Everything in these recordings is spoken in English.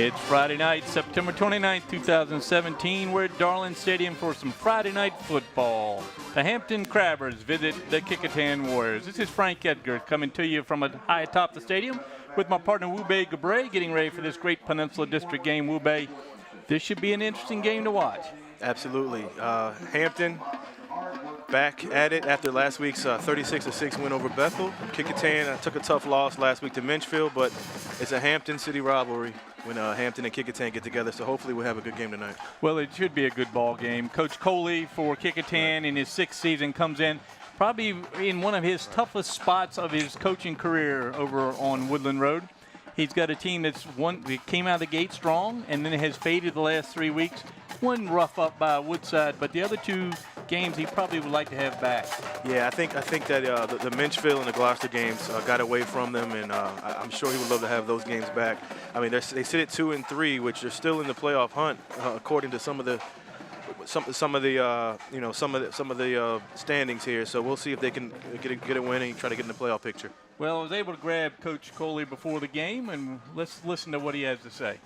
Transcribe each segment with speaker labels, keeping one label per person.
Speaker 1: It's Friday night, September 29th, 2017. We're at Darling Stadium for some Friday night football. The Hampton Crabbers visit the Kecoughtan Warriors. This is Frank Edgar coming to you from high atop the stadium with my partner Wube Gabray getting ready for this great Peninsula District game. Wube, this should be an interesting game to watch.
Speaker 2: Absolutely. Hampton back at it after last week's 36-6 win over Bethel. Kecoughtan took a tough loss last week to Minchfield, but it's a Hampton City rivalry when Hampton and Kecoughtan get together, so hopefully we'll have a good game tonight. Well,
Speaker 1: it should be a good ball game. Coach Coley for Kecoughtan in his 6th season comes in probably in one of his toughest spots of his coaching career over on Woodland Road. He's got a team that came out of the gate strong and then has faded the last 3 weeks. One rough up by Woodside, but the other 2 games he probably would like to have back.
Speaker 2: Yeah, I think that the Minchfield and the Gloucester games got away from them, and I'm sure he would love to have those games back. I mean, they sit at 2 and 3, which are still in the playoff hunt according to some of the standings here. So we'll see if they can get a win and try to get in the playoff picture.
Speaker 1: Well, I was able to grab Coach Coley before the game, and let's listen to what he has to say.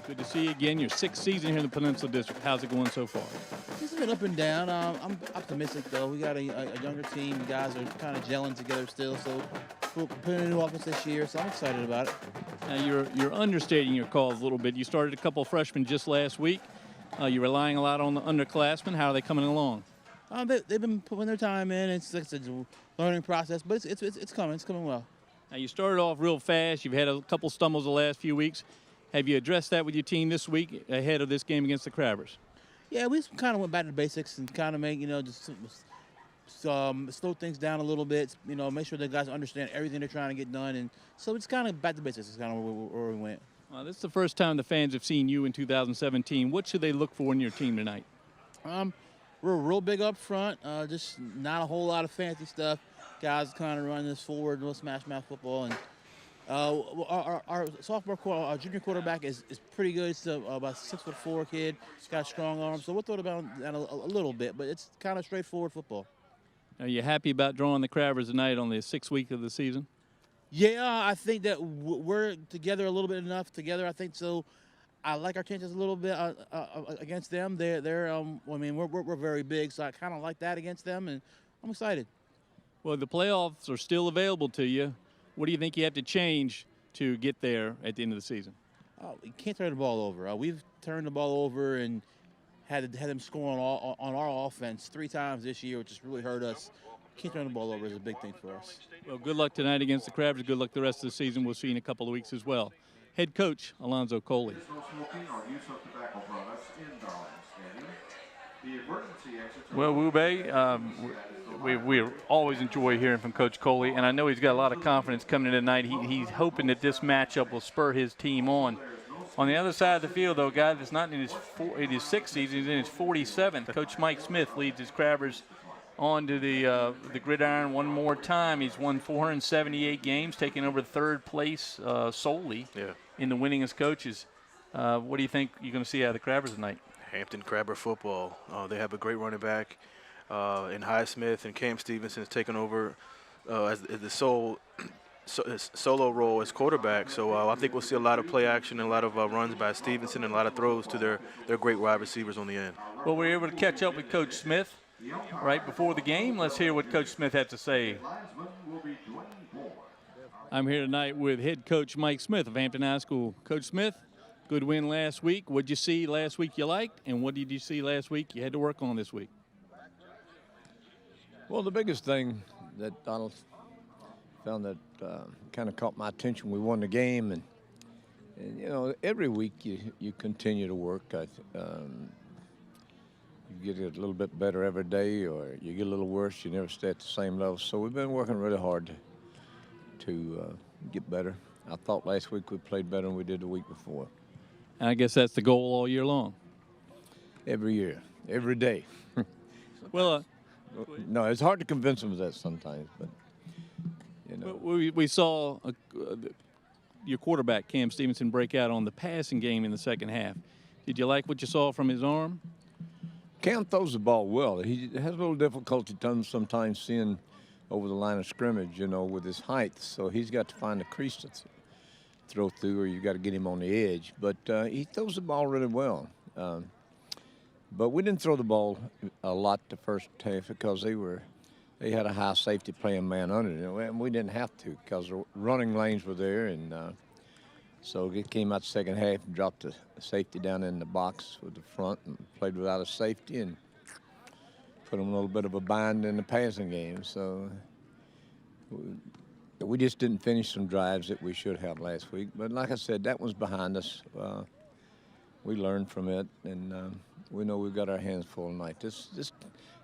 Speaker 1: Good to see you again. Your 6th season here in the Peninsula District. How's it going so far?
Speaker 3: It's been up and down. I'm optimistic, though. We got a younger team. The guys are kind of gelling together still, so we'll put in a new offense this year, so I'm excited about it.
Speaker 1: Now, you're understating your calls a little bit. You started a couple of freshmen just last week. You're relying a lot on the underclassmen. How are they coming along?
Speaker 3: They've been putting their time in. It's a learning process, but it's coming. It's coming well.
Speaker 1: Now, you started off real fast. You've had a couple stumbles the last few weeks. Have you addressed that with your team this week ahead of this game against the Crabbers?
Speaker 3: Yeah, we just kind of went back to basics and kind of make, just slow things down a little bit, make sure the guys understand everything they're trying to get done. And so it's kind of back to basics is kind of where we went.
Speaker 1: Well, this is the first time the fans have seen you in 2017. What should they look for in your team tonight?
Speaker 3: We're real big up front, just not a whole lot of fancy stuff. Guys kind of running this forward, little smash mouth football. And our junior quarterback is pretty good. He's about a 6'4" kid. He's got a strong arm, so we'll throw it about a little bit, but it's kind of straightforward football.
Speaker 1: Are you happy about drawing the Crabbers tonight on the 6th week of the season?
Speaker 3: Yeah, I think that we're together a little bit enough together. I think so. I like our chances a little bit against them. We're very big, so I kind of like that against them, and I'm excited.
Speaker 1: Well, the playoffs are still available to you. What do you think you have to change to get there at the end of the season?
Speaker 3: We can't turn the ball over. We've turned the ball over and had them score on our offense 3 times this year, which has really hurt us. Can't turn the ball over is a big thing for us.
Speaker 1: Well, good luck tonight against the Crabbers. Good luck the rest of the season. We'll see you in a couple of weeks as well. Head coach Alonzo Coley. Well, Wube, we always enjoy hearing from Coach Coley, and I know he's got a lot of confidence coming in tonight. He's hoping that this matchup will spur his team on. On the other side of the field, though, a guy that's not in his 6th season, he's in his 47th. Coach Mike Smith leads his Crabbers on to the gridiron one more time. He's won 478 games, taking over 3rd place solely in the winningest coaches. What do you think you're going to see out of the Crabbers tonight?
Speaker 2: Hampton Crabber football. They have a great running back in Highsmith, and Cam Stevenson has taken over as the solo role as quarterback. So I think we'll see a lot of play action and a lot of runs by Stevenson and a lot of throws to their great wide receivers on the end.
Speaker 1: Well, we're able to catch up with Coach Smith right before the game. Let's hear what Coach Smith had to say. I'm here tonight with head coach Mike Smith of Hampton High School. Coach Smith, good win last week. What did you see last week you liked, and what did you see last week you had to work on this week?
Speaker 4: Well, the biggest thing that Donald found that kind of caught my attention, we won the game, and every week you continue to work. You get a little bit better every day, or you get a little worse, you never stay at the same level. So we've been working really hard to get better. I thought last week we played better than we did the week before.
Speaker 1: And I guess that's the goal all year long.
Speaker 4: Every year, every day.
Speaker 1: Well,
Speaker 4: no, it's hard to convince them of that sometimes, but
Speaker 1: we saw your quarterback Cam Stevenson break out on the passing game in the second half. Did you like what you saw from his arm?
Speaker 4: Cam throws the ball well. He has a little difficulty sometimes seeing over the line of scrimmage, you know, with his height. So he's got to find the crease to throw through, or you got to get him on the edge. But he throws the ball really well. But we didn't throw the ball a lot the first half because they had a high safety playing man under it, and we didn't have to because the running lanes were there, and so it came out the second half and dropped the safety down in the box with the front and played without a safety and put them a little bit of a bind in the passing game. So we just didn't finish some drives that we should have last week. But like I said, that was behind us. We learned from it, and we know we've got our hands full tonight. This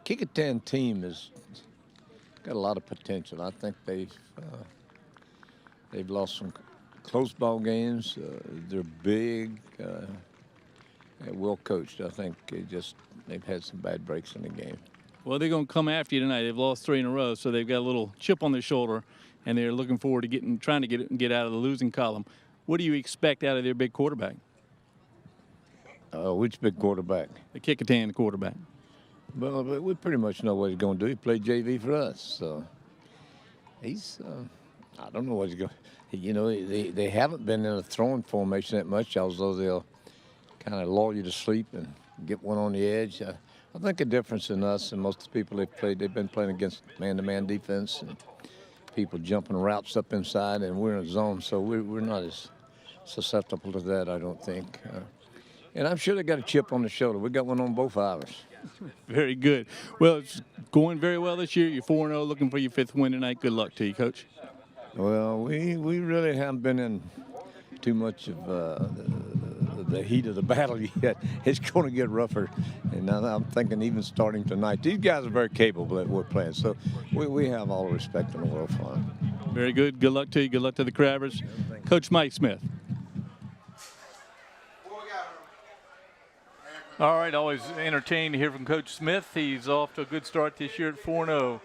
Speaker 4: Kecoughtan team has got a lot of potential. I think they've lost some close ball games. They're big, well coached. I think they've had some bad breaks in the game.
Speaker 1: Well, they're going to come after you tonight. They've lost 3 in a row, so they've got a little chip on their shoulder, and they're looking forward to trying to get out of the losing column. What do you expect out of their big quarterback?
Speaker 4: Which big quarterback?
Speaker 1: The Kecoughtan quarterback.
Speaker 4: Well, we pretty much know what he's going to do. He played JV for us, so he's. I don't know what he's going. You know, they haven't been in a throwing formation that much, although they'll kind of lull you to sleep and get one on the edge. I think the difference in us and most of the people they've been playing against man-to-man defense and people jumping routes up inside, and we're in a zone, so we're not as susceptible to that, I don't think. And I'm sure they got a chip on the shoulder. We got one on both of ours.
Speaker 1: Very good. Well, it's going very well this year. You're 4-0, looking for your 5th win tonight. Good luck to you, Coach.
Speaker 4: Well, we really haven't been in too much of the heat of the battle yet. It's going to get rougher, and I'm thinking even starting tonight. These guys are very capable at what we're playing, so we have all the respect in the world for them.
Speaker 1: Very good. Good luck to you. Good luck to the Crabbers. Coach Mike Smith. All right, always entertained to hear from Coach Smith. He's off to a good start this year at 4-0.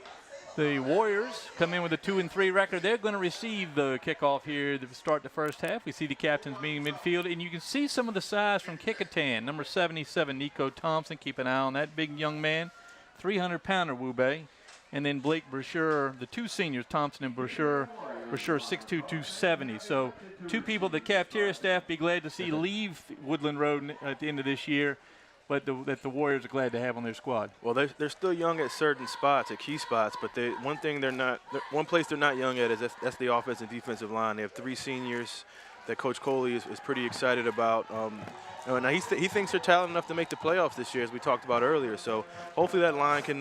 Speaker 1: The Warriors come in with a 2-3 record. They're going to receive the kickoff here to start the first half. We see the captains meeting midfield, and you can see some of the size from Kecoughtan. Number 77, Nico Thompson. Keep an eye on that big young man. 300-pounder, Wu-Bei. And then Blake Brasher, the 2 seniors, Thompson and Brasher. Brasher 6'2", 270. So 2 people the cafeteria staff be glad to see leave Woodland Road at the end of this year, but that the Warriors are glad to have on their squad.
Speaker 2: Well, they're still young at certain spots, at key spots, but one place they're not young at is that's the offensive and defensive line. They have 3 seniors that Coach Coley is pretty excited about. Now he thinks they're talented enough to make the playoffs this year, as we talked about earlier. So hopefully that line can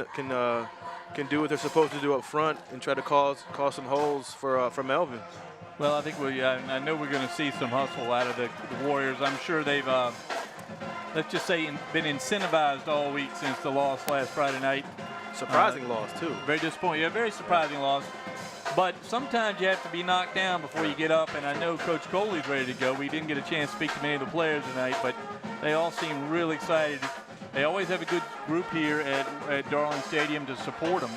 Speaker 2: do what they're supposed to do up front and try to cause some holes for Melvin.
Speaker 1: Well, I think I know we're going to see some hustle out of the Warriors. I'm sure they've, let's just say, been incentivized all week since the loss last Friday night.
Speaker 2: Surprising loss, too.
Speaker 1: Very disappointing. Yeah, very surprising loss. But sometimes you have to be knocked down before you get up, and I know Coach Coley's ready to go. We didn't get a chance to speak to many of the players tonight, but they all seem really excited. They always have a good group here at Darling Stadium to support them.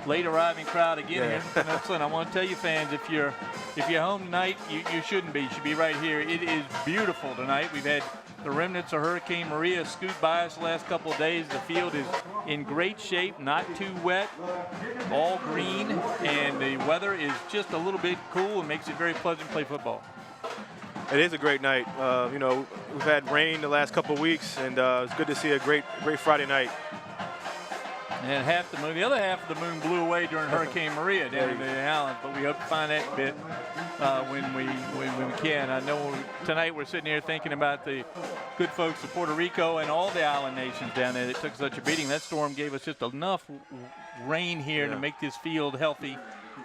Speaker 1: Late arriving crowd again. Yeah. And listen, I want to tell you fans, if you're home tonight, you shouldn't be. You should be right here. It is beautiful tonight. We've had the remnants of Hurricane Maria scoot by us the last couple of days. The field is in great shape, not too wet, all green, and the weather is just a little bit cool and makes it very pleasant to play football.
Speaker 2: It is a great night. You know, we've had rain the last couple of weeks, and it's good to see a great Friday night.
Speaker 1: And the other half of the moon blew away during Hurricane Maria down in the islands, but we hope to find that bit when we can. I know tonight we're sitting here thinking about the good folks of Puerto Rico and all the island nations down there that took such a beating. That storm gave us just enough rain here to make this field healthy.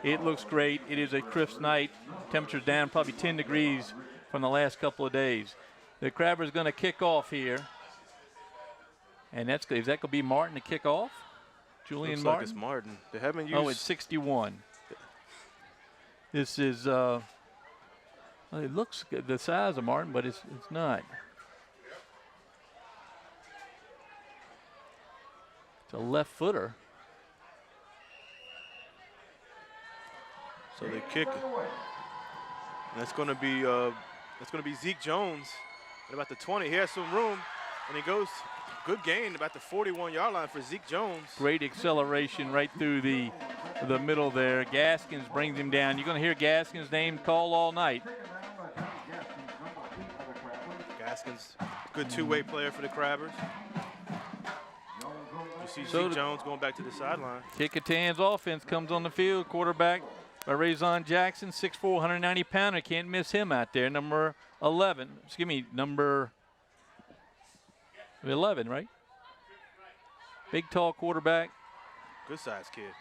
Speaker 1: It looks great. It is a crisp night. Temperature's down probably 10 degrees from the last couple of days. The Crabbers going to kick off here. And is that going to be Martin to kick off? Julian
Speaker 2: Looks
Speaker 1: Martin?
Speaker 2: like it's Martin. They haven't used.
Speaker 1: Oh, it's 61. This is, well, it looks the size of Martin, but it's not. It's a left footer.
Speaker 2: So they kick. And that's going to be Zeke Jones at about the 20. He has some room, and he goes. Good gain about the 41-yard line for Zeke Jones.
Speaker 1: Great acceleration right through the the middle there. Gaskins brings him down. You're going to hear Gaskins' name called all night.
Speaker 2: Gaskins, good two-way player for the Crabbers. You see
Speaker 1: So
Speaker 2: Zeke Jones going back to the sideline.
Speaker 1: Kecoughtan's offense comes on the field. Quarterback by Razon Jackson, 6'4", 190-pounder. Can't miss him out there. Number 11. Excuse me, number 11, right? Big, tall quarterback.
Speaker 2: Good size kid.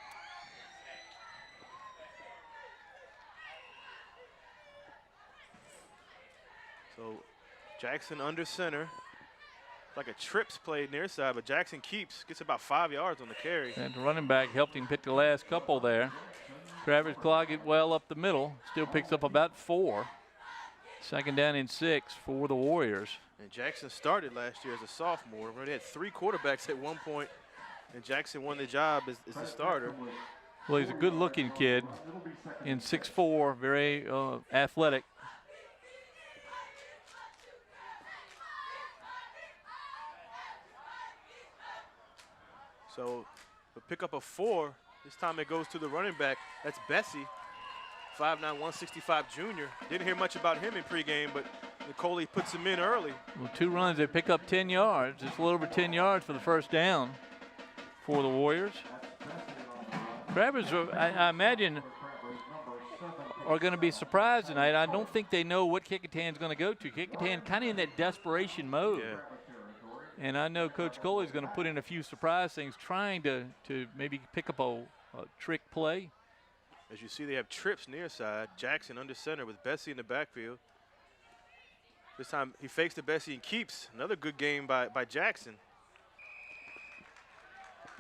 Speaker 2: So Jackson under center. Like a trips play near side, but Jackson gets about 5 yards on the carry.
Speaker 1: And the running back helped him pick the last couple there. Travers clog it well up the middle. Still picks up about 4. Second down and 6 for the Warriors.
Speaker 2: And Jackson started last year as a sophomore. They had 3 quarterbacks at one point, and Jackson won the job as the starter.
Speaker 1: Well, he's a good-looking kid in 6'4", very athletic.
Speaker 2: So the pickup of 4. This time it goes to the running back. That's Bessie, 5'9", 165 junior. Didn't hear much about him in pregame, but Nicole puts him in early.
Speaker 1: Well, 2 runs, they pick up 10 yards. Just a little over 10 yards for the first down for the Warriors. Crabbers, I imagine, are going to be surprised tonight. I don't think they know what Kecoughtan's going to go to. Kecoughtan kind of in that desperation mode.
Speaker 2: Yeah.
Speaker 1: And I know Coach Coley's going to put in a few surprise things, trying to maybe pick up a trick play.
Speaker 2: As you see, they have trips near side. Jackson under center with Bessie in the backfield. This time he fakes to Bessie and keeps. Another good game by Jackson.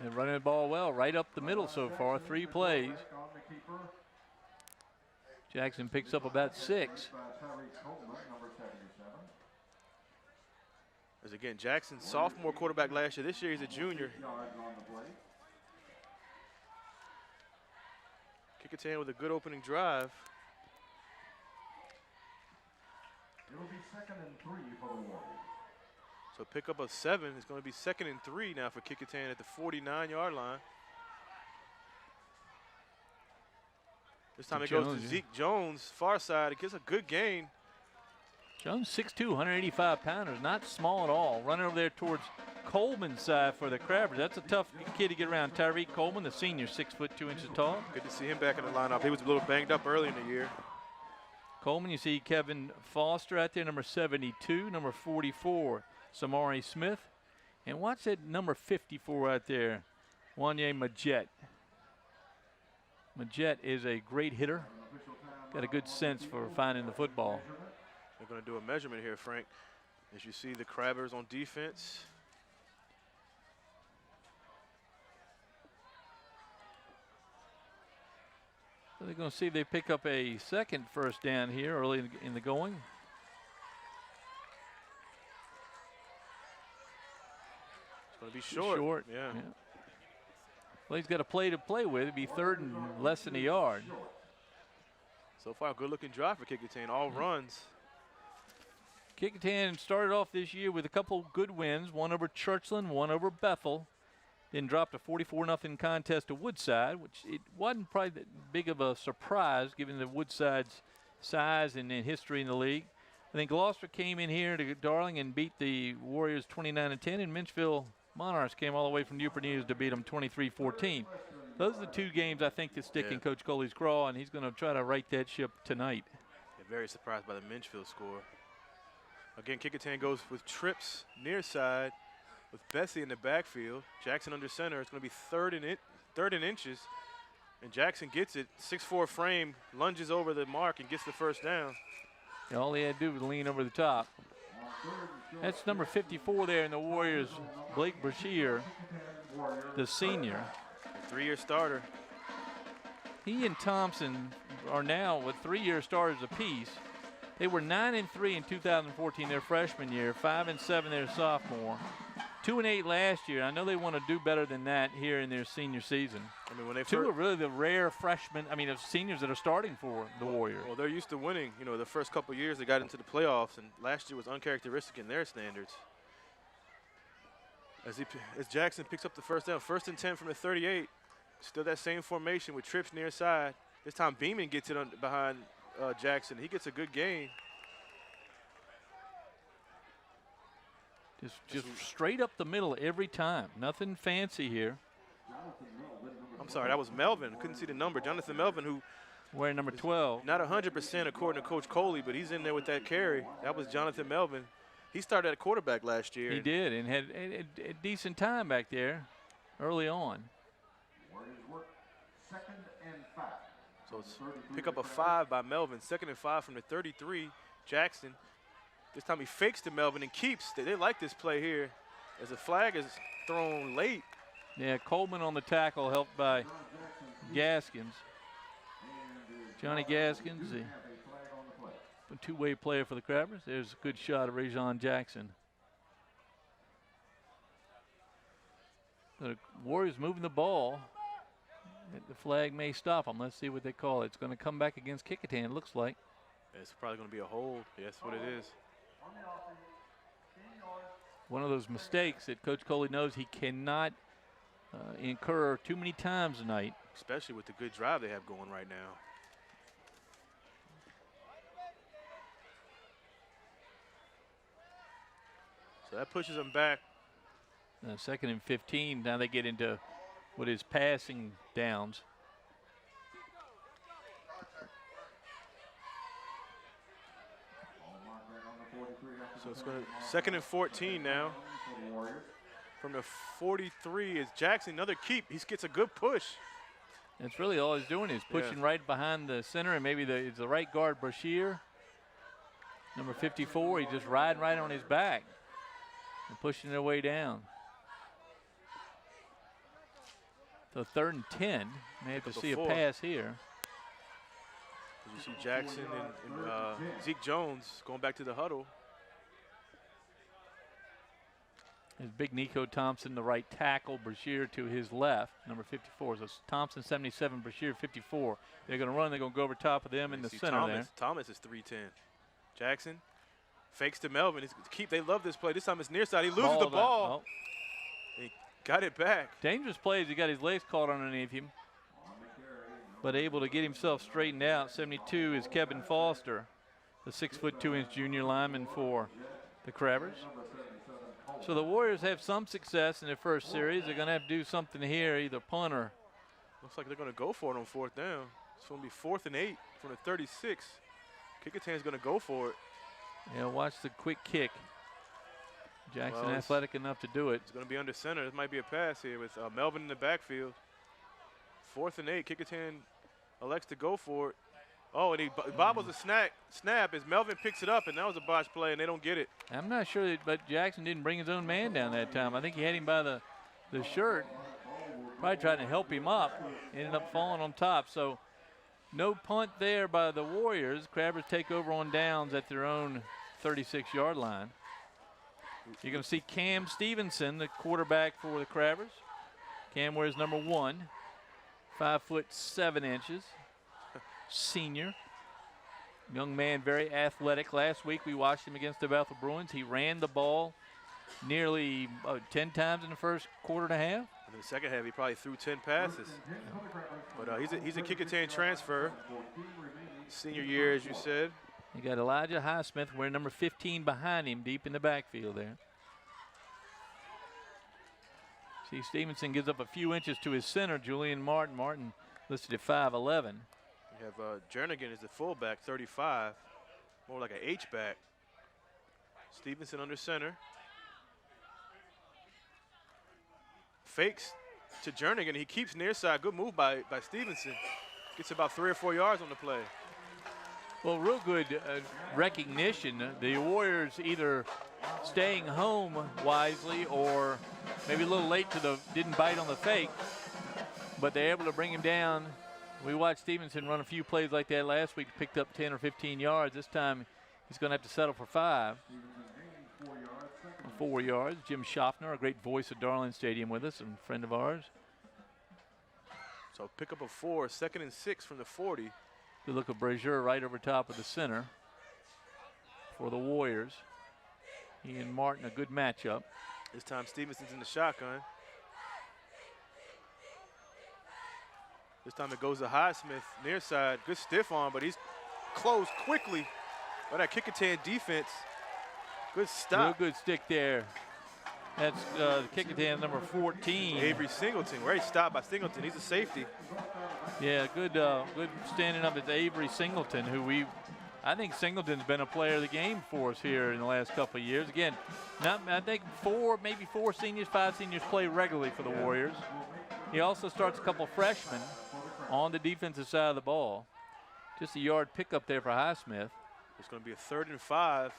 Speaker 1: And running the ball well, right up the middle so far, 3 plays. Jackson picks up about 6.
Speaker 2: As again, Jackson, sophomore quarterback last year. This year he's a junior. Kecoughtan with a good opening drive.
Speaker 5: It'll be 2nd and 3 for the Warriors.
Speaker 2: So pickup of 7 is going to be 2nd and 3 now for Kecoughtan at the 49-yard line. This time it goes to Zeke Jones, far side. It gets a good gain.
Speaker 1: Jones, 6'2", 185-pounder, not small at all. Running over there towards Coleman's side for the Crabbers. That's a tough kid to get around. Tyreek Coleman, the senior, 6 foot 2 inches tall.
Speaker 2: Good to see him back in the lineup. He was a little banged up early in the year.
Speaker 1: Coleman, you see Kevin Foster out there, number 72, number 44, Samari Smith. And watch that number 54 out there, Wanye Majette. Majette is a great hitter. Got a good sense for finding the football.
Speaker 2: They're going to do a measurement here, Frank. As you see the Crabbers on defense.
Speaker 1: So they're going to see if they pick up a second first down here early in the going.
Speaker 2: It's going to be short. Yeah.
Speaker 1: Well, he's got a play to play with. It'd be 3rd and less than a yard.
Speaker 2: So far, good looking drive for Kecoughtan. All runs.
Speaker 1: Kecoughtan started off this year with a couple good wins, one over Churchland, one over Bethel. Then dropped a 44-0 contest to Woodside, which it wasn't probably that big of a surprise given the Woodside's size and history in the league. I think Gloucester came in here to Darling and beat the Warriors 29-10, and Minchville Monarchs came all the way from Newport News to beat them 23-14. Those are the 2 games I think that stick in Coach Coley's craw, and he's going to try to right that ship tonight.
Speaker 2: Yeah, very surprised by the Minchville score. Again, Kecoughtan goes with trips near side with Bessie in the backfield. Jackson under center. It's going to be 3rd and inches. And Jackson gets it. 6'4" frame, lunges over the mark and gets the first down.
Speaker 1: And all he had to do was lean over the top. That's number 54 there in the Warriors, Blake Brashear, the senior.
Speaker 2: A 3-year starter.
Speaker 1: He and Thompson are now with 3-year starters apiece. They were 9-3 in 2014, their freshman year, 5-7 their sophomore, 2-8 last year. I know they want to do better than that here in their senior season.
Speaker 2: I mean, when they
Speaker 1: 2 are really the rare freshmen, of seniors that are starting for the Warriors.
Speaker 2: Well, they're used to winning. You know, the first couple of years they got into the playoffs, and last year was uncharacteristic in their standards. As Jackson picks up the first down, 1st and 10 from the 38. Still that same formation with trips near side. This time Beeman gets it behind Jackson. He gets a good gain.
Speaker 1: Just straight up the middle every time. Nothing fancy here.
Speaker 2: I'm sorry, that was Melvin. Couldn't see the number. Jonathan Melvin, who
Speaker 1: wearing number 12.
Speaker 2: Not 100% according to Coach Coley, but he's in there with that carry. That was Jonathan Melvin. He started at quarterback last year.
Speaker 1: He did, and had a decent time back there early on.
Speaker 2: So it's pick up a 5 by Melvin. 2nd and 5 from the 33. Jackson. This time he fakes to Melvin and keeps. They like this play here as the flag is thrown late.
Speaker 1: Yeah, Coleman on the tackle, helped by Gaskins. Johnny Gaskins, a two-way player for the Crabbers. There's a good shot of Rajon Jackson. The Warriors moving the ball. The flag may stop them. Let's see what they call it. It's going to come back against Kecoughtan, it looks like.
Speaker 2: It's probably going to be a hold. Yeah, that's what it is.
Speaker 1: One of those mistakes that Coach Coley knows he cannot incur too many times tonight.
Speaker 2: Especially with the good drive they have going right now. So that pushes them back.
Speaker 1: 2nd and 15. Now they get into what is passing downs.
Speaker 2: So it's going to 2nd and 14 now. From the 43 is Jackson. Another keep. He gets a good push.
Speaker 1: That's really all he's doing is pushing right behind the center, and maybe it's the right guard, Brashear. Number 54, he's just riding right on his back and pushing their way down. So 3rd and 10. May have to see a pass here.
Speaker 2: You see Jackson and Zeke Jones going back to the huddle.
Speaker 1: There's big Nico Thompson, the right tackle, Brashear to his left, number 54. So Thompson 77, Brashear 54. They're going to run. They're going to go over top of them in the center there.
Speaker 2: Thomas is 310. Jackson fakes to Melvin. They love this play. This time it's near side. He loses the ball. He got it back.
Speaker 1: Dangerous plays. He got his legs caught underneath him, but able to get himself straightened out. 72 is Kevin Foster, the 6'2" junior lineman for the Crabbers. So the Warriors have some success in their first series. They're going to have to do something here, either punt or.
Speaker 2: Looks like they're going to go for it on 4th down. It's going to be 4th and 8 from the 36. Kecoughtan's going to go for it.
Speaker 1: Yeah, watch the quick kick. Jackson athletic enough to do it.
Speaker 2: It's going to be under center. This might be a pass here with Melvin in the backfield. 4th and 8. Kecoughtan elects to go for it. Oh, and he bobbles a snap as Melvin picks it up, and that was a botch play, and they don't get it.
Speaker 1: I'm not sure, but Jackson didn't bring his own man down that time. I think he had him by the shirt, probably trying to help him up. Ended up falling on top. So no punt there by the Warriors. Crabbers take over on downs at their own 36-yard line. You're going to see Cam Stevenson, the quarterback for the Crabbers. Cam wears number 1, 5'7". Senior. Young man, very athletic. Last week we watched him against the Bethel Bruins. He ran the ball nearly 10 times in the first quarter and a half.
Speaker 2: In the second half, he probably threw 10 passes. But he's a Kecoughtan transfer. Senior year, as you said.
Speaker 1: You got Elijah Highsmith wearing number 15 behind him, deep in the backfield there. See, Stevenson gives up a few inches to his center, Julian Martin. Martin listed at 5'11".
Speaker 2: You have Jernigan is the fullback, 35, more like an H-back. Stevenson under center. Fakes to Jernigan. He keeps near side. Good move by Stevenson. Gets about 3 or 4 yards on the play.
Speaker 1: Well, real good recognition. The Warriors either staying home wisely or maybe a little late didn't bite on the fake, but they're able to bring him down. We watched Stevenson run a few plays like that last week, picked up 10 or 15 yards. This time he's going to have to settle for 5. 4 yards. Jim Schaffner, a great voice of Darling Stadium with us, and friend of ours.
Speaker 2: So pick up a 4, 2nd and 6 from the 40.
Speaker 1: Good look at Brazier right over top of the center for the Warriors. He and Martin, a good matchup.
Speaker 2: This time Stevenson's in the shotgun. This time it goes to Highsmith, near side. Good stiff arm, but he's closed quickly by that Kecoughtan defense. Good stop.
Speaker 1: Real good stick there. That's Kecoughtan number 14.
Speaker 2: Avery Singleton. Great stop by Singleton. He's a safety.
Speaker 1: Yeah, good standing up. It's Avery Singleton, who I think Singleton's been a player of the game for us here in the last couple of years. Again, I think maybe four seniors, 5 seniors play regularly for the Warriors. He also starts a couple freshmen on the defensive side of the ball. Just a yard pickup there for Highsmith.
Speaker 2: It's going to be a 3rd and 5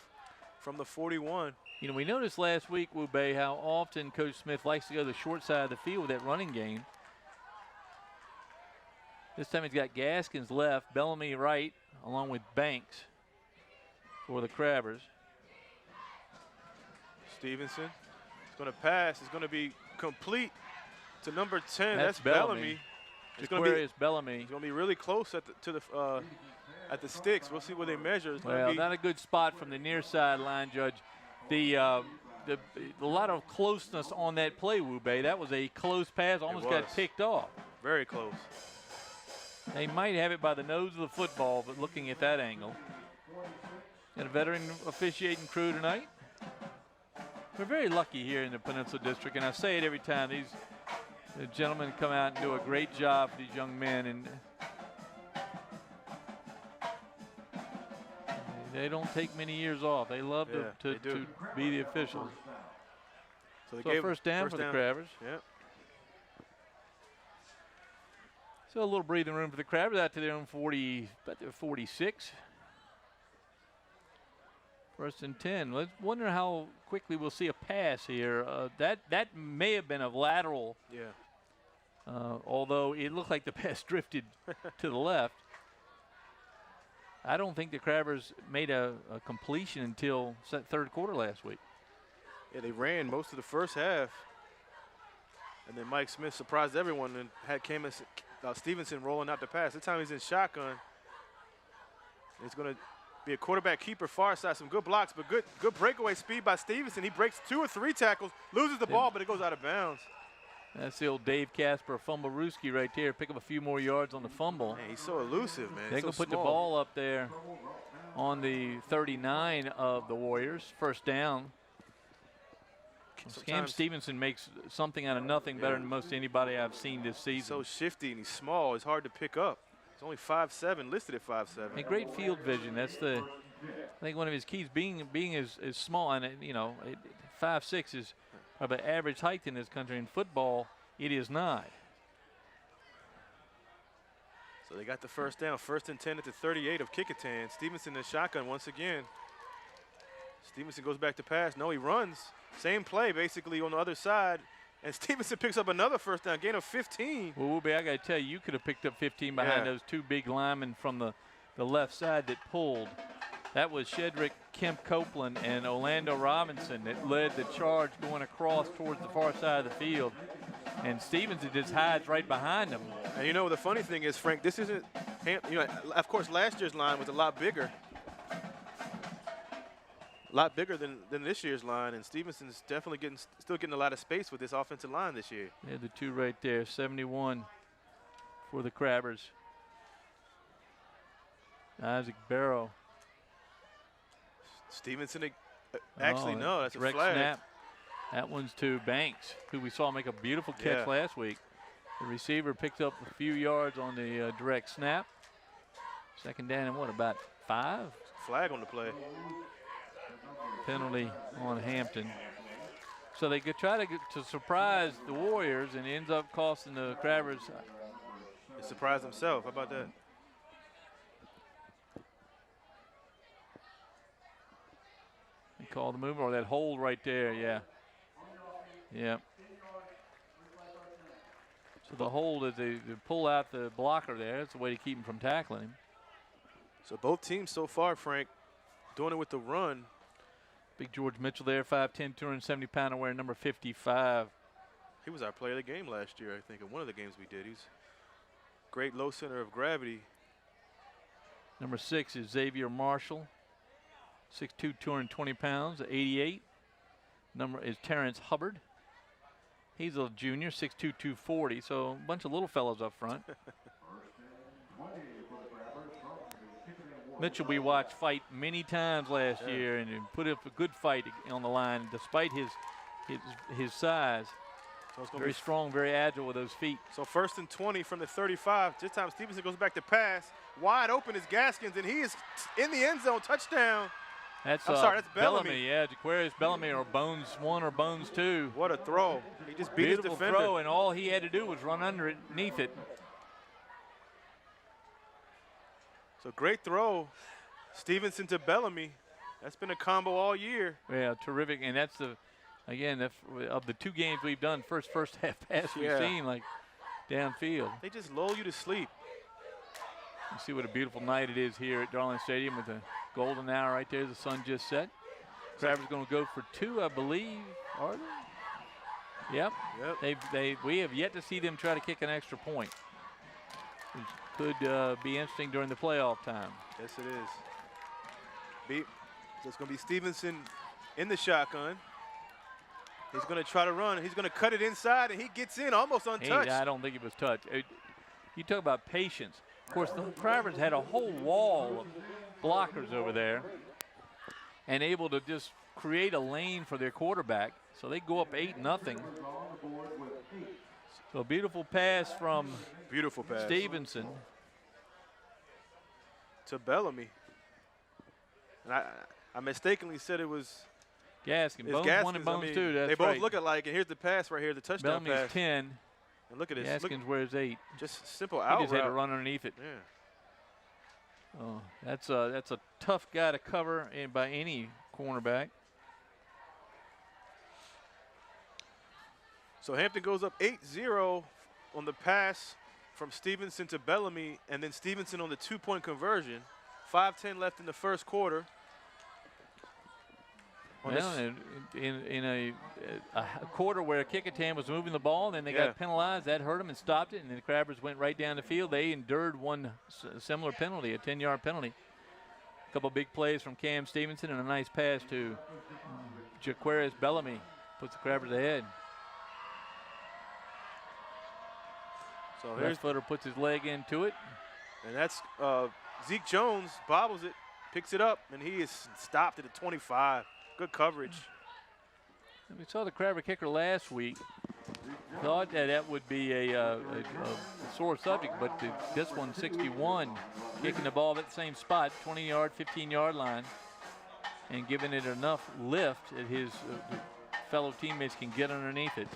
Speaker 2: from the 41.
Speaker 1: You know, we noticed last week, Wu Bei, how often Coach Smith likes to go to the short side of the field with that running game. This time he's got Gaskins left, Bellamy right, along with Banks for the Crabbers.
Speaker 2: Stevenson is going to pass. It's going to be complete to number 10.
Speaker 1: That's
Speaker 2: Bellamy. It's going to be
Speaker 1: Bellamy.
Speaker 2: It's going to be really close at the sticks. We'll see where they measure. It's
Speaker 1: Well, not a good spot from the near sideline, Judge. A lot of closeness on that play, Wu Bei. That was a close pass, almost got picked off.
Speaker 2: Very close.
Speaker 1: They might have it by the nose of the football, but looking at that angle. Got a veteran officiating crew tonight. We're very lucky here in the Peninsula District, and I say it every time. The gentlemen come out and do a great job for these young men, and they don't take many years off. They love to be the officials.
Speaker 2: So they
Speaker 1: gave a first down for the Crabbers.
Speaker 2: Yeah.
Speaker 1: So a little breathing room for the Crabbers out to their own 46. 1st and 10. Let's wonder how quickly we'll see a pass here. That may have been a lateral.
Speaker 2: Yeah.
Speaker 1: Although it looked like the pass drifted to the left. I don't think the Crabbers made a completion until 3rd quarter last week.
Speaker 2: Yeah, they ran most of the first half. And then Mike Smith surprised everyone and had Stevenson rolling out the pass. This time he's in shotgun. It's going to be a quarterback keeper far side. Some good blocks, but good breakaway speed by Stevenson. He breaks 2 or 3 tackles, loses the ball, but it goes out of bounds.
Speaker 1: That's the old Dave Casper fumble-rooski right there. Pick up a few more yards on the fumble.
Speaker 2: Man, he's so elusive, man.
Speaker 1: They can put the ball up there on the 39 of the Warriors. 1st down. Cam Stevenson makes something out of nothing better than most anybody I've seen this season.
Speaker 2: So shifty and he's small. It's hard to pick up. He's only 5'7", listed at 5'7".
Speaker 1: And great field vision. That's I think one of his keys, being as small, and 5'6" is of an average height in this country. In football, it is not.
Speaker 2: So they got the 1st down. 1st and 10 at the 38 of Kecoughtan. Stevenson in shotgun once again. Stevenson goes back to pass. No, he runs. Same play basically on the other side. And Stevenson picks up another 1st down, gain of 15.
Speaker 1: Well, Wooby, I got to tell you, you could have picked up 15 behind those 2 big linemen from the left side that pulled. That was Shedrick, Kemp Copeland, and Orlando Robinson that led the charge going across towards the far side of the field. And Stevenson just hides right behind them.
Speaker 2: And you know, the funny thing is, Frank, this isn't, of course, last year's line was a lot bigger. A lot bigger than this year's line, and Stevenson's definitely still getting a lot of space with this offensive line this year.
Speaker 1: Yeah, the 2 right there, 71 for the Crabbers. Isaac Barrow.
Speaker 2: Stevenson, actually, no, that's a flag.
Speaker 1: Snap. That one's to Banks, who we saw make a beautiful catch last week. The receiver picked up a few yards on the direct snap. 2nd down and about 5?
Speaker 2: Flag on the play.
Speaker 1: Penalty on Hampton. So they could try to surprise the Warriors, and it ends up costing the Crabbers.
Speaker 2: They surprised themselves. How about that?
Speaker 1: They call the move, or that hold right there, yeah. So the hold is they pull out the blocker there. That's the way to keep him from tackling him.
Speaker 2: So both teams so far, Frank, doing it with the run.
Speaker 1: Big George Mitchell there, 5'10", 270-pounder, wearing number 55.
Speaker 2: He was our player of the game last year, I think, in one of the games we did. He's great low center of gravity.
Speaker 1: Number 6 is Xavier Marshall, 6'2", 220 pounds, 88. Number is Terrence Hubbard. He's a junior, 6'2", 240, so a bunch of little fellows up front. Mitchell we watched fight many times last year and put up a good fight on the line despite his size.
Speaker 2: So it's
Speaker 1: Very strong, very agile with those feet.
Speaker 2: So 1st and 20 from the 35. This time Stevenson goes back to pass. Wide open is Gaskins, and he is in the end zone. Touchdown.
Speaker 1: That's
Speaker 2: that's Bellamy.
Speaker 1: Yeah, Jaquarius Bellamy, or Bones 1 or Bones 2.
Speaker 2: What a throw. He just beat his
Speaker 1: Beautiful
Speaker 2: defender.
Speaker 1: throw, and all he had to do was run underneath it.
Speaker 2: So great throw. Stevenson to Bellamy. That's been a combo all year.
Speaker 1: Yeah, terrific. And that's again, of the 2 games we've done, first half pass we've seen, like downfield.
Speaker 2: They just lull you to sleep.
Speaker 1: You see what a beautiful night it is here at Darling Stadium with the golden hour right there. The sun just set. Crabbers going to go for 2, I believe. Are they? Yep. We have yet to see them try to kick an extra point, which could be interesting during the playoff time.
Speaker 2: Yes, it is. So it's going to be Stevenson in the shotgun. He's going to try to run. He's going to cut it inside, and he gets in almost untouched.
Speaker 1: I don't think it was touched. You talk about patience. Of course, the Crabbers had a whole wall of blockers over there and able to just create a lane for their quarterback. So they go up 8-0. So a beautiful pass from Stevenson
Speaker 2: to Bellamy. And I mistakenly said it was
Speaker 1: Gaskin. Bones
Speaker 2: Gaskins.
Speaker 1: 1 and Bones 2. That's
Speaker 2: they both
Speaker 1: right.
Speaker 2: look alike, and here's the pass right here, the touchdown
Speaker 1: Bellamy's
Speaker 2: pass.
Speaker 1: 10.
Speaker 2: And look at this.
Speaker 1: Gaskins wears 8.
Speaker 2: Just simple
Speaker 1: He
Speaker 2: out
Speaker 1: just had to
Speaker 2: route.
Speaker 1: run underneath it.
Speaker 2: Yeah.
Speaker 1: Oh, that's a tough guy to cover by any cornerback.
Speaker 2: So Hampton goes up 8-0 on the pass from Stevenson to Bellamy, and then Stevenson on the 2-point conversion. 5:10 left in the first quarter.
Speaker 1: Well, in a quarter where Kecoughtan was moving the ball, and then they got penalized. That hurt them and stopped it, and then the Crabbers went right down the field. They endured one similar penalty, a 10-yard penalty. A couple big plays from Cam Stevenson and a nice pass to Jaquarius Bellamy. Puts the Crabbers ahead.
Speaker 2: So
Speaker 1: Left footer puts his leg into it.
Speaker 2: And that's Zeke Jones bobbles it, picks it up, and he is stopped at the 25. Good coverage.
Speaker 1: We saw the Crabber kicker last week. Thought that would be a sore subject, but this one, 61, kicking the ball at the same spot, 20-yard, 15-yard line, and giving it enough lift that his fellow teammates can get underneath it.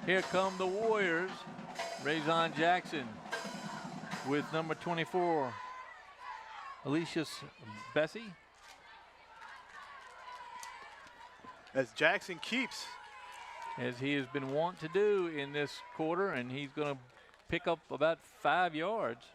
Speaker 1: Here come the Warriors. Razon Jackson with number 24, Alicius Bessie.
Speaker 2: As Jackson keeps.
Speaker 1: As he has been wont to do in this quarter, and he's going to pick up about 5 yards.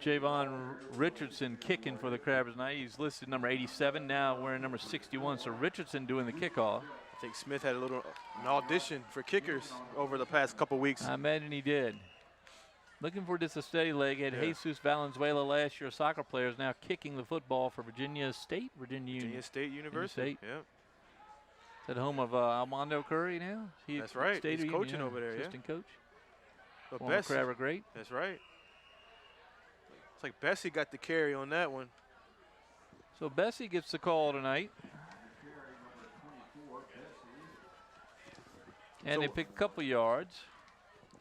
Speaker 1: Javon Richardson kicking for the Crabbers tonight. He's listed number 87, now wearing number 61. So Richardson doing the kickoff.
Speaker 2: I think Smith had an audition for kickers over the past couple weeks.
Speaker 1: I imagine he did. Looking for just a steady leg. Had Jesus Valenzuela last year, soccer player, is now kicking the football for Virginia State.
Speaker 2: Virginia State University. Yeah.
Speaker 1: Is that home of Armando Curry now?
Speaker 2: That's right. He's coaching over there.
Speaker 1: Assistant coach.
Speaker 2: But
Speaker 1: Former Crabber great.
Speaker 2: That's right. It's like Bessie got the carry on that one.
Speaker 1: So Bessie gets the call tonight. And they pick a couple yards.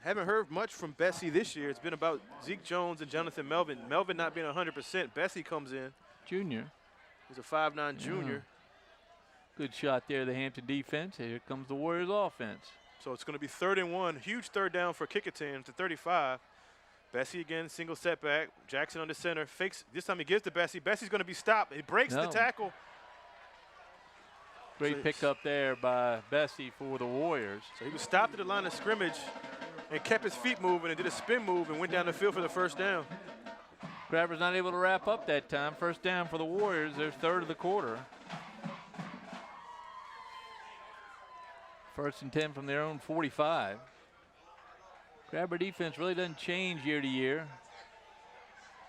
Speaker 2: Haven't heard much from Bessie this year. It's been about Zeke Jones and Jonathan Melvin. Melvin not being 100%. Bessie comes in.
Speaker 1: Junior.
Speaker 2: He's a 5'9" junior.
Speaker 1: Good shot there, the Hampton defense. Here comes the Warriors offense.
Speaker 2: So it's going to be 3rd and 1. Huge third down for Kecoughtan to 35. Bessie again, single setback. Jackson on the center. Fakes. This time he gives to Bessie. Bessie's going to be stopped. He breaks the tackle.
Speaker 1: Great pickup there by Bessie for the Warriors.
Speaker 2: So he was stopped at the line of scrimmage and kept his feet moving and did a spin move and went down the field for the first down.
Speaker 1: Crabbers not able to wrap up that time. First down for the Warriors. Their 3rd of the quarter. 1st and 10 from their own 45. Crabber defense really doesn't change year to year.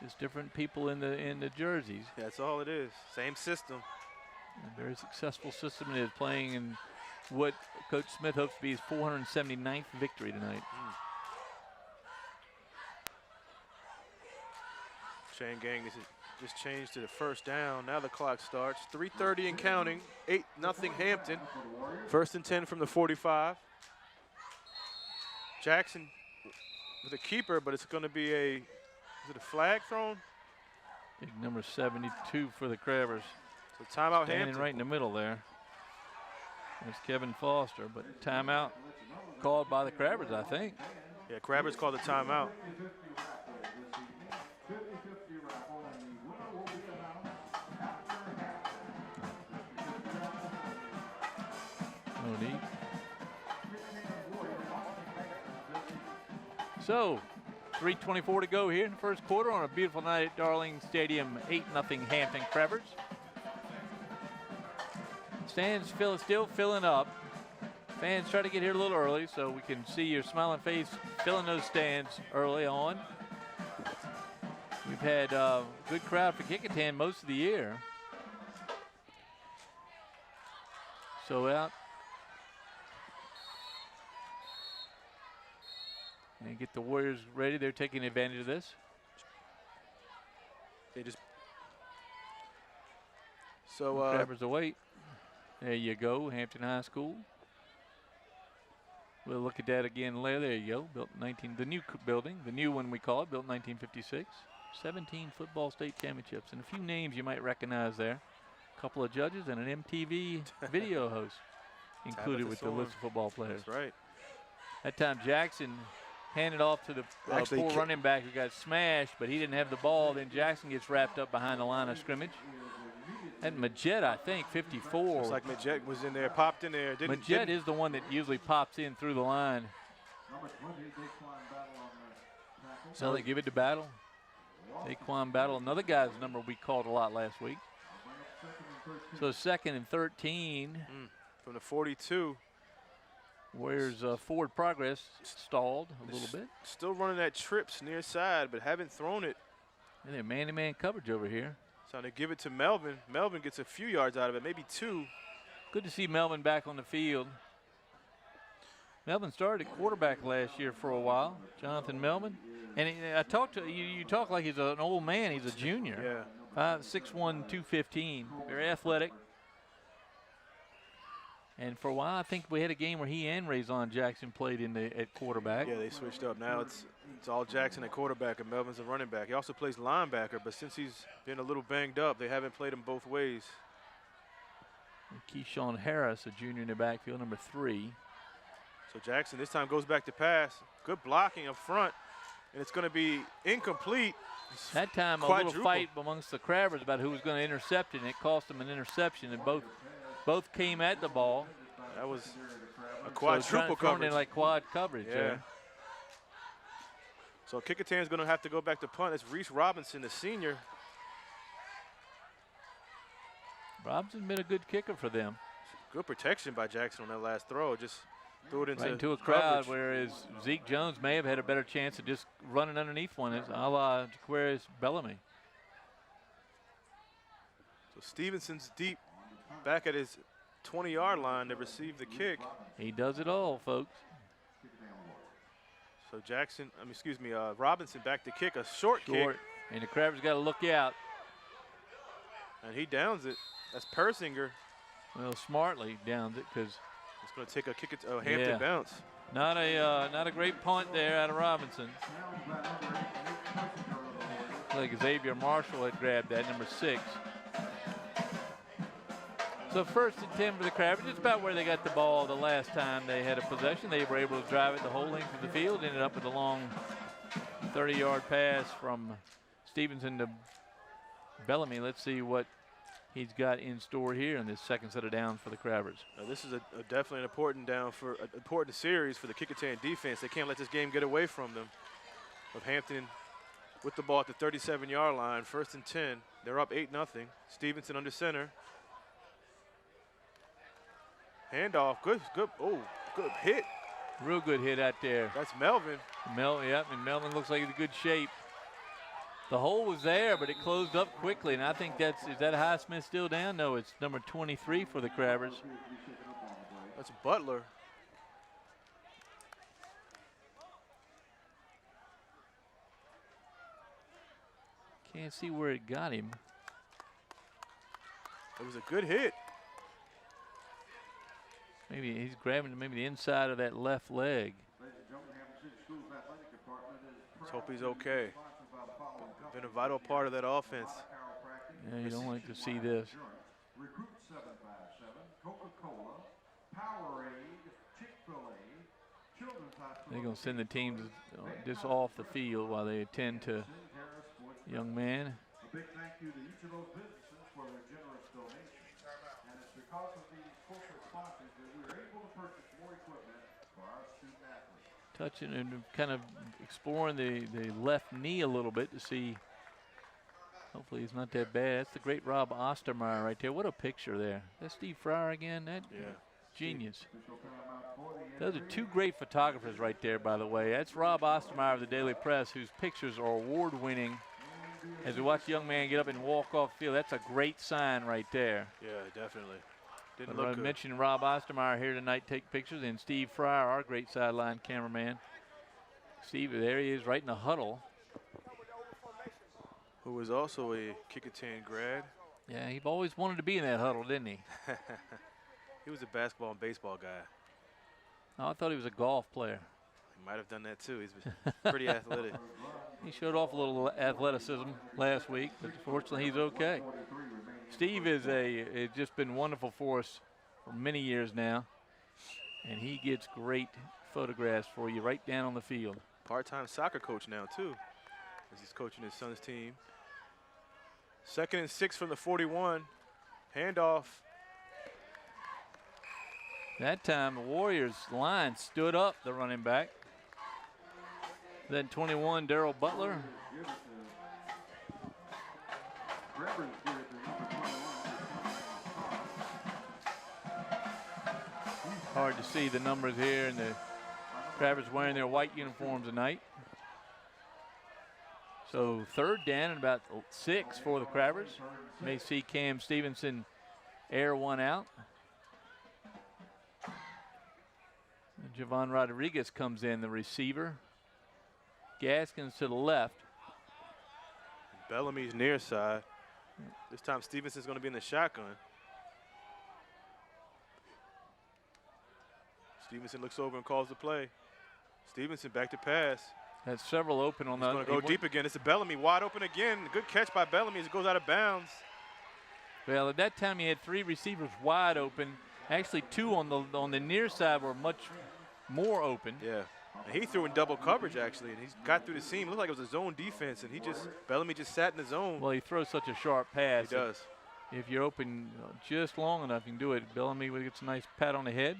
Speaker 1: Just different people in the jerseys.
Speaker 2: That's all it is. Same system.
Speaker 1: A very successful system it is, playing in what Coach Smith hopes to be his 479th victory tonight.
Speaker 2: Chain gang just changed to the first down. Now the clock starts. 3:30 and counting. 8-0 Hampton. 1st and 10 from the 45. Jackson with a keeper, but it's going to be is it a flag thrown?
Speaker 1: Big number 72 for the Crabbers.
Speaker 2: So timeout
Speaker 1: Standing
Speaker 2: Hampton.
Speaker 1: right in the middle there. There's Kevin Foster, but timeout called by the Crabbers, I think.
Speaker 2: Yeah, Crabbers called the timeout.
Speaker 1: No need. So, 3:24 to go here in the first quarter on a beautiful night at Darling Stadium. 8-0 Hampton Crabbers. Stands still filling up. Fans try to get here a little early so we can see your smiling face filling those stands early on. We've had a good crowd for Kecoughtan most of the year. So out. And get the Warriors ready. They're taking advantage of this.
Speaker 2: They just so
Speaker 1: Crabbers await. There you go, Hampton High School. We'll look at that again later. There you go. Built in the new building, the new one we call it, built in 1956. 17 football state championships, and a few names you might recognize there. A couple of judges and an MTV video host included with the list of football players.
Speaker 2: That's right.
Speaker 1: That time Jackson handed off to the poor running back who got smashed, but he didn't have the ball. Then Jackson gets wrapped up behind the line of scrimmage. And Majette, I think, 54.
Speaker 2: Looks like Majette was in there, popped in there.
Speaker 1: Majette is the one that usually pops in through the line. So they give it to Battle. Daquan Battle, another guy's number we called a lot last week. So 2nd and 13.
Speaker 2: From the 42.
Speaker 1: Warriors forward progress stalled a little bit.
Speaker 2: Still running that trips near side, but haven't thrown it.
Speaker 1: And they're man-to-man coverage over here.
Speaker 2: So they give it to Melvin. Melvin gets a few yards out of it, maybe 2.
Speaker 1: Good to see Melvin back on the field. Melvin started at quarterback last year for a while, Jonathan Melvin. And I talked to you. You talk like he's an old man. He's a junior.
Speaker 2: Yeah.
Speaker 1: 6'1", 215. Very athletic. And for a while, I think we had a game where he and Raison Jackson played at quarterback.
Speaker 2: Yeah, they switched up. Now it's all Jackson at quarterback and Melvin's a running back. He also plays linebacker, but since he's been a little banged up, they haven't played him both ways.
Speaker 1: And Keyshawn Harris, a junior in the backfield, number 3.
Speaker 2: So Jackson this time goes back to pass. Good blocking up front, and it's going to be incomplete.
Speaker 1: That time a little fight amongst the Crabbers about who was going to intercept it, and it cost them an interception, and both came at the ball.
Speaker 2: That was a quadruple coverage.
Speaker 1: Like quad coverage.
Speaker 2: Yeah. So Kecoughtan's going to have to go back to punt. It's Reese Robinson, the senior.
Speaker 1: Robinson's been a good kicker for them.
Speaker 2: Good protection by Jackson on that last throw. Just threw it into
Speaker 1: a crowd, whereas Zeke Jones may have had a better chance of just running underneath one, a la Jaquarius Bellamy.
Speaker 2: So Stevenson's deep back at his 20-yard line to receive the kick.
Speaker 1: He does it all, folks.
Speaker 2: So Robinson back to kick, a short kick.
Speaker 1: And the Crabbers got to look out.
Speaker 2: And he downs it. That's Persinger.
Speaker 1: Well, smartly downs it because
Speaker 2: it's going to take a Hampton bounce.
Speaker 1: Not a great punt there out of Robinson. Like Xavier Marshall had grabbed that, number 6. So 1st and 10 for the Crabbers. It's about where they got the ball the last time they had a possession. They were able to drive it the whole length of the field. Ended up with a long 30-yard pass from Stevenson to Bellamy. Let's see what he's got in store here in this second set of downs for the Crabbers.
Speaker 2: Now this is definitely an important series for the Kecoughtan defense. They can't let this game get away from them. With Hampton with the ball at the 37-yard line, 1st and 10. They're up 8-0. Stevenson under center. Handoff, good hit.
Speaker 1: Real good hit out there.
Speaker 2: That's Melvin.
Speaker 1: And Melvin looks like he's in good shape. The hole was there, but it closed up quickly, and I think is that Highsmith still down? No, it's number 23 for the Crabbers.
Speaker 2: That's Butler.
Speaker 1: Can't see where it got him.
Speaker 2: It was a good hit.
Speaker 1: Maybe he's grabbing maybe the inside of that left leg.
Speaker 2: Let's hope he's okay. Been a vital part of that offense.
Speaker 1: Yeah, you don't like to see this.
Speaker 5: Recruit 757, Coca-Cola, Powerade, Chick-fil-A, Children's Hospital.
Speaker 1: They're going to send the teams just off the field while they attend to young man.
Speaker 5: A big thank you to each of those businesses for their generous donations. And it's because of these corporate sponsors that we are able to purchase more equipment for our student athletes.
Speaker 1: Touching and kind of exploring the left knee a little bit to see. Hopefully he's not that bad. That's the great Rob Ostermeyer right there. What a picture there. That's Steve Fryer again. That genius. Those are two great photographers right there, by the way. That's Rob Ostermeyer of the Daily Press, whose pictures are award-winning. As we watch the young man get up and walk off the field, that's a great sign right there.
Speaker 2: Yeah, definitely. Didn't
Speaker 1: But
Speaker 2: look
Speaker 1: I
Speaker 2: good.
Speaker 1: mentioned Rob Ostermeyer here tonight take pictures, and Steve Fryer, our great sideline cameraman. Steve, there he is right in the huddle.
Speaker 2: Who was also a Kecoughtan grad.
Speaker 1: Yeah, he always wanted to be in that huddle, didn't he?
Speaker 2: He was a basketball and baseball guy.
Speaker 1: Oh, I thought he was a golf player.
Speaker 2: He might have done that too. He's pretty athletic.
Speaker 1: He showed off a little athleticism last week, but fortunately he's okay. Steve has just been wonderful for us for many years now, and he gets great photographs for you right down on the field.
Speaker 2: Part-time soccer coach now too, as he's coaching his son's team. 2nd and 6 from the 41. Handoff.
Speaker 1: That time the Warriors line stood up the running back. Then 21, Darrell Butler. Hard to see the numbers here, and the Crabbers wearing their white uniforms tonight. So 3rd down and about 6 for the Crabbers. May see Cam Stevenson air one out. And Javon Rodriguez comes in, the receiver. Gaskins to the left.
Speaker 2: Bellamy's near side. This time Stevenson's going to be in the shotgun. Stevenson looks over and calls the play. Stevenson back to pass.
Speaker 1: Had several open on
Speaker 2: He's
Speaker 1: the.
Speaker 2: going to go deep again. It's a Bellamy wide open again. Good catch by Bellamy as it goes out of bounds.
Speaker 1: Well, at that time he had 3 receivers wide open. Actually 2 on the near side were much more open.
Speaker 2: Yeah. And he threw in double coverage actually, and he's got through the seam. It looked like it was a zone defense, and Bellamy just sat in the zone.
Speaker 1: Well, he throws such a sharp pass.
Speaker 2: He does.
Speaker 1: If you're open just long enough, you can do it. Bellamy gets a nice pat on the head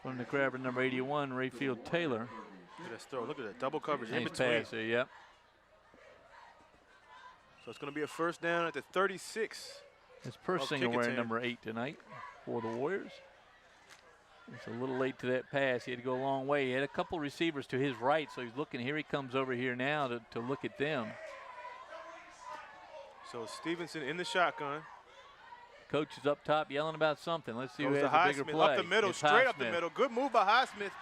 Speaker 1: from the Crabber number 81, Rayfield Taylor.
Speaker 2: Look at that throw. Look at that double coverage in
Speaker 1: Nice
Speaker 2: between.
Speaker 1: pass there, yep.
Speaker 2: So it's going to be a 1st down at the 36.
Speaker 1: It's Persinger wearing
Speaker 2: Kecoughtan.
Speaker 1: number 8 tonight for the Warriors. It's a little late to that pass. He had to go a long way. He had a couple receivers to his right, so he's looking. Here he comes over here now to look at them.
Speaker 2: So Stevenson in the shotgun.
Speaker 1: Coach is up top yelling about something. Let's see who
Speaker 2: Goes
Speaker 1: has
Speaker 2: to
Speaker 1: a bigger
Speaker 2: Highsmith
Speaker 1: play.
Speaker 2: up the middle,
Speaker 1: It's
Speaker 2: straight up the
Speaker 1: Highsmith.
Speaker 2: middle. Good move by Highsmith.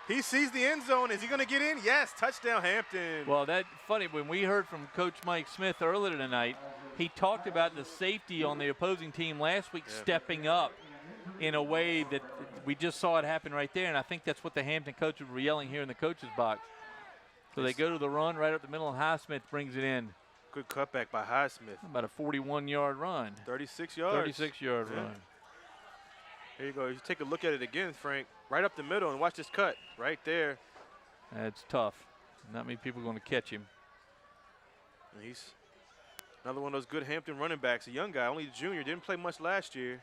Speaker 2: He sees the end zone. Is he going to get in? Yes, touchdown Hampton.
Speaker 1: Well, that's funny. When we heard from Coach Mike Smith earlier tonight, he talked about the safety on the opposing team last week stepping up in a way that we just saw it happen right there, and I think that's what the Hampton coaches were yelling here in the coaches box. So they go to the run right up the middle, and Highsmith brings it in.
Speaker 2: Good cutback by Highsmith.
Speaker 1: About a 41-yard run.
Speaker 2: 36 yards.
Speaker 1: 36-yard run.
Speaker 2: Here you go. You take a look at it again, Frank. Right up the middle, and watch this cut right there.
Speaker 1: That's tough. Not many people are going to catch him.
Speaker 2: And he's another one of those good Hampton running backs. A young guy, only a junior. Didn't play much last year.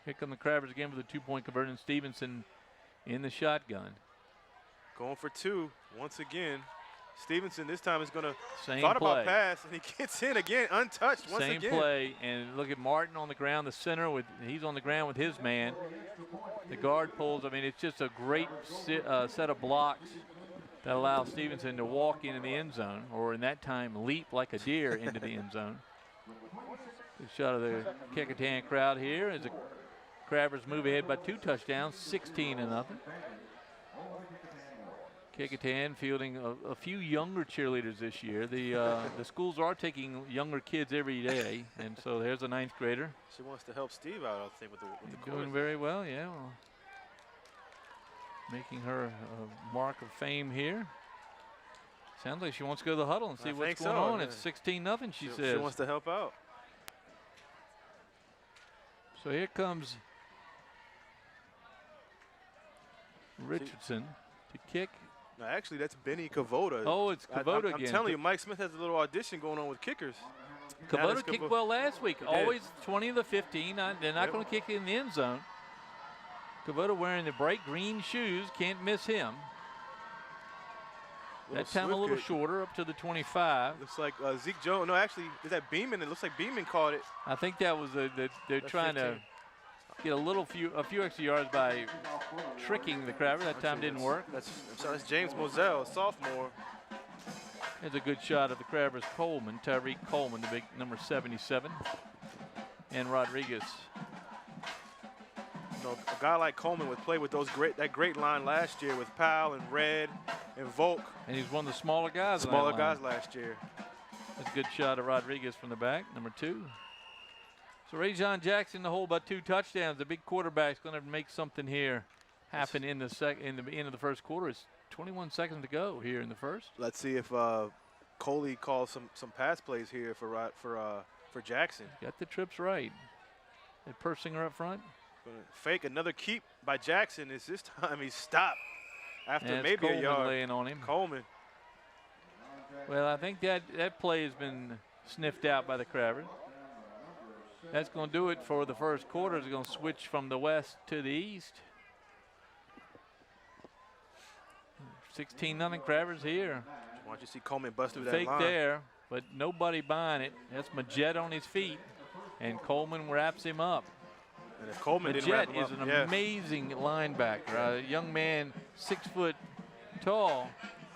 Speaker 1: Here come the Crabbers again for the 2-point conversion. Stevenson in the shotgun.
Speaker 2: Going for 2 once again. Stevenson this time is going to
Speaker 1: Same
Speaker 2: thought
Speaker 1: play.
Speaker 2: about pass, and he gets in again, untouched once
Speaker 1: Same
Speaker 2: again.
Speaker 1: play, and look at Martin on the ground, the center, he's on the ground with his man. The guard pulls. I mean, it's just a great set of blocks That allows Stevenson to walk into the end zone, or in that time leap like a deer into the end zone. Good shot of the Kecoughtan crowd here as the Crabbers move ahead by 2 touchdowns, 16-0. Kecoughtan fielding a few younger cheerleaders this year. The schools are taking younger kids every day, and so there's a 9th grader.
Speaker 2: She wants to help Steve out, I think, with the
Speaker 1: doing
Speaker 2: chorus.
Speaker 1: very well, yeah. Well, making her a mark of fame here. Sounds like she wants to go to the huddle and see
Speaker 2: I
Speaker 1: what's
Speaker 2: think
Speaker 1: going
Speaker 2: so,
Speaker 1: on.
Speaker 2: yeah.
Speaker 1: It's 16-0, she says.
Speaker 2: She wants to help out.
Speaker 1: So here comes Richardson to kick.
Speaker 2: No, actually, that's Benny Kecoughtan.
Speaker 1: Oh, it's Kecoughtan again.
Speaker 2: I'm telling you, Mike Smith has a little audition going on with kickers.
Speaker 1: Kecoughtan kicked well last week.
Speaker 2: He
Speaker 1: Always 20 of the 15. They're not going to kick it in the end zone. Kecoughtan wearing the bright green shoes. Can't miss him. That time a little shorter, up to the 25.
Speaker 2: Looks like Zeke Jones. No, actually, is that Beeman? It looks like Beeman caught it.
Speaker 1: I think that was they're trying
Speaker 2: 15.
Speaker 1: to get a few extra yards by tricking the Crabber. That time didn't work.
Speaker 2: I'm sorry, that's James Moselle, sophomore.
Speaker 1: There's a good shot of the Crabbers. Coleman, Tyreek Coleman, the big number 77, and Rodriguez.
Speaker 2: You know, a guy like Coleman would play with that great line last year with Powell and Red and Volk.
Speaker 1: And he's one of the smaller guys.
Speaker 2: Smaller guys last year.
Speaker 1: That's a good shot of Rodriguez from the back, number 2. So Rajon Jackson to hold by 2 touchdowns. The big quarterback's going to make something here happen in the end of the first quarter. It's 21 seconds to go here in the first.
Speaker 2: Let's see if Coley calls some pass plays here for Jackson.
Speaker 1: Got the trips right. And Persinger up front.
Speaker 2: Gonna fake another keep by Jackson. Is this time he's stopped after
Speaker 1: And
Speaker 2: maybe
Speaker 1: Coleman
Speaker 2: a yard.
Speaker 1: laying on him.
Speaker 2: Coleman.
Speaker 1: Well, I think that play has been sniffed out by the Crabbers. That's going to do it for the first quarter. It's going to switch from the west to the east. 16-0 Crabbers here.
Speaker 2: Why don't you see Coleman bust through that
Speaker 1: Fake
Speaker 2: line?
Speaker 1: there, but nobody buying it. That's Majette on his feet, and Coleman wraps him up.
Speaker 2: And if Coleman didn't wrap him
Speaker 1: Majette is
Speaker 2: up,
Speaker 1: an amazing linebacker. A young man, 6 foot tall,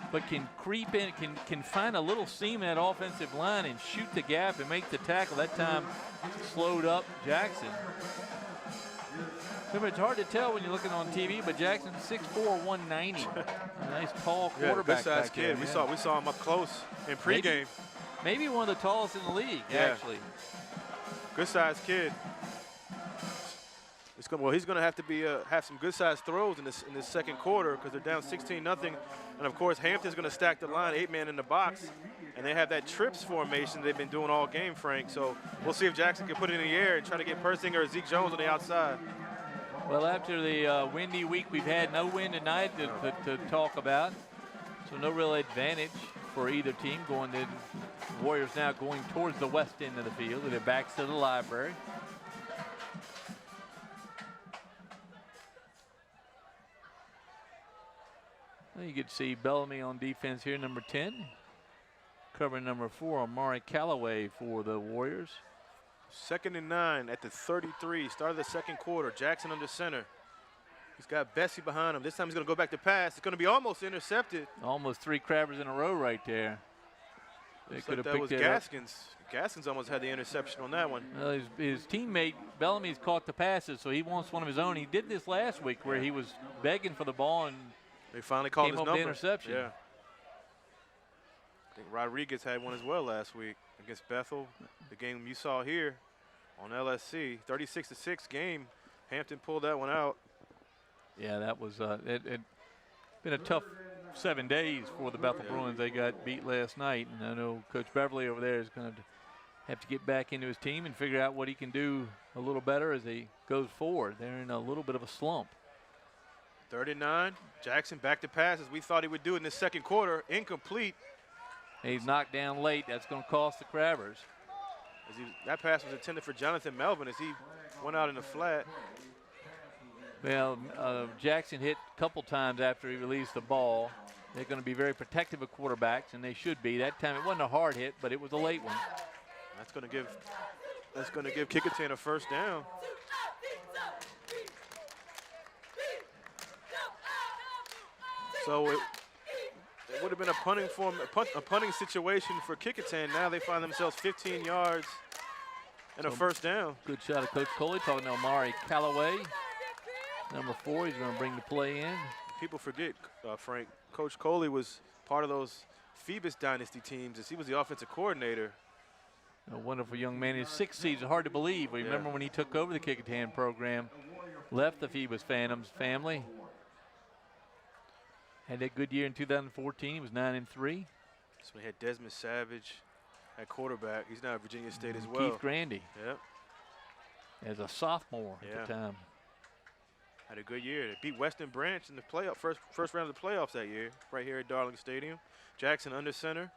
Speaker 1: but can creep in, can find a little seam in that offensive line and shoot the gap and make the tackle. That time slowed up Jackson. Remember, it's hard to tell when you're looking on TV, but Jackson's 6'4", 190. A nice tall quarterback.
Speaker 2: Good-sized
Speaker 1: back
Speaker 2: kid.
Speaker 1: there.
Speaker 2: We saw him up close in pregame.
Speaker 1: Maybe one of the tallest in the league,
Speaker 2: Yeah.
Speaker 1: actually.
Speaker 2: Good-sized kid. He's going to have to have some good-sized throws in this second quarter because they're down 16-0. And, of course, Hampton's going to stack the line, 8-man in the box. And they have that trips formation they've been doing all game, Frank. So we'll see if Jackson can put it in the air and try to get Persinger or Zeke Jones on the outside.
Speaker 1: Well, after the windy week, we've had no wind tonight to talk about. So no real advantage for either team. The Warriors now going towards the west end of the field with their backs to the library. Well, you could see Bellamy on defense here, number 10. Covering number 4, Amari Callaway for the Warriors.
Speaker 2: 2nd and 9 at the 33, start of the second quarter. Jackson under center. He's got Bessie behind him. This time he's going to go back to pass. It's going to be almost intercepted.
Speaker 1: Almost 3 Crabbers in a row right there. They could have
Speaker 2: that
Speaker 1: picked
Speaker 2: was
Speaker 1: it
Speaker 2: Gaskins. Gaskins almost had the interception on that one.
Speaker 1: Well, his teammate Bellamy's caught the passes, so he wants one of his own. He did this last week where he was begging for the ball and
Speaker 2: They finally called
Speaker 1: came
Speaker 2: his
Speaker 1: up
Speaker 2: number.
Speaker 1: the interception.
Speaker 2: Yeah. I think Rodriguez had one as well last week against Bethel. The game you saw here on LSC, 36-6 game. Hampton pulled that one out.
Speaker 1: Yeah, that was it been a tough 7 days for the Bethel Bruins. They got beat last night, and I know Coach Beverly over there is going to have to get back into his team and figure out what he can do a little better as he goes forward. They're in a little bit of a slump.
Speaker 2: 39, Jackson back to pass as we thought he would do in the second quarter. Incomplete.
Speaker 1: He's knocked down late. That's going to cost the Crabbers.
Speaker 2: That pass was intended for Jonathan Melvin as he went out in the flat.
Speaker 1: Well, Jackson hit a couple times after he released the ball. They're going to be very protective of quarterbacks, and they should be. That time it wasn't a hard hit, but it was a late one.
Speaker 2: That's going to give Kecoughtan a first down. So it would have been a punting situation for Kecoughtan. Now they find themselves 15 yards and a first down.
Speaker 1: Good shot of Coach Coley talking to Omari Callaway. Number 4, he's going to bring the play in.
Speaker 2: People forget, Frank, Coach Coley was part of those Phoebus Dynasty teams as he was the offensive coordinator.
Speaker 1: A wonderful young man. His 6th season, hard to believe. We remember when he took over the Kecoughtan program, left the Phoebus Phantoms family. Had that good year in 2014. He was 9-3.
Speaker 2: So we had Desmond Savage at quarterback. He's now at Virginia State as well.
Speaker 1: Keith Grandy.
Speaker 2: Yep.
Speaker 1: As a sophomore at the time.
Speaker 2: Had a good year. They beat Western Branch in the playoff, first round of the playoffs that year, right here at Darling Stadium. Jackson under center.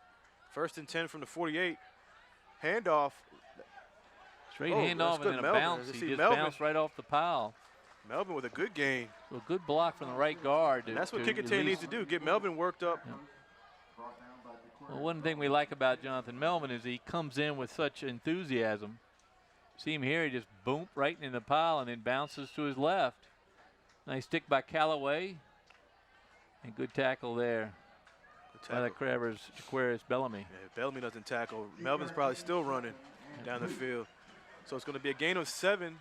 Speaker 2: 1st and 10 from the 48. Handoff.
Speaker 1: Straight handoff and then a
Speaker 2: Melvin.
Speaker 1: bounce. He just
Speaker 2: Melvin.
Speaker 1: bounced right off the pile.
Speaker 2: Melvin with a good gain.
Speaker 1: So a good block from the right guard.
Speaker 2: And that's what Kecoughtan needs to do, get Melvin worked up.
Speaker 1: Yeah. Well, one thing we like about Jonathan Melvin is he comes in with such enthusiasm. See him here, he just boom right in the pile and then bounces to his left. Nice stick by Callaway. And good tackle there by the Crabbers, Jaquarius Bellamy.
Speaker 2: Yeah, if Bellamy doesn't tackle, Melvin's probably still running down the field. So it's going to be a gain of 7.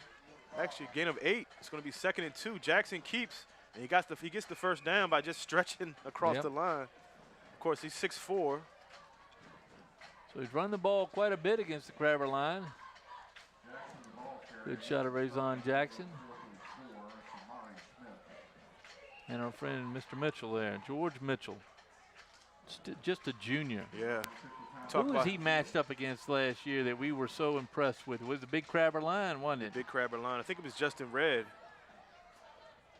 Speaker 2: Actually, a gain of 8. It's going to be 2nd and 2. Jackson keeps, and he gets the first down by just stretching across the line. Of course, he's 6'4".
Speaker 1: So he's run the ball quite a bit against the Crabber line. Good shot of Razon Jackson. And our friend Mr. Mitchell there, George Mitchell. Just a junior.
Speaker 2: Yeah.
Speaker 1: Who was he matched up against last year that we were so impressed with? It was the big Crabber line, wasn't it?
Speaker 2: Big Crabber line. I think it was Justin Red.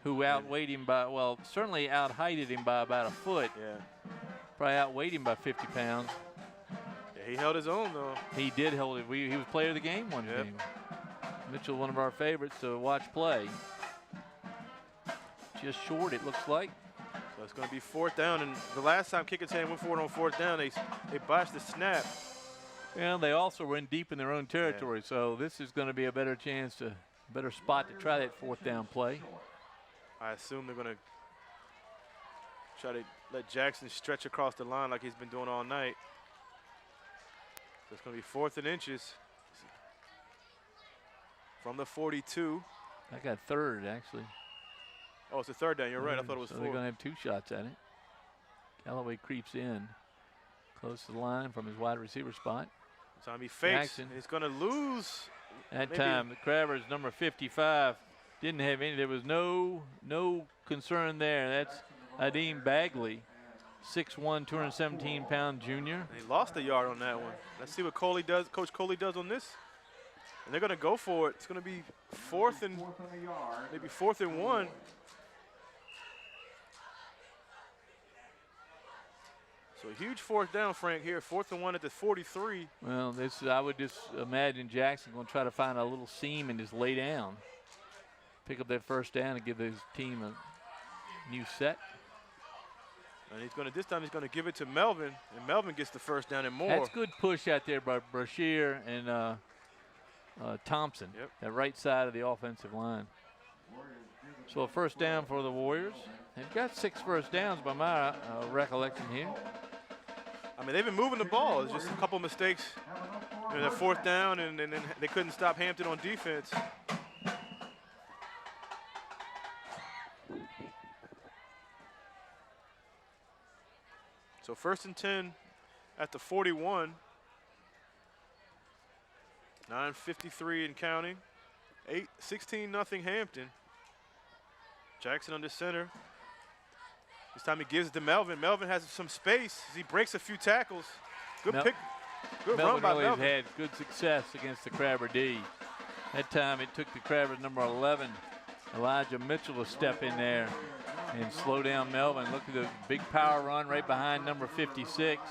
Speaker 1: Who outweighed him by, well, certainly out-heighted him by about a foot.
Speaker 2: Yeah.
Speaker 1: Probably outweighed him by 50 pounds.
Speaker 2: Yeah, he held his own, though.
Speaker 1: He did hold it. He was player of the game one game. Mitchell, one of our favorites to watch play. Just short, it looks like.
Speaker 2: So it's going to be 4th down, and the last time Kecoughtan went for it on 4th down, they botched the snap.
Speaker 1: Yeah, they also were in deep in their own territory, so this is going to be a better better spot to try that 4th down play.
Speaker 2: I assume they're going to try to let Jackson stretch across the line like he's been doing all night. So it's going to be 4th and inches from the 42.
Speaker 1: I got 3rd, actually.
Speaker 2: Oh, it's a 3rd down. You're right. I thought it was 4.
Speaker 1: They're going to have 2 shots at it. Callaway creeps in close to the line from his wide receiver spot.
Speaker 2: Time he fakes.
Speaker 1: Jackson.
Speaker 2: He's going to lose.
Speaker 1: That time, the Crabbers, number 55, didn't have any. There was no concern there. That's Adeem Bagley, 6'1", 217-pound junior.
Speaker 2: And he lost a yard on that one. Let's see what Coach Coley does on this. And they're going to go for it. It's going to be 4th and maybe 4th and 1. So a huge 4th down, Frank, here. 4th and 1 at the 43.
Speaker 1: Well, I would just imagine Jackson going to try to find a little seam and just lay down. Pick up that first down and give his team a new set.
Speaker 2: And this time he's going to give it to Melvin, and Melvin gets the first down and more.
Speaker 1: That's good push out there by Brashear and Thompson, that right side of the offensive line. So a first down for the Warriors. They've got 6 first downs by my recollection here.
Speaker 2: I mean, they've been moving the ball. It's just a couple mistakes. That 4th down, and then they couldn't stop Hampton on defense. So 1st and 10 at the 41. 9:53 and counting. 16-0 Hampton. Jackson under center. This time he gives it to Melvin. Melvin has some space. He breaks a few tackles. Good pick. Good run by Melvin.
Speaker 1: Had good success against the Crabber D. That time it took the Crabbers number 11, Elijah Mitchell, to step in there and slow down Melvin. Look at the big power run right behind number 56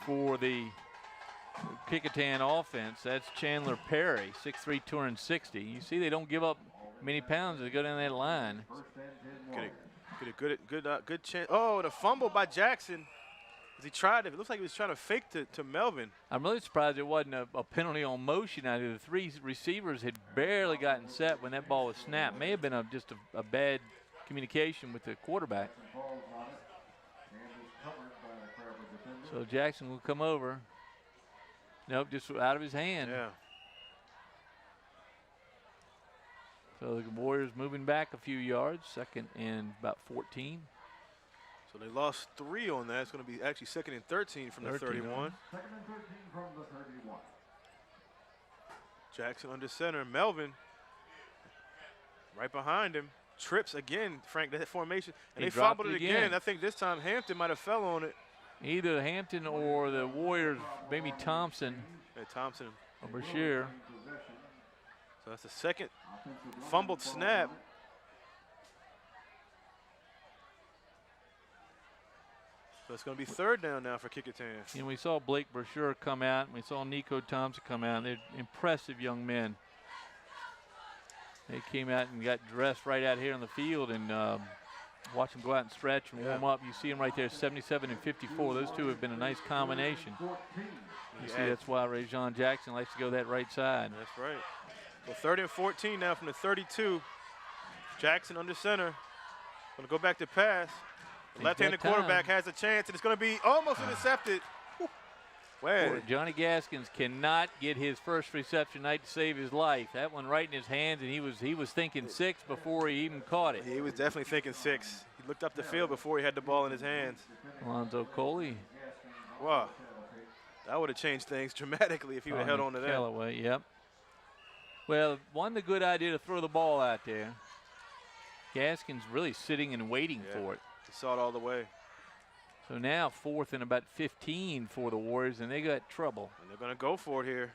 Speaker 1: for the Kecoughtan offense. That's Chandler Perry, 6'3", 260. You see they don't give up many pounds to go down that line.
Speaker 2: Get a good chance. Oh, and a fumble by Jackson. As he tried it. It looks like he was trying to fake to Melvin.
Speaker 1: I'm really surprised it wasn't a penalty on motion. I think the 3 receivers had barely gotten set when that ball was snapped. May have been just a bad communication with the quarterback. So Jackson will come over. Nope, just out of his hand.
Speaker 2: Yeah.
Speaker 1: So the Warriors moving back a few yards, 2nd and about 14.
Speaker 2: So they lost 3 on that. It's going to be actually 2nd and 13 from the 31.
Speaker 5: 2nd and 13 from the 31.
Speaker 2: Jackson under center. Melvin right behind him. Trips again, Frank, that formation. And
Speaker 1: He
Speaker 2: they fumbled
Speaker 1: dropped
Speaker 2: it
Speaker 1: it
Speaker 2: again.
Speaker 1: again.
Speaker 2: I think this time Hampton might have fell on it.
Speaker 1: Either Hampton or the Warriors, maybe Thompson
Speaker 2: Hey, Thompson.
Speaker 1: or Bashir.
Speaker 2: So that's the 2nd fumbled snap. So it's going to be 3rd down now for Kecoughtan.
Speaker 1: And we saw Blake Bashir come out, and we saw Nico Thompson come out. They're impressive young men. They came out and got dressed right out here on the field, and watch them go out and stretch and warm up. You see them right there, 77 and 54. Those two have been a nice combination. You see that's why Rajon Jackson likes to go that right side.
Speaker 2: That's right. So 3rd and 14 now from the 32. Jackson under center. Going to go back to pass. The left-handed quarterback has a chance, and it's going to be almost intercepted. Well,
Speaker 1: Johnny Gaskins cannot get his first reception tonight to save his life. That one right in his hands, and he was thinking 6 before he even caught it.
Speaker 2: he was definitely thinking 6. He looked up the field before he had the ball in his hands.
Speaker 1: Alonzo Coley.
Speaker 2: Wow. That would have changed things dramatically if he would have held on to that.
Speaker 1: Callaway, yep. Well, one, the good idea to throw the ball out there. Gaskins really sitting and waiting for it.
Speaker 2: He saw it all the way.
Speaker 1: So now 4th and about 15 for the Warriors, and they got trouble.
Speaker 2: And they're going to go for it here.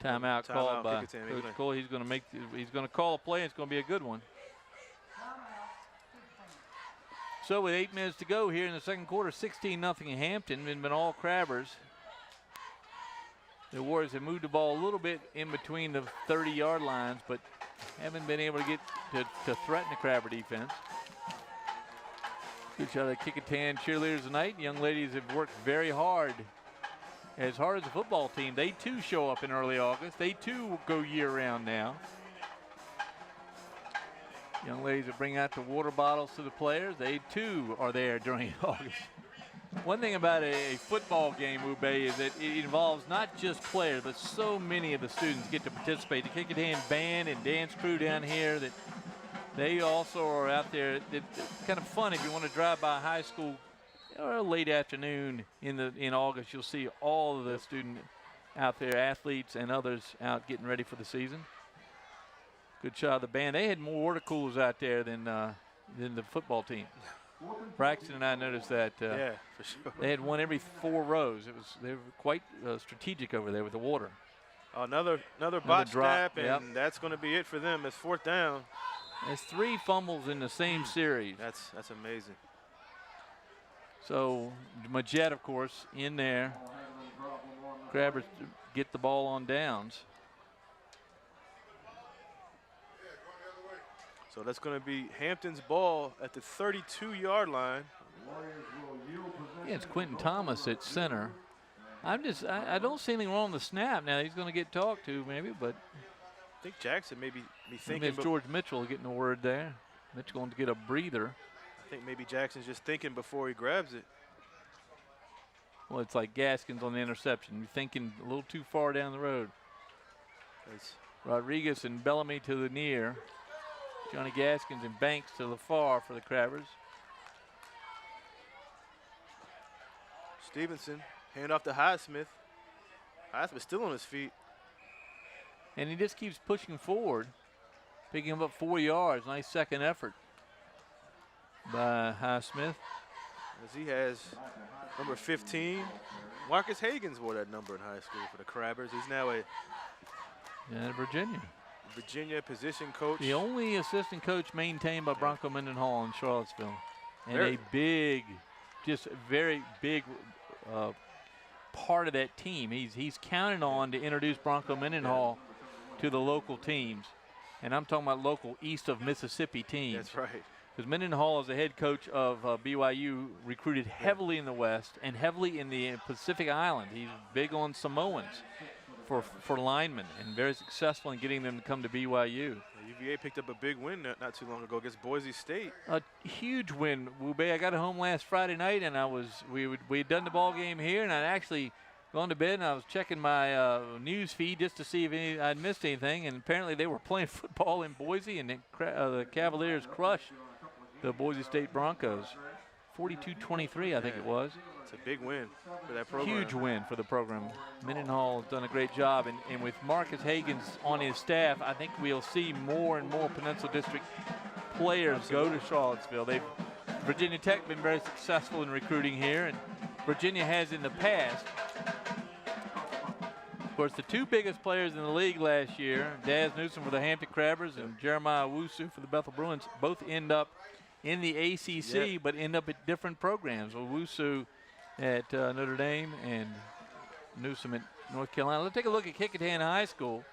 Speaker 1: Timeout called by
Speaker 2: Kecoughtan.
Speaker 1: Coach Cole. He's going to call a play, and it's going to be a good one. So with 8 minutes to go here in the 2nd quarter, 16-0 Hampton, and been all Crabbers. The Warriors have moved the ball a little bit in between the 30-yard lines, but haven't been able to get to threaten the Crabber defense. Good shot of the Kecoughtan cheerleaders tonight. Young ladies have worked very hard. As hard as a football team, they too show up in early August. They too go year-round now. Young ladies that bring out the water bottles to the players, they too are there during August. One thing about a football game, Ube, is that it involves not just players, but so many of the students get to participate. The Kecoughtan band and dance crew down here, that they also are out there. It's kind of fun if you want to drive by a high school or late afternoon in August. You'll see all of the student out there, athletes and others out getting ready for the season. Good shot of the band. They had more water coolers out there than the football team. Braxton and I noticed that.
Speaker 2: Yeah, for sure.
Speaker 1: They had one every 4 rows. They were quite strategic over there with the water.
Speaker 2: Another bot
Speaker 1: drop,
Speaker 2: snap, and that's going to be it for them. It's 4th down.
Speaker 1: There's 3 fumbles in the same series.
Speaker 2: That's amazing.
Speaker 1: So Majette, of course, in there. Crabbers get the ball on downs.
Speaker 2: So that's going to be Hampton's ball at the 32-yard line.
Speaker 1: Yeah, it's Quentin Thomas at center. I don't see anything wrong with the snap. Now he's going to get talked to maybe, but
Speaker 2: I think Jackson may be thinking.
Speaker 1: it's George Mitchell getting the word there. Mitchell going to get a breather.
Speaker 2: I think maybe Jackson's just thinking before he grabs it.
Speaker 1: Well, it's like Gaskins on the interception. You're thinking a little too far down the road.
Speaker 2: It's
Speaker 1: Rodriguez and Bellamy to the near. Johnny Gaskins and Banks to the far for the Crabbers.
Speaker 2: Stevenson, hand off to Highsmith. Highsmith still on his feet.
Speaker 1: And he just keeps pushing forward, picking him up 4 yards. Nice second effort by Highsmith.
Speaker 2: As he has number 15. Marcus Hagens wore that number in high school for the Crabbers. He's now a Virginia position coach.
Speaker 1: The only assistant coach maintained by Bronco Mendenhall in Charlottesville. And a big, just very big part of that team. He's counted on to introduce Bronco Mendenhall to the local teams. And I'm talking about local east of Mississippi teams.
Speaker 2: That's right.
Speaker 1: Because Mendenhall, as the head coach of BYU, recruited heavily in the West and heavily in the Pacific Island. He's big on Samoans. for linemen and very successful in getting them to come to BYU.
Speaker 2: UVA picked up a big win not too long ago against Boise State.
Speaker 1: A huge win, Wube. I got home last Friday night, and we'd done the ball game here, and I'd actually gone to bed, and I was checking my news feed just to see if I'd missed anything, and apparently they were playing football in Boise, and the Cavaliers crushed the Boise State Broncos. 42-23, I think it was.
Speaker 2: It's a big win for that program.
Speaker 1: Huge win for the program. Mendenhall has done a great job, and with Marcus Hagens on his staff, I think we'll see more and more Peninsula District players go to Charlottesville. Virginia Tech been very successful in recruiting here, and Virginia has in the past. Of course, the two biggest players in the league last year, Daz Newsom for the Hampton Crabbers and Jeremiah Wusu for the Bethel Bruins, both end up in the ACC, but end up at different programs. Well, Wusu at Notre Dame and Newsom at North Carolina. Let's take a look at Kecoughtan High School.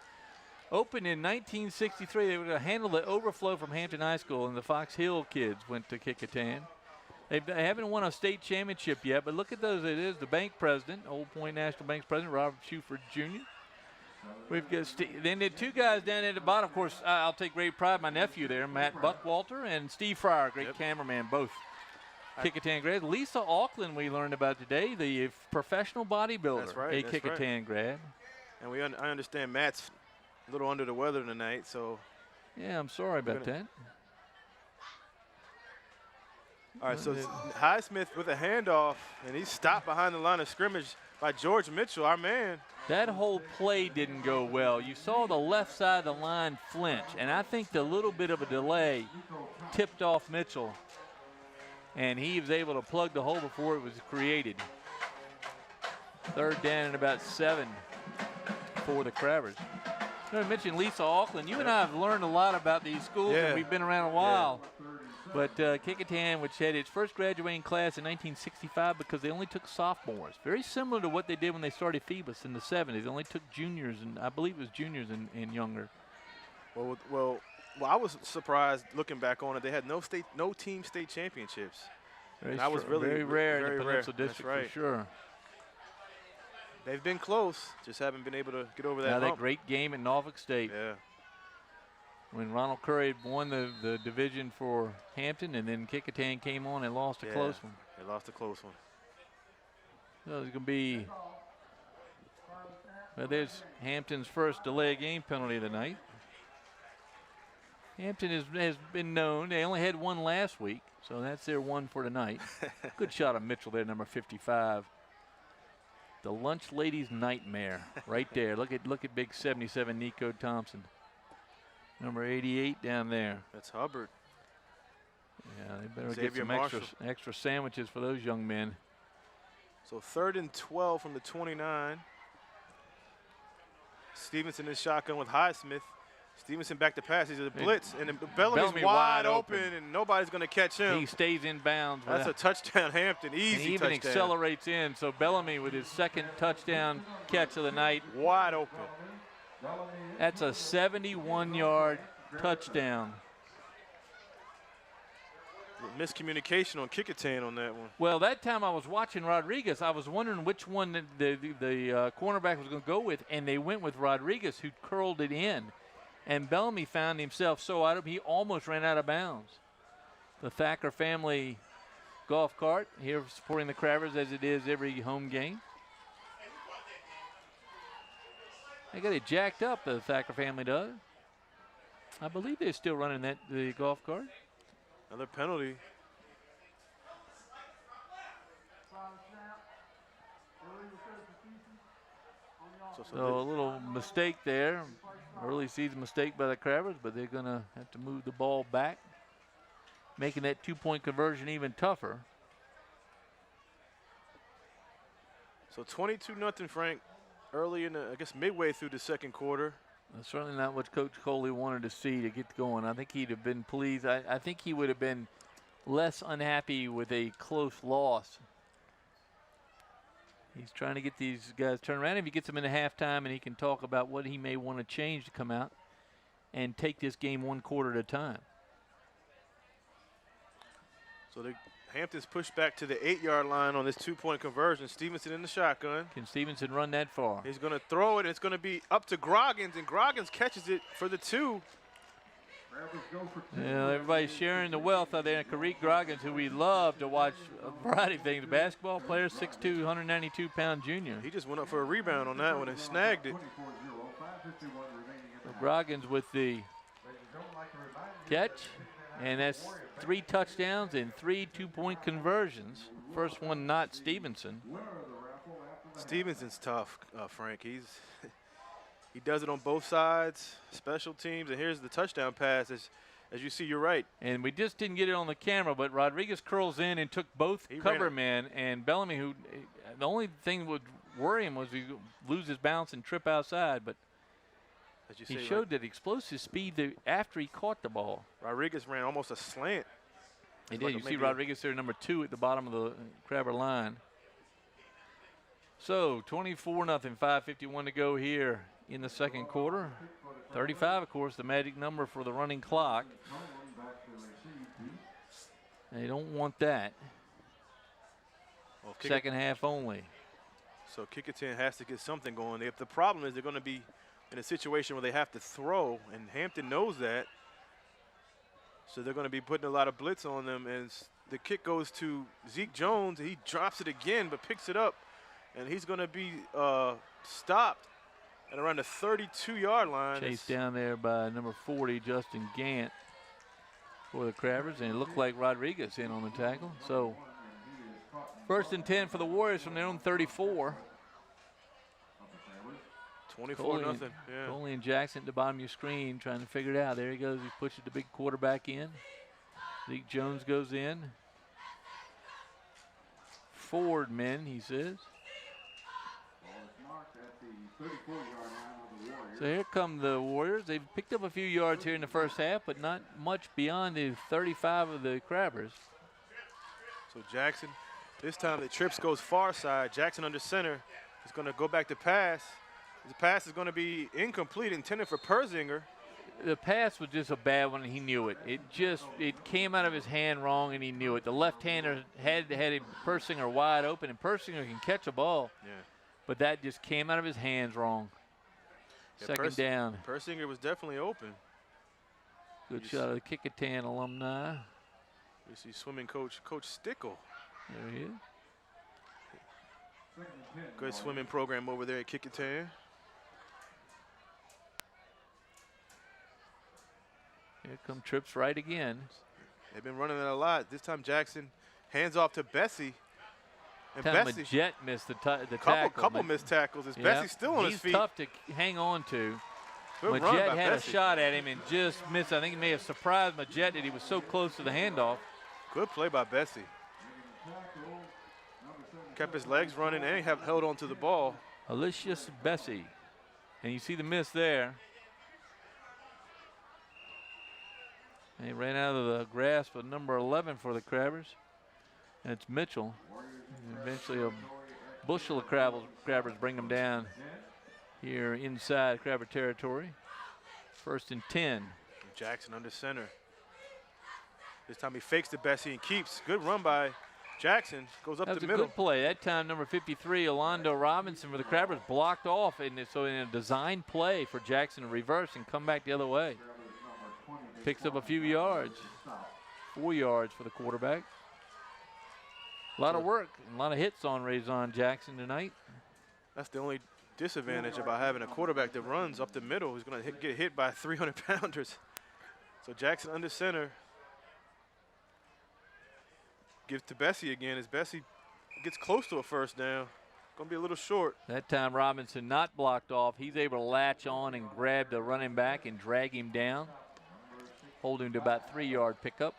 Speaker 1: Opened in 1963, they were going to handle the overflow from Hampton High School, and the Fox Hill kids went to Kecoughtan. They haven't won a state championship yet, but look at those. It is the bank president, Old Point National Bank's president, Robert Shuford Jr. We've got then the two guys down at the bottom. Of course, I'll take great pride in my nephew there, Matt Buckwalter, and Steve Fryer, great cameraman, both Kecoughtan grad. Lisa Auckland, we learned about today, the professional bodybuilder,
Speaker 2: that's right,
Speaker 1: a Kecoughtan grad.
Speaker 2: And I understand Matt's a little under the weather tonight, so.
Speaker 1: Yeah, I'm sorry about that.
Speaker 2: All right, so Highsmith with a handoff, and he's stopped behind the line of scrimmage by George Mitchell, our man.
Speaker 1: That whole play didn't go well. You saw the left side of the line flinch, and I think the little bit of a delay tipped off Mitchell, and he was able to plug the hole before it was created. Third down and about 7 for the Crabbers. I mentioned Lisa Auckland. You and I have learned a lot about these schools, and we've been around a while. But Kecoughtan, which had its first graduating class in 1965 because they only took sophomores. Very similar to what they did when they started Phoebus in the 70s. They only took juniors, and I believe it was juniors and younger.
Speaker 2: Well, I was surprised looking back on it. They had no team state championships.
Speaker 1: That was really very rare in the Peninsula District,
Speaker 2: right.
Speaker 1: for sure.
Speaker 2: They've been close, just haven't been able to get over that
Speaker 1: Now
Speaker 2: hump.
Speaker 1: that great game at Norfolk State.
Speaker 2: Yeah.
Speaker 1: When Ronald Curry had won the division for Hampton, and then Kecoughtan came on and lost a close one.
Speaker 2: They lost a close one.
Speaker 1: So it's going to be, well, there's Hampton's first delay game penalty of the night. Hampton has been known. They only had one last week, so that's their one for tonight. Good shot of Mitchell there, number 55. The lunch lady's nightmare right there. Look at big 77 Nico Thompson. Number 88 down there.
Speaker 2: That's Hubbard.
Speaker 1: Yeah, they better
Speaker 2: Xavier
Speaker 1: get some extra sandwiches for those young men.
Speaker 2: So 3rd and 12 from the 29. Stevenson is shotgun with Highsmith. Stevenson back to pass. He's a blitz, and Bellamy's wide open, and nobody's going to catch him.
Speaker 1: He stays in bounds.
Speaker 2: That's a touchdown, Hampton. Easy touchdown.
Speaker 1: He even accelerates in. So Bellamy with his second touchdown catch of the night.
Speaker 2: Wide open.
Speaker 1: That's a 71-yard touchdown.
Speaker 2: Miscommunication on Kecoughtan on that one.
Speaker 1: Well, that time I was watching Rodriguez. I was wondering which one the cornerback was going to go with, and they went with Rodriguez, who curled it in. And Bellamy found himself so out of, he almost ran out of bounds. The Thacker family golf cart here supporting the Crabbers as it is every home game. They got it jacked up, the Thacker family does. I believe they're still running the golf cart.
Speaker 2: Another penalty.
Speaker 1: So a little mistake there. Early season mistake by the Crabbers, but they're going to have to move the ball back, making that two-point conversion even tougher.
Speaker 2: So 22-0, Frank, early in I guess midway through the second quarter.
Speaker 1: That's certainly not what Coach Coley wanted to see to get going. I think he'd have been pleased. I think he would have been less unhappy with a close loss. He's trying to get these guys turned around. If he gets them into halftime, and he can talk about what he may want to change to come out and take this game one quarter at a time.
Speaker 2: So the Hampton's pushed back to the 8-yard line on this 2-point conversion. Stevenson in the shotgun.
Speaker 1: Can Stevenson run that far?
Speaker 2: He's going to throw it, and it's going to be up to Groggins, and Groggins catches it for the 2.
Speaker 1: Yeah, everybody's sharing the wealth out there. And Kareem Groggins, who we love to watch a variety of things. A basketball player, 6'2", 192-pound junior.
Speaker 2: He just went up for a rebound on that one and snagged it.
Speaker 1: So Groggins with the catch, and that's 3 touchdowns and 3 2-point conversions. First one not Stevenson.
Speaker 2: Stevenson's tough, Frank. He does it on both sides, special teams, and here's the touchdown pass. As you see, you're right.
Speaker 1: And we just didn't get it on the camera, but Rodriguez curls in and took both cover men, and Bellamy, who the only thing that would worry him was he lose his balance and trip outside, but
Speaker 2: As you say,
Speaker 1: he showed that explosive speed after he caught the ball.
Speaker 2: Rodriguez ran almost a slant.
Speaker 1: He did. You see Rodriguez there, number 2 at the bottom of the Crabber line. So 24-0, 5:51 to go here in the second quarter. 35, of course, the magic number for the running clock. They don't want that.
Speaker 2: Well,
Speaker 1: Second half only.
Speaker 2: So Kecoughtan has to get something going. If the problem is they're going to be in a situation where they have to throw, and Hampton knows that. So they're going to be putting a lot of blitz on them, and the kick goes to Zeke Jones. He drops it again, but picks it up, and he's going to be stopped at around the 32-yard line.
Speaker 1: Chased down there by number 40, Justin Gant, for the Crabbers, and it looked like Rodriguez in on the tackle. So 1st and 10 for the Warriors from their own 34.
Speaker 2: 24-0. Yeah.
Speaker 1: Coley and Jackson at the bottom of your screen trying to figure it out. There he goes. He pushes the big quarterback in. Zeke Jones goes in. Forward men, he says. So here come the Warriors. They've picked up a few yards here in the first half, but not much beyond the 35 of the Crabbers.
Speaker 2: So Jackson, this time the trips goes far side. Jackson under center is going to go back to pass. The pass is going to be incomplete, intended for Persinger.
Speaker 1: The pass was just a bad one, and he knew it. It came out of his hand wrong, and he knew it. The left-hander had Persinger wide open, and Persinger can catch a ball.
Speaker 2: Yeah.
Speaker 1: But that just came out of his hands wrong.
Speaker 2: Yeah,
Speaker 1: Second down.
Speaker 2: Persinger was definitely open.
Speaker 1: Good shot of the Kecoughtan alumni.
Speaker 2: We see swimming coach Stickle.
Speaker 1: There he is.
Speaker 2: Good swimming program over there at Kecoughtan.
Speaker 1: Here come trips right again.
Speaker 2: They've been running it a lot. This time Jackson hands off to Bessie. And
Speaker 1: Bessie Jet missed the tackle.
Speaker 2: Couple missed tackles. Is Bessie still on his feet?
Speaker 1: He's tough to hang on to.
Speaker 2: Good run
Speaker 1: Majet
Speaker 2: by
Speaker 1: had
Speaker 2: Bessie.
Speaker 1: a shot at him and just missed. I think he may have surprised Majet that he was so close to the handoff.
Speaker 2: Good play by Bessie. Kept his legs running and he held on to the ball.
Speaker 1: Alicius Bessie. And you see the miss there. And he ran out of the grasp of number 11 for the Crabbers. And it's Mitchell. And eventually a bushel of Crabbers bring them down here inside Crabber territory. 1st and 10.
Speaker 2: Jackson under center. This time he fakes to Bessie and keeps. Good run by Jackson. Goes up the middle.
Speaker 1: That was a good play. That time number 53, Orlando Robinson for the Crabbers blocked off. And so in a design play for Jackson to reverse and come back the other way. Picks up a few yards. 4 yards for the quarterback. A lot of work, a lot of hits on Raison Jackson tonight.
Speaker 2: That's the only disadvantage about having a quarterback that runs up the middle. He's going to get hit by 300-pounders. So Jackson under center. Gives to Bessie again as Bessie gets close to a first down. Going to be a little short.
Speaker 1: That time Robinson not blocked off. He's able to latch on and grab the running back and drag him down. Hold him to about 3-yard pickup.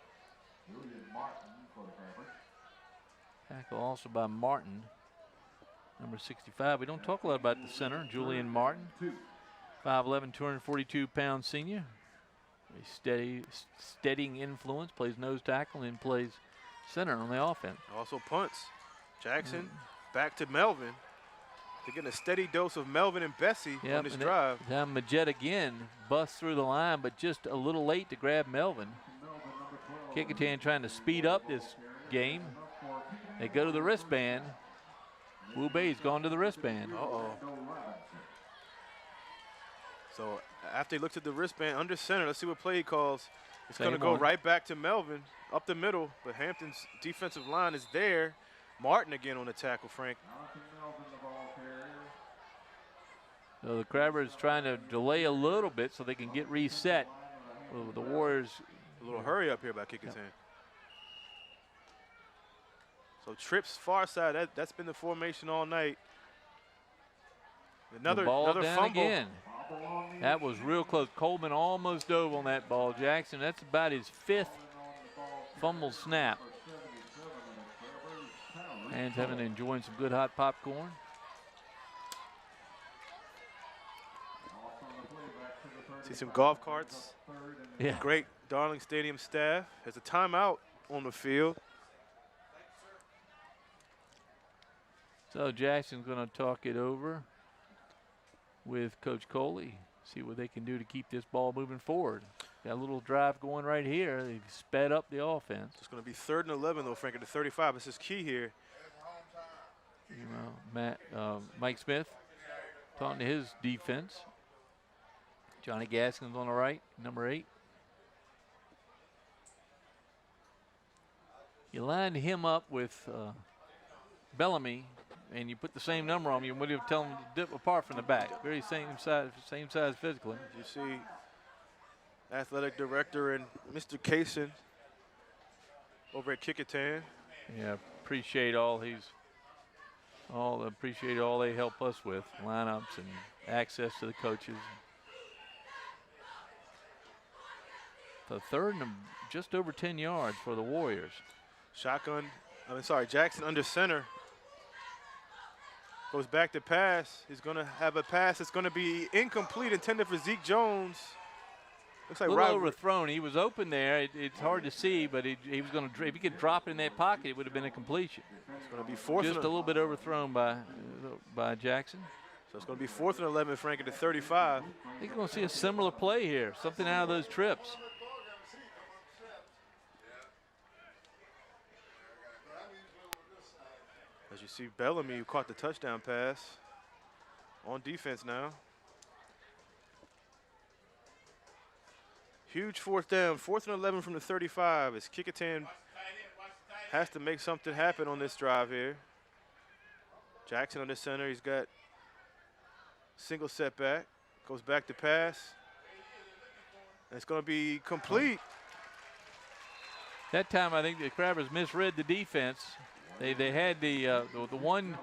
Speaker 1: Tackle also by Martin, number 65. We don't talk a lot about the center, Julian Martin. 5'11", 242-pound senior. A steadying influence, plays nose tackle and plays center on the offense.
Speaker 2: Also punts. Jackson back to Melvin. They're getting a steady dose of Melvin and Bessie on this drive.
Speaker 1: Now Majet again busts through the line, but just a little late to grab Melvin. Kecoughtan trying to speed up this game. They go to the wristband. Wu Bei's gone to the wristband.
Speaker 2: Uh-oh. So after he looks at the wristband under center, let's see what play he calls. It's going to go right back to Melvin up the middle, but Hampton's defensive line is there. Martin again on the tackle, Frank.
Speaker 1: So the Crabbers trying to delay a little bit so they can get reset. The Warriors.
Speaker 2: A little hurry up here by Kecoughtan. Yep. So trips far side, that's been the formation all night. Another
Speaker 1: down
Speaker 2: fumble.
Speaker 1: Again. That was real close. Coleman almost dove on that ball. Jackson, that's about his 5th fumble snap. And having enjoying some good hot popcorn.
Speaker 2: See some golf carts.
Speaker 1: Yeah.
Speaker 2: Great Darling Stadium staff. Has a timeout on the field.
Speaker 1: So Jackson's going to talk it over with Coach Coley. See what they can do to keep this ball moving forward. Got a little drive going right here. They sped up the offense.
Speaker 2: It's going to be 3rd and 11 though, Frank, at the 35. This is key here.
Speaker 1: You know, Mike Smith talking to his defense. Johnny Gaskins on the right, number 8. You line him up with Bellamy, and you put the same number on him. You would have tell him to dip apart from the back. Very same size physically.
Speaker 2: You see, athletic director and Mr. Kecoughtan over at Kecoughtan.
Speaker 1: Yeah, appreciate all they help us with, lineups and access to the coaches. The 3rd and just over 10 yards for the Warriors.
Speaker 2: Jackson under center. Goes back to pass. He's going to have a pass that's going to be incomplete, intended for Zeke Jones. Looks like
Speaker 1: a little overthrown. He was open there. It's hard to see, but he was going to. If he could drop it in that pocket, it would have been a completion.
Speaker 2: It's going to be 4th.
Speaker 1: Just a little bit overthrown by Jackson.
Speaker 2: So it's going to be 4th and 11, Frank, at the 35.
Speaker 1: I think we're going to see a similar play here. Something out of those trips.
Speaker 2: As you see, Bellamy, who caught the touchdown pass, on defense now. Huge 4th down, 4th and 11 from the 35 as Kecoughtan has to make something happen on this drive here. Jackson under center, he's got single setback, goes back to pass. And it's going to be complete.
Speaker 1: That time I think the Crabbers misread the defense. They had the one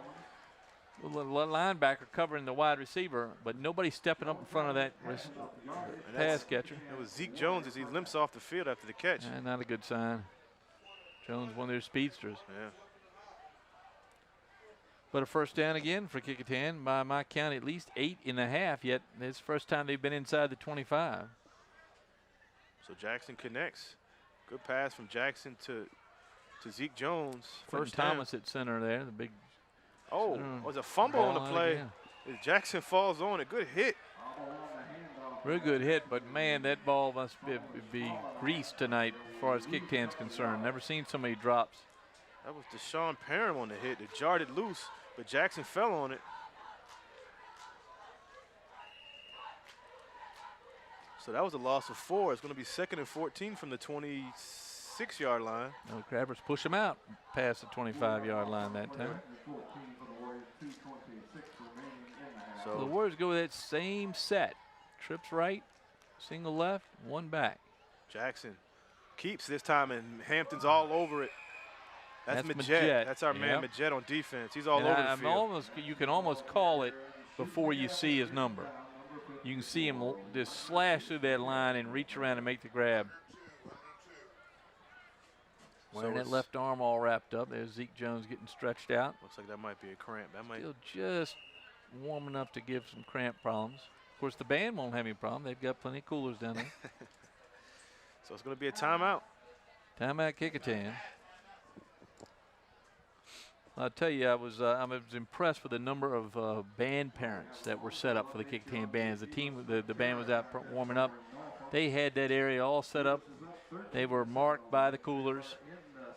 Speaker 1: linebacker covering the wide receiver, but nobody stepping up in front of that pass catcher.
Speaker 2: It was Zeke Jones as he limps off the field after the catch.
Speaker 1: Not a good sign. Jones, one of their speedsters.
Speaker 2: Yeah.
Speaker 1: But a 1st down again for Kecoughtan. By my count, at least 8.5. Yet it's the first time they've been inside the 25.
Speaker 2: So Jackson connects. Good pass from Jackson to Zeke Jones. First
Speaker 1: Thomas at center there. The big.
Speaker 2: Oh, was a fumble on the play. Jackson falls on it. Good hit.
Speaker 1: Real good hit, but man, that ball must be greased tonight as far as Kecoughtan's concerned. Never seen so many drops.
Speaker 2: That was Deshaun Parham on the hit. It jarred it loose, but Jackson fell on it. So that was a loss of 4. It's going to be 2nd and 14 from the 26-yard line.
Speaker 1: No, Crabbers push him out past the 25-yard line that time. So the Warriors go with that same set. Trips right, single left, one back.
Speaker 2: Jackson keeps this time, and Hampton's all over it. That's Majette. That's our man Majette on defense. He's all over the field.
Speaker 1: You can almost call it before you see his number. You can see him just slash through that line and reach around and make the grab. Wearing that left arm all wrapped up. There's Zeke Jones getting stretched out.
Speaker 2: Looks like that might be a cramp. That might
Speaker 1: still just warm enough to give some cramp problems. Of course, the band won't have any problem. They've got plenty of coolers down there.
Speaker 2: So it's going to be a timeout.
Speaker 1: Timeout, Kecoughtan. I'll tell you, I was impressed with the number of band parents that were set up for the Kecoughtan bands. The band was out warming up. They had that area all set up. They were marked by the coolers,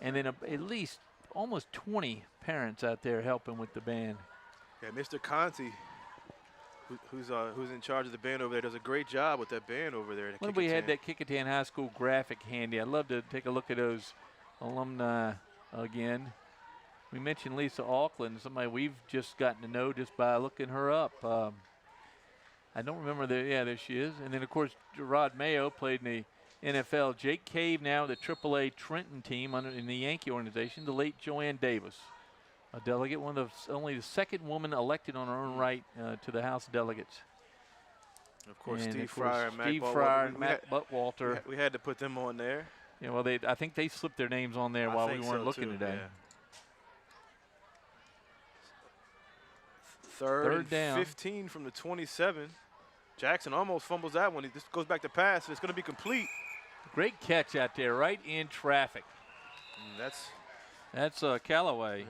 Speaker 1: and then at least almost 20 parents out there helping with the band.
Speaker 2: Yeah, Mr. Conti, who's in charge of the band over there, does a great job with that band over there.
Speaker 1: When we had that Kecoughtan High School graphic handy, I'd love to take a look at those alumni again. We mentioned Lisa Auckland, somebody we've just gotten to know just by looking her up. I don't remember there she is. And then, of course, Rod Mayo played in the NFL. Jake Cave now the AAA Trenton team in the Yankee organization. The late Joanne Davis, a delegate, only the second woman elected on her own right to the House of Delegates.
Speaker 2: Of course,
Speaker 1: and
Speaker 2: Steve Fryer
Speaker 1: and Matt Buttwalter.
Speaker 2: We had to put them on there.
Speaker 1: Yeah, well, I think they slipped their names on there while we weren't looking today.
Speaker 2: Yeah. Third down. 15 from the 27. Jackson almost fumbles that one. This goes back to pass. It's going to be complete.
Speaker 1: Great catch out there, right in traffic. That's Callaway,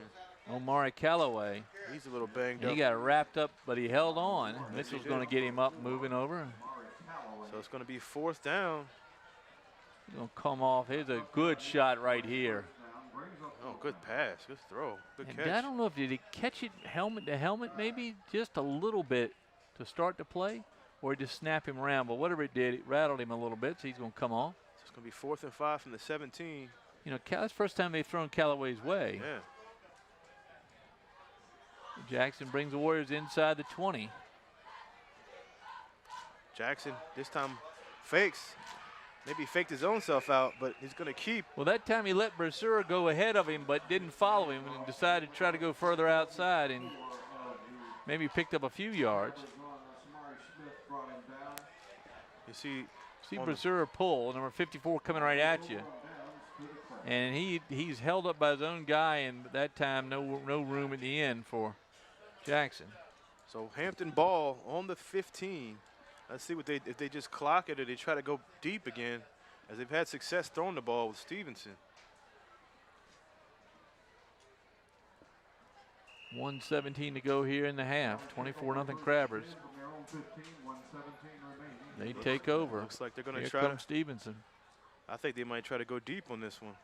Speaker 1: Omari Callaway.
Speaker 2: He's a little banged up.
Speaker 1: He got wrapped up, but he held on. Mitchell's going to get him up, moving over.
Speaker 2: So it's going to be 4th down.
Speaker 1: He's going to come off. Here's a good shot right here.
Speaker 2: Oh, good pass, good throw, good catch.
Speaker 1: I don't know did he catch it helmet to helmet, maybe just a little bit to start the play, or just snap him around. But whatever it did, it rattled him a little bit, so he's going to come off.
Speaker 2: So it's going to be 4th and 5 from the 17.
Speaker 1: You know, that's the first time they've thrown Callaway's way.
Speaker 2: Yeah.
Speaker 1: Jackson brings the Warriors inside the 20.
Speaker 2: Jackson this time fakes. Maybe he faked his own self out, but he's going to keep.
Speaker 1: Well, that time he let Brasseur go ahead of him, but didn't follow him and decided to try to go further outside and maybe picked up a few yards.
Speaker 2: You see
Speaker 1: Brasseur pull, number 54 coming right at you. And he's held up by his own guy, and that time no room at the end for Jackson.
Speaker 2: So Hampton ball on the 15. Let's see if they just clock it or they try to go deep again, as they've had success throwing the ball with Stevenson.
Speaker 1: 1:17 to go here in the half. 24-0 Crabbers. They take over.
Speaker 2: Looks like they're going to
Speaker 1: try. Here comes Stevenson.
Speaker 2: I think they might try to go deep on this one.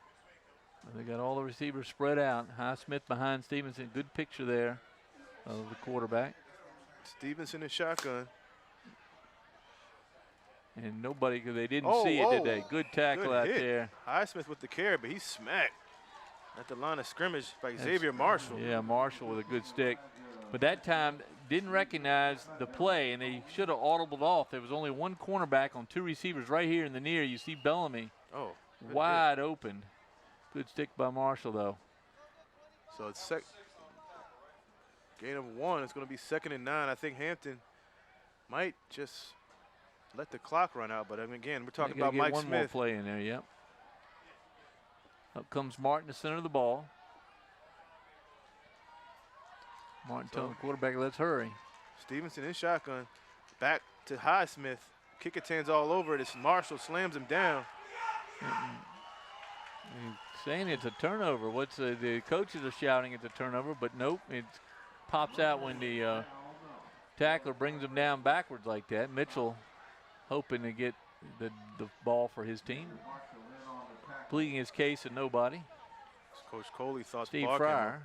Speaker 1: They got all the receivers spread out. Highsmith behind Stevenson. Good picture there of the quarterback.
Speaker 2: Stevenson in shotgun.
Speaker 1: And nobody, because they didn't see it, did they? Good tackle out there.
Speaker 2: Highsmith with the carry, but he's smacked at the line of scrimmage by Xavier Marshall.
Speaker 1: Yeah, Marshall with a good stick. But that time didn't recognize the play, and they should have audibled off. There was only one cornerback on 2 receivers right here in the near. You see Bellamy wide open. Good stick by Marshall, though.
Speaker 2: So it's gain of 1. It's going to be 2nd and 9. I think Hampton might just let the clock run out, but again, we're talking about Mike Smith.
Speaker 1: One more play in there, yep. Up comes Martin, the center of the ball. Martin telling the quarterback, let's hurry.
Speaker 2: Stevenson in shotgun. Back to Highsmith. Kecoughtan's all over it. Marshall slams him down.
Speaker 1: Saying it's a turnover. The coaches are shouting it's a turnover, but nope, it pops out when the tackler brings him down backwards like that. Mitchell hoping to get the ball for his team. Pleading his case and nobody.
Speaker 2: Coach Coley thought
Speaker 1: Steve Fryer.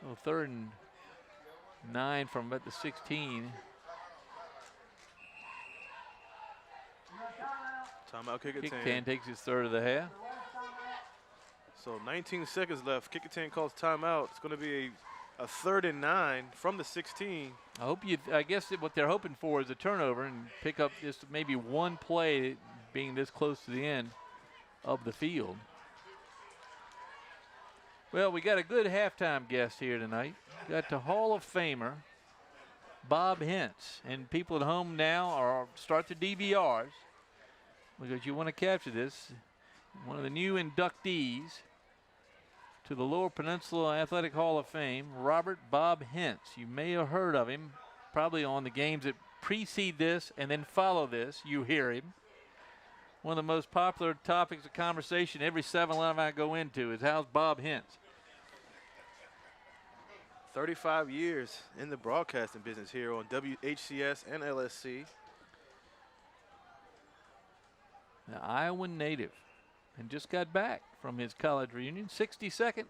Speaker 1: So 3rd and 9 from at the 16.
Speaker 2: Timeout Kecoughtan.
Speaker 1: Kecoughtan takes his 3rd of the half.
Speaker 2: So 19 seconds left. Kecoughtan calls timeout. It's going to be a 3rd and 9 from the 16.
Speaker 1: I guess what they're hoping for is a turnover and pick up just maybe one play being this close to the end of the field. Well, we got a good halftime guest here tonight. Got the Hall of Famer, Bob Hintz. And people at home now start the DVRs because you want to capture this. One of the new inductees to the Lower Peninsula Athletic Hall of Fame, Robert Bob Hintz. You may have heard of him probably on the games that precede this and then follow this. You hear him. One of the most popular topics of conversation every 7-Eleven I go into is how's Bob Hintz?
Speaker 2: 35 years in the broadcasting business here on WHCS and LSC.
Speaker 1: the Iowan native, and just got back from his college reunion. 62nd.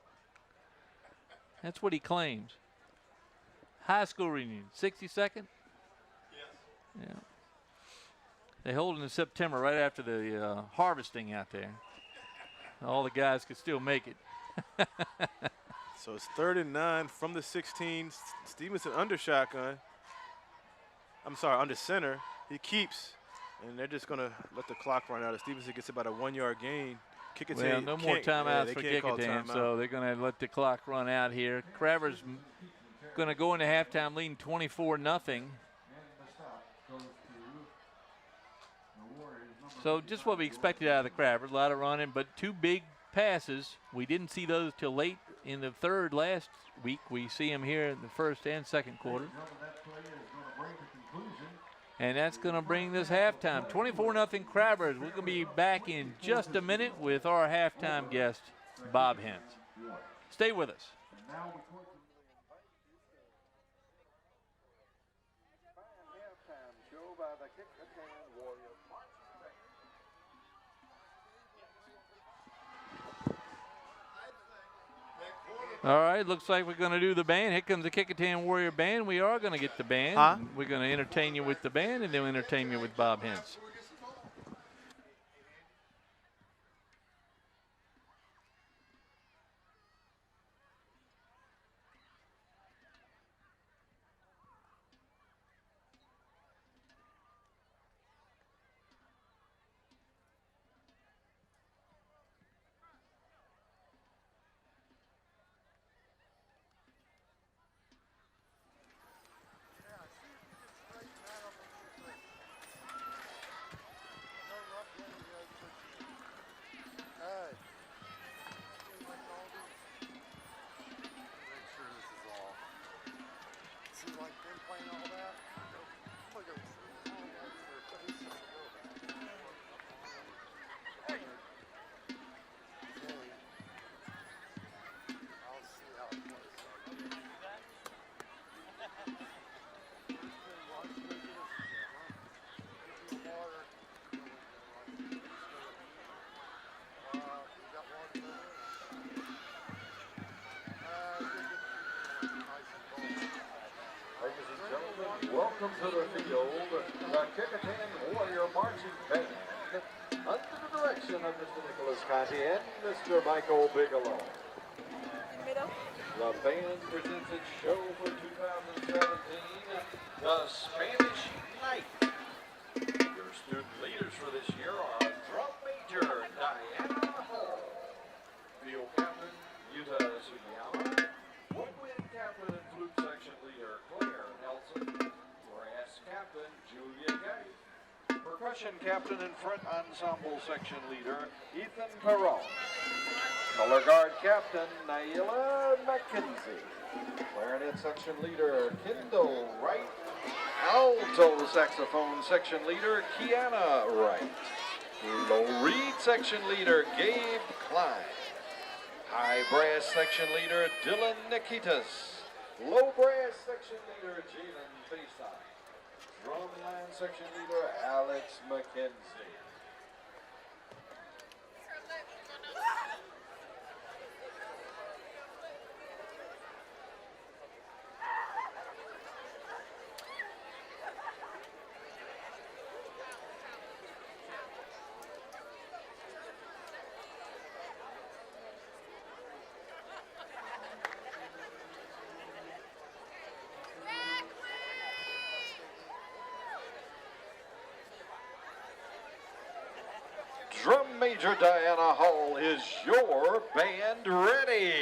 Speaker 1: That's what he claims. High school reunion, 62nd? Yes. Yeah. They hold it in September right after the harvesting out there. All the guys could still make it.
Speaker 2: So it's 3rd and 9 from the 16. Stevenson under shotgun. I'm sorry, under center. He keeps, and they're just going to let the clock run out. If Stevenson gets about a 1-yard gain, Kecoughtan
Speaker 1: Well, no more timeouts for Kecoughtan,
Speaker 2: timeout.
Speaker 1: so they're going to let the clock run out here. Craver's going to go into halftime leading 24-0. So just what we expected out of the Cravers, a lot of running, but 2 big passes. We didn't see those till late in the 3rd last week. We see them here in the 1st and 2nd quarter. And that's going to bring this halftime. 24-0 Cravers. We're going to be back in just a minute with our halftime guest, Bob Hens. Stay with us. All right, looks like we're going to do the band. Here comes the Kecoughtan Warrior Band. We are going to get the band.
Speaker 2: Huh?
Speaker 1: We're going to entertain you with the band, and then we'll entertain you with Bob Hens.
Speaker 5: Welcome to the field, the Kecoughtan Warrior Marching Band, under the direction of Mr. Nicholas Conti and Mr. Michael Bigelow. The band presents its show for 2017, The Spanish Night. Your student leaders for this year are Drum Major Diana Hall, Field Captain Yuta Sugiyama, Woodwind Captain and Flute Section Leader Claire Nelson, Captain Julia Gay, Percussion Captain and Front Ensemble Section Leader Ethan Perron, Color Guard Captain Naila McKenzie, Clarinet Section Leader Kendall Wright, Alto Saxophone Section Leader Kiana Wright, Low Reed Section Leader Gabe Klein, High Brass Section Leader Dylan Nikitas, Low Brass Section Leader Jalen Faisai, Drumline Section Leader Alex McKenzie. Drum Major Diana Hall, is your band ready?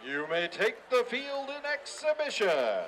Speaker 5: You may take the field in exhibition.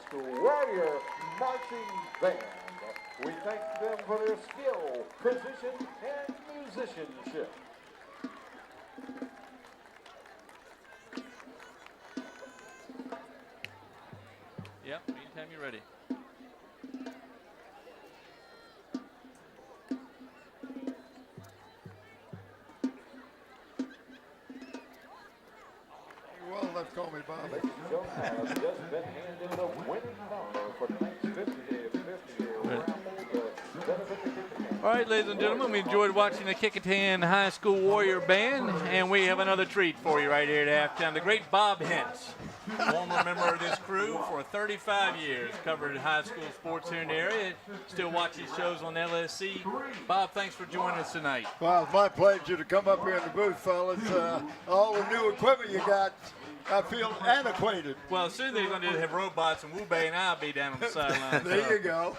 Speaker 5: School Warrior Marching Band. We thank them for their skill, precision, and musicianship.
Speaker 1: Yep, anytime you're ready.
Speaker 6: Well, let's call me Bob.
Speaker 5: Ladies and gentlemen, has just been handed the winning number for tonight's 50th raffle.
Speaker 1: All right, ladies and gentlemen, we enjoyed watching the Kecoughtan High School Warrior Band, and we have another treat for you right here at halftime. The great Bob Hentz, former member of this crew for 35 years, covered high school sports here in the area, still watches shows on LSC. Bob, thanks for joining us tonight.
Speaker 6: Well, it's my pleasure to come up here in the booth, fellas. All the new equipment you got, I feel antiquated.
Speaker 1: Well, soon they're going to have robots, and Wu-Bei and I'll be down on the sideline.
Speaker 6: There you go.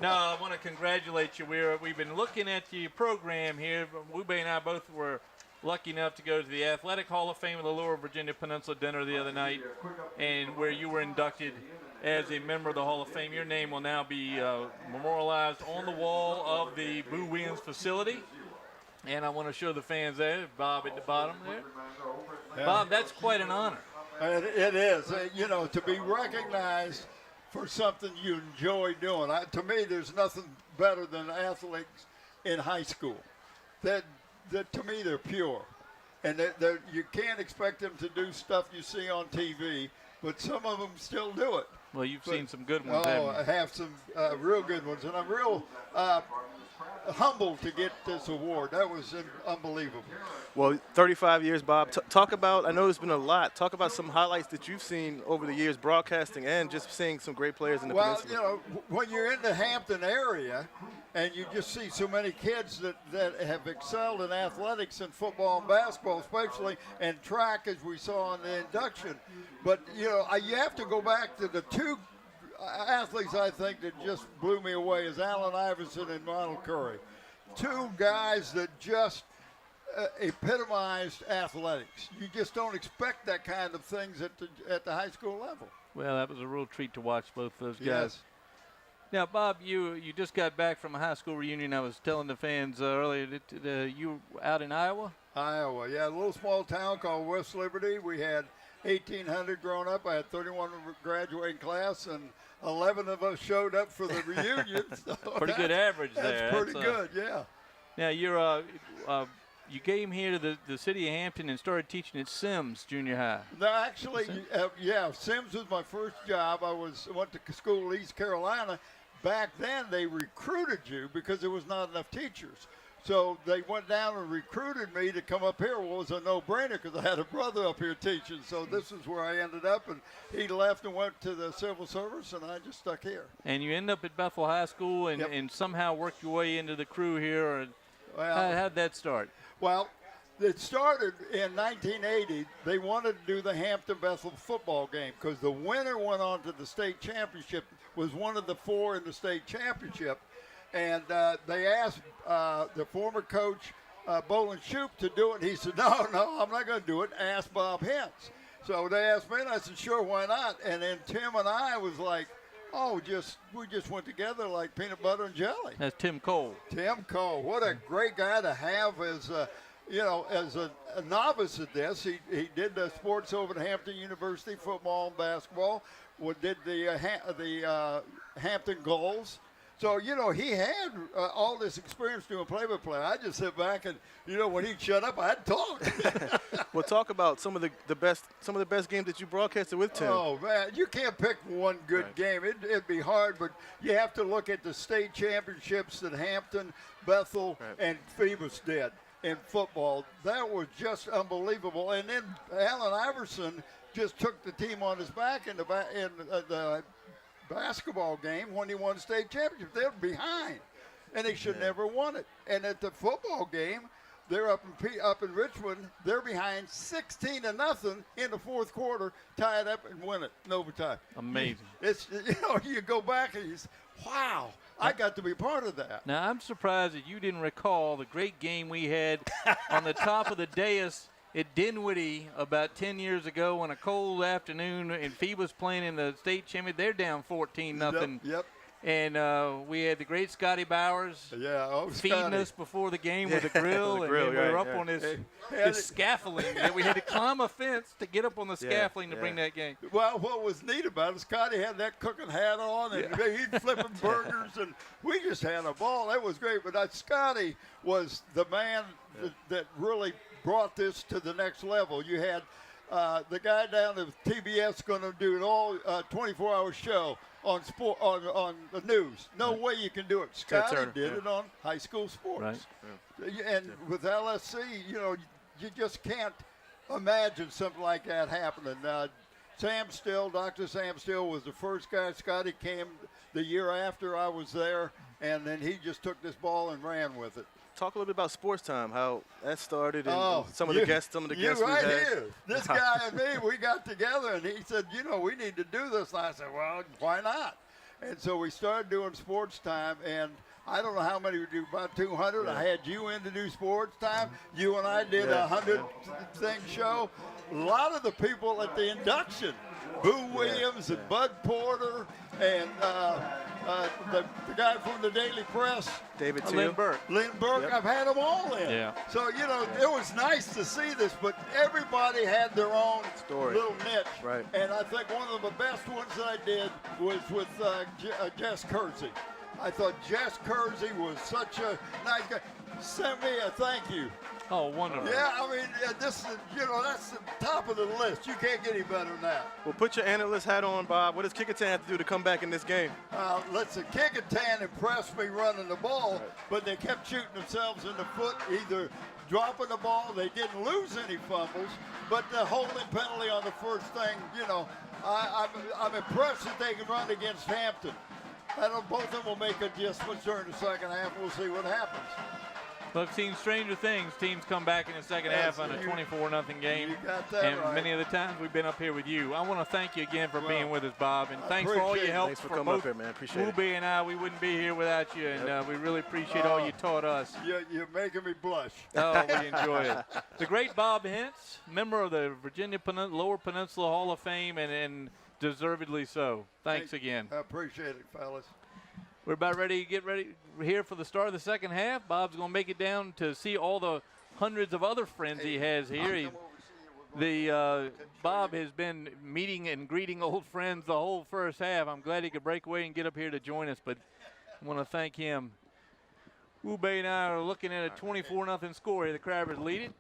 Speaker 1: No, I want to congratulate you. We've been looking at your program here. Wu-Bei and I both were lucky enough to go to the Athletic Hall of Fame of the Lower Virginia Peninsula dinner the other night, and where you were inducted as a member of the Hall of Fame. Your name will now be memorialized on the wall of the Boo Williams facility. And I want to show the fans there, Bob at the bottom there.
Speaker 6: Yeah.
Speaker 1: Bob, that's quite an honor.
Speaker 6: It is. You know, to be recognized for something you enjoy doing. To me, there's nothing better than athletes in high school. That to me, they're pure. And you can't expect them to do stuff you see on TV, but some of them still do it.
Speaker 1: Well, you've seen some good ones, haven't you?
Speaker 6: I have some real good ones. And I'm real humbled to get this award. That was unbelievable.
Speaker 2: Well, 35 years, Bob. Talk about, I know there's been a lot. Talk about some highlights that you've seen over the years, broadcasting and just seeing some great players in the peninsula.
Speaker 6: You know, when you're in the Hampton area and you just see so many kids that have excelled in athletics and football and basketball especially, and track as we saw in the induction. But, you know, you have to go back to the two athletes I think that just blew me away is Allen Iverson and Ronald Curry. Two guys that just epitomized athletics. You just don't expect that kind of things at the high school level.
Speaker 1: Well, that was a real treat to watch both those guys.
Speaker 6: Yes.
Speaker 1: Now, Bob, you just got back from a high school reunion. I was telling the fans earlier that you were out in Iowa?
Speaker 6: Iowa, yeah, a little small town called West Liberty. We had 1,800 grown up. I had 31 graduating class, and 11 of us showed up for the reunion. So
Speaker 1: pretty good average there.
Speaker 6: That's pretty good, yeah.
Speaker 1: Now, you came here to the city of Hampton and started teaching at Sims Junior High.
Speaker 6: No, actually, yeah, Sims was my first job. I went to school in East Carolina. Back then, they recruited you because there was not enough teachers. So they went down and recruited me to come up here. Well, it was a no-brainer because I had a brother up here teaching. So this is where I ended up, and he left and went to the civil service, and I just stuck here.
Speaker 1: And you end up at Bethel High School and,
Speaker 6: Yep.
Speaker 1: and somehow worked your way into the crew here.
Speaker 6: Well,
Speaker 1: How'd that start?
Speaker 6: Well, it started in 1980. They wanted to do the Hampton-Bethel football game because the winner went on to the state championship, was one of the four in the state championship. And they asked the former coach, Bolin Shoup, to do it. He said, no, I'm not going to do it. Ask Bob Hentz. So they asked me, and I said, sure, why not? And then Tim and I was like, we just went together like peanut butter and jelly.
Speaker 1: That's Tim Cole.
Speaker 6: Tim Cole, what a great guy to have as a novice at this. He did the sports over at Hampton University, football and basketball. Did the Hampton Goals. So, he had all this experience doing play-by-play. I just sit back and, when he'd shut up, I'd talk.
Speaker 2: Well, talk about some of the best games that you broadcasted with Tim.
Speaker 6: Oh, man, you can't pick one good
Speaker 2: Right.
Speaker 6: game. It'd be hard, but you have to look at the state championships that Hampton, Bethel,
Speaker 2: Right.
Speaker 6: and Phoebus did in football. That was just unbelievable. And then Allen Iverson just took the team on his back in the basketball game when he won the state championship. They were behind, and they should never won it. And at the football game, they're up in Richmond. They're behind 16-0 in the fourth quarter, tie it up and win it in overtime.
Speaker 1: Amazing.
Speaker 6: It's you go back and you say, wow, I got to be part of that.
Speaker 1: Now, I'm surprised that you didn't recall the great game we had on the top of the dais at Dinwiddie about 10 years ago on a cold afternoon, and Fee was playing in the state championship. They're down 14-0.
Speaker 6: Yep.
Speaker 1: And we had the great Scotty Bowers feeding
Speaker 6: Scotty.
Speaker 1: us before the game with a grill, and then we were up on this scaffolding that we had to climb a fence to get up on the scaffolding to bring that game.
Speaker 6: Well, what was neat about it, Scotty had that cooking hat on, and he'd flipping burgers, and we just had a ball. That was great. But Scotty was the man that really brought this to the next level. You had the guy down at TBS going to do an all 24-hour show on sport on the news. No way you can do it. Scotty did it on high school sports. Right. And with LSC, you just can't imagine something like that happening. Dr. Sam Still was the first guy. Scotty came the year after I was there, and then he just took this ball and ran with it.
Speaker 2: Talk a little bit about Sports Time, how that started, and some of the guests we've had.
Speaker 6: Here. This guy and me, we got together, and he said, we need to do this. And I said, well, why not? And so we started doing Sports Time, and I don't know how many we do, about 200. I had you in to do Sports Time. You and I did a 100-thing show. A lot of the people at the induction, Boo Williams and Bud Porter, and the guy from the Daily Press,
Speaker 2: David
Speaker 1: Lynn Burke.
Speaker 6: Yep. I've had them all in. Yeah. So, it was nice to see this, but everybody had their own little niche.
Speaker 2: Right.
Speaker 6: And I think one of the best ones that I did was with Jess Kersey. I thought Jess Kersey was such a nice guy. Sent me a thank you.
Speaker 1: Oh, wonderful.
Speaker 6: Yeah, I mean, this is, that's the top of the list. You can't get any better than that.
Speaker 2: Well, put your analyst hat on, Bob. What does Kecoughtan have to do to come back in this game?
Speaker 6: Listen, Kecoughtan impressed me running the ball, but they kept shooting themselves in the foot, either dropping the ball. They didn't lose any fumbles, but the holding penalty on the first thing, I'm impressed that they can run against Hampton. Both of them will make adjustments during the second half. We'll see what happens.
Speaker 1: Well, I've seen stranger things. Teams come back in the second half on a 24-0 game.
Speaker 6: You got that
Speaker 1: and
Speaker 6: right.
Speaker 1: many of the times we've been up here with you. I want to thank you again for being with us, Bob. And thanks for all your help.
Speaker 2: Thanks for coming up here, man. Appreciate it.
Speaker 1: Wube and I, we wouldn't be here without you. And we really appreciate all you taught us.
Speaker 6: You're making me blush.
Speaker 1: Oh, we enjoy it. The great Bob Hintz, member of the Virginia Lower Peninsula Hall of Fame, and deservedly so. Thanks again.
Speaker 6: I appreciate it, fellas.
Speaker 1: We're about ready to get ready here for the start of the second half. Bob's going to make it down to see all the hundreds of other friends he has here. Bob has been meeting and greeting old friends the whole first half. I'm glad he could break away and get up here to join us, but I want to thank him. Ube and I are looking at a 24-0 score here. The Crabbers lead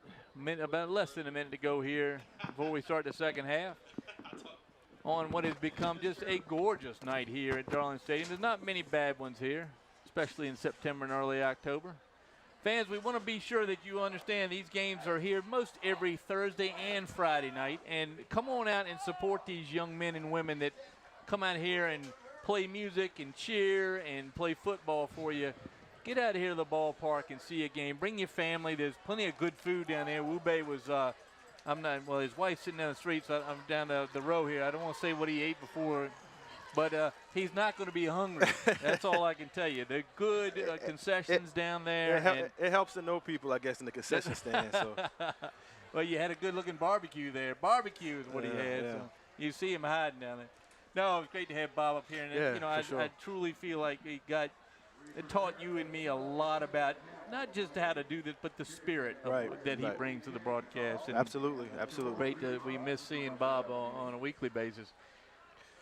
Speaker 1: it. About less than a minute to go here before we start the second half. On what has become just a gorgeous night here at Darling Stadium. There's not many bad ones here, especially in September and early October. Fans, we want to be sure that you understand these games are here most every Thursday and Friday night. And come on out and support these young men and women that come out here and play music and cheer and play football for you. Get out of here to the ballpark and see a game. Bring your family. There's plenty of good food down there. Wube was his wife's sitting down the street, so I'm down the row here. I don't want to say what he ate before, but he's not going to be hungry. That's all I can tell you. They're good concessions down there.
Speaker 2: It helps to know people, I guess, in the concession stand. So.
Speaker 1: Well, you had a good-looking barbecue there. Barbecue is what he had.
Speaker 2: Yeah.
Speaker 1: So you see him hiding down there. No, it was great to have Bob up here. And I truly feel like it taught you and me a lot about not just how to do this, but the spirit that he brings to the broadcast. And
Speaker 2: absolutely.
Speaker 1: Great we miss seeing Bob on a weekly basis.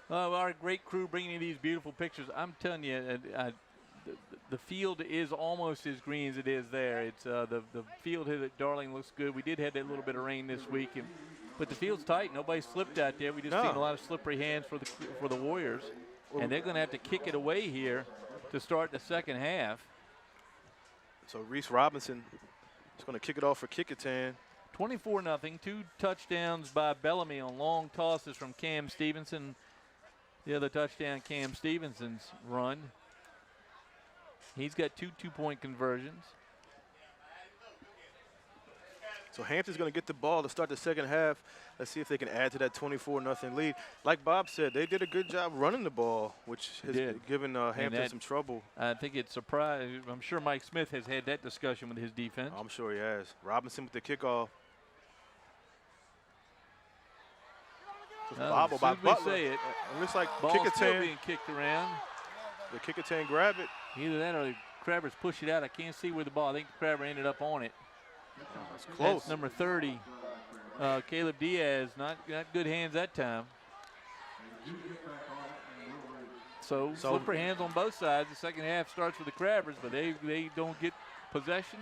Speaker 1: Our great crew bringing you these beautiful pictures. I'm telling you, the field is almost as green as it is there. It's the field here at Darling looks good. We did have that little bit of rain this week, but the field's tight. Nobody slipped out there. We just seen a lot of slippery hands for the Warriors, and they're going to have to kick it away here to start the second half.
Speaker 2: So Reese Robinson is going to kick it off for Kecoughtan.
Speaker 1: 24-0. 2 touchdowns by Bellamy on long tosses from Cam Stevenson. The other touchdown, Cam Stevenson's run. He's got 2 two-point conversions.
Speaker 2: So Hampton's going to get the ball to start the second half. Let's see if they can add to that 24-0 lead. Like Bob said, they did a good job running the ball, which has given Hampton some trouble.
Speaker 1: I think it's surprised. I'm sure Mike Smith has had that discussion with his defense.
Speaker 2: I'm sure he has. Robinson with the kickoff. Just bobble by
Speaker 1: as soon as we
Speaker 2: Butler.
Speaker 1: say it,
Speaker 2: It looks like
Speaker 1: ball's still
Speaker 2: Kecoughtan.
Speaker 1: being kicked around.
Speaker 2: The Kecoughtan grab it.
Speaker 1: Either that or the Crabbers push it out. I can't see where the ball. I think the Crabber ended up on it.
Speaker 2: It's close.
Speaker 1: That's number 30, Caleb Diaz. Not good hands that time. So slipper hands on both sides. The second half starts with the Crabbers, but they don't get possession.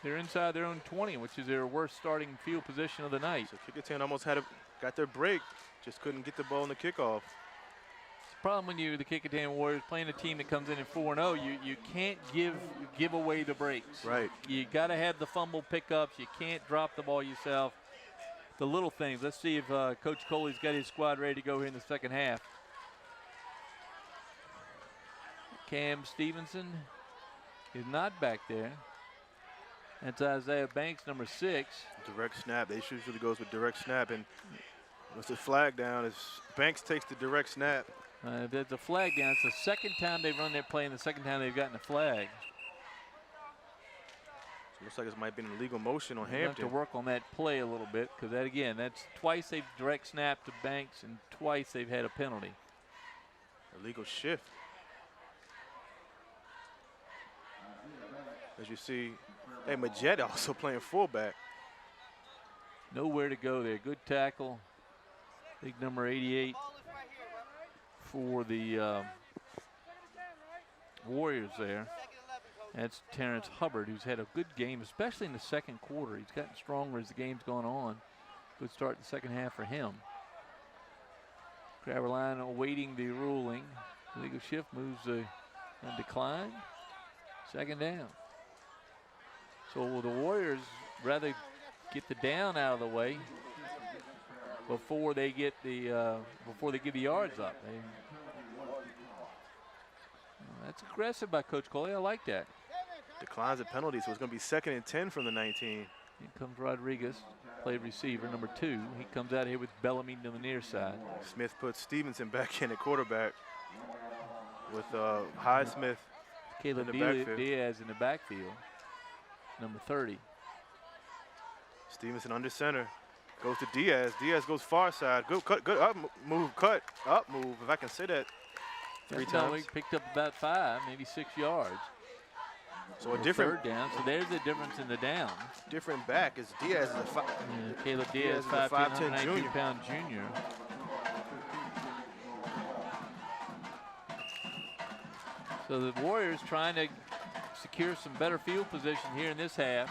Speaker 1: They're inside their own 20, which is their worst starting field position of the night.
Speaker 2: So Kecoughtan almost got their break, just couldn't get the ball in the kickoff.
Speaker 1: The problem when you're the Kecoughtan Warriors playing a team that comes in at 4-0, you can't give away the breaks.
Speaker 2: Right.
Speaker 1: You got to have the fumble pickups. You can't drop the ball yourself. The little things. Let's see if Coach Coley's got his squad ready to go here in the second half. Cam Stevenson is not back there. That's Isaiah Banks, number 6.
Speaker 2: Direct snap. They usually goes with direct snap, and once the flag down, as Banks takes the direct snap.
Speaker 1: There's a flag down. It's the second time they've run their play and the second time they've gotten a flag.
Speaker 2: So it looks like it might be an illegal motion on
Speaker 1: We'll have
Speaker 2: Hampton.
Speaker 1: to work on that play a little bit because that again, that's twice they've direct snapped to Banks and twice they've had a penalty.
Speaker 2: Illegal shift. As you see, hey, Majed also playing fullback.
Speaker 1: Nowhere to go there. Good tackle. Big number 88 for the Warriors there. That's Terrence Hubbard, who's had a good game, especially in the second quarter. He's gotten stronger as the game's gone on. Good start the second half for him. Crabber line awaiting the ruling. Legal shift moves a decline. Second down. So the Warriors rather get the down out of the way before they get the before they give the yards up. That's aggressive by Coach Coley. I like that.
Speaker 2: Declines of penalties, so it's going to be 2nd and 10 from the 19.
Speaker 1: Here comes Rodriguez, play receiver, number 2. He comes out here with Bellamy to the near side.
Speaker 2: Smith puts Stevenson back in at quarterback with Highsmith.
Speaker 1: Caleb
Speaker 2: in the backfield.
Speaker 1: Diaz in the backfield, number 30.
Speaker 2: Stevenson under center. Goes to Diaz. Diaz goes far side. Good cut, good up move, cut, up move, if I can say that 3 times.
Speaker 1: He picked up about 5, maybe 6 yards.
Speaker 2: So a different
Speaker 1: third down. So there's the difference in the down.
Speaker 2: different back is Diaz is a
Speaker 1: Caleb Diaz,
Speaker 2: is a 5'10"
Speaker 1: 5'10",
Speaker 2: junior.
Speaker 1: 192-pound junior. So the Warriors trying to secure some better field position here in this half,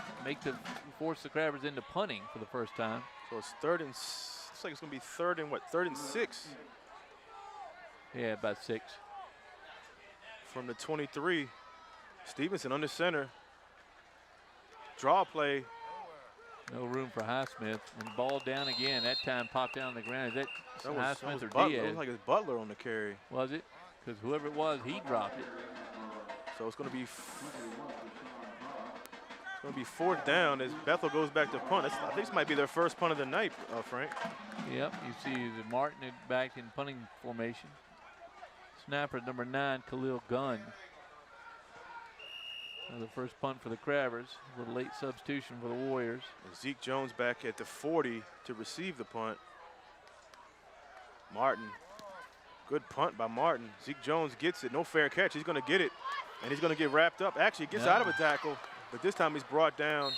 Speaker 1: force the Crabbers into punting for the first time.
Speaker 2: So it's looks like it's going to be 3rd and 6
Speaker 1: Yeah, about 6.
Speaker 2: from the 23. Stevenson under center. Draw play.
Speaker 1: No room for Highsmith. And ball down again. That time popped down on the ground. Is that
Speaker 2: That was
Speaker 1: Highsmith or
Speaker 2: Butler.
Speaker 1: Diaz?
Speaker 2: It was like it's Butler on the carry.
Speaker 1: Was it? Because whoever it was, he dropped it.
Speaker 2: So it's going to be 4th down as Bethel goes back to punt. I think this might be their first punt of the night, Frank.
Speaker 1: Yep, you see the Martin back in punting formation. Snapper number 9, Khalil Gunn. The first punt for the Crabbers. A little late substitution for the Warriors.
Speaker 2: Zeke Jones back at the 40 to receive the punt. Martin, good punt by Martin. Zeke Jones gets it, no fair catch. He's going to get it, and he's going to get wrapped up. Actually, he gets out of a tackle, but this time he's brought down.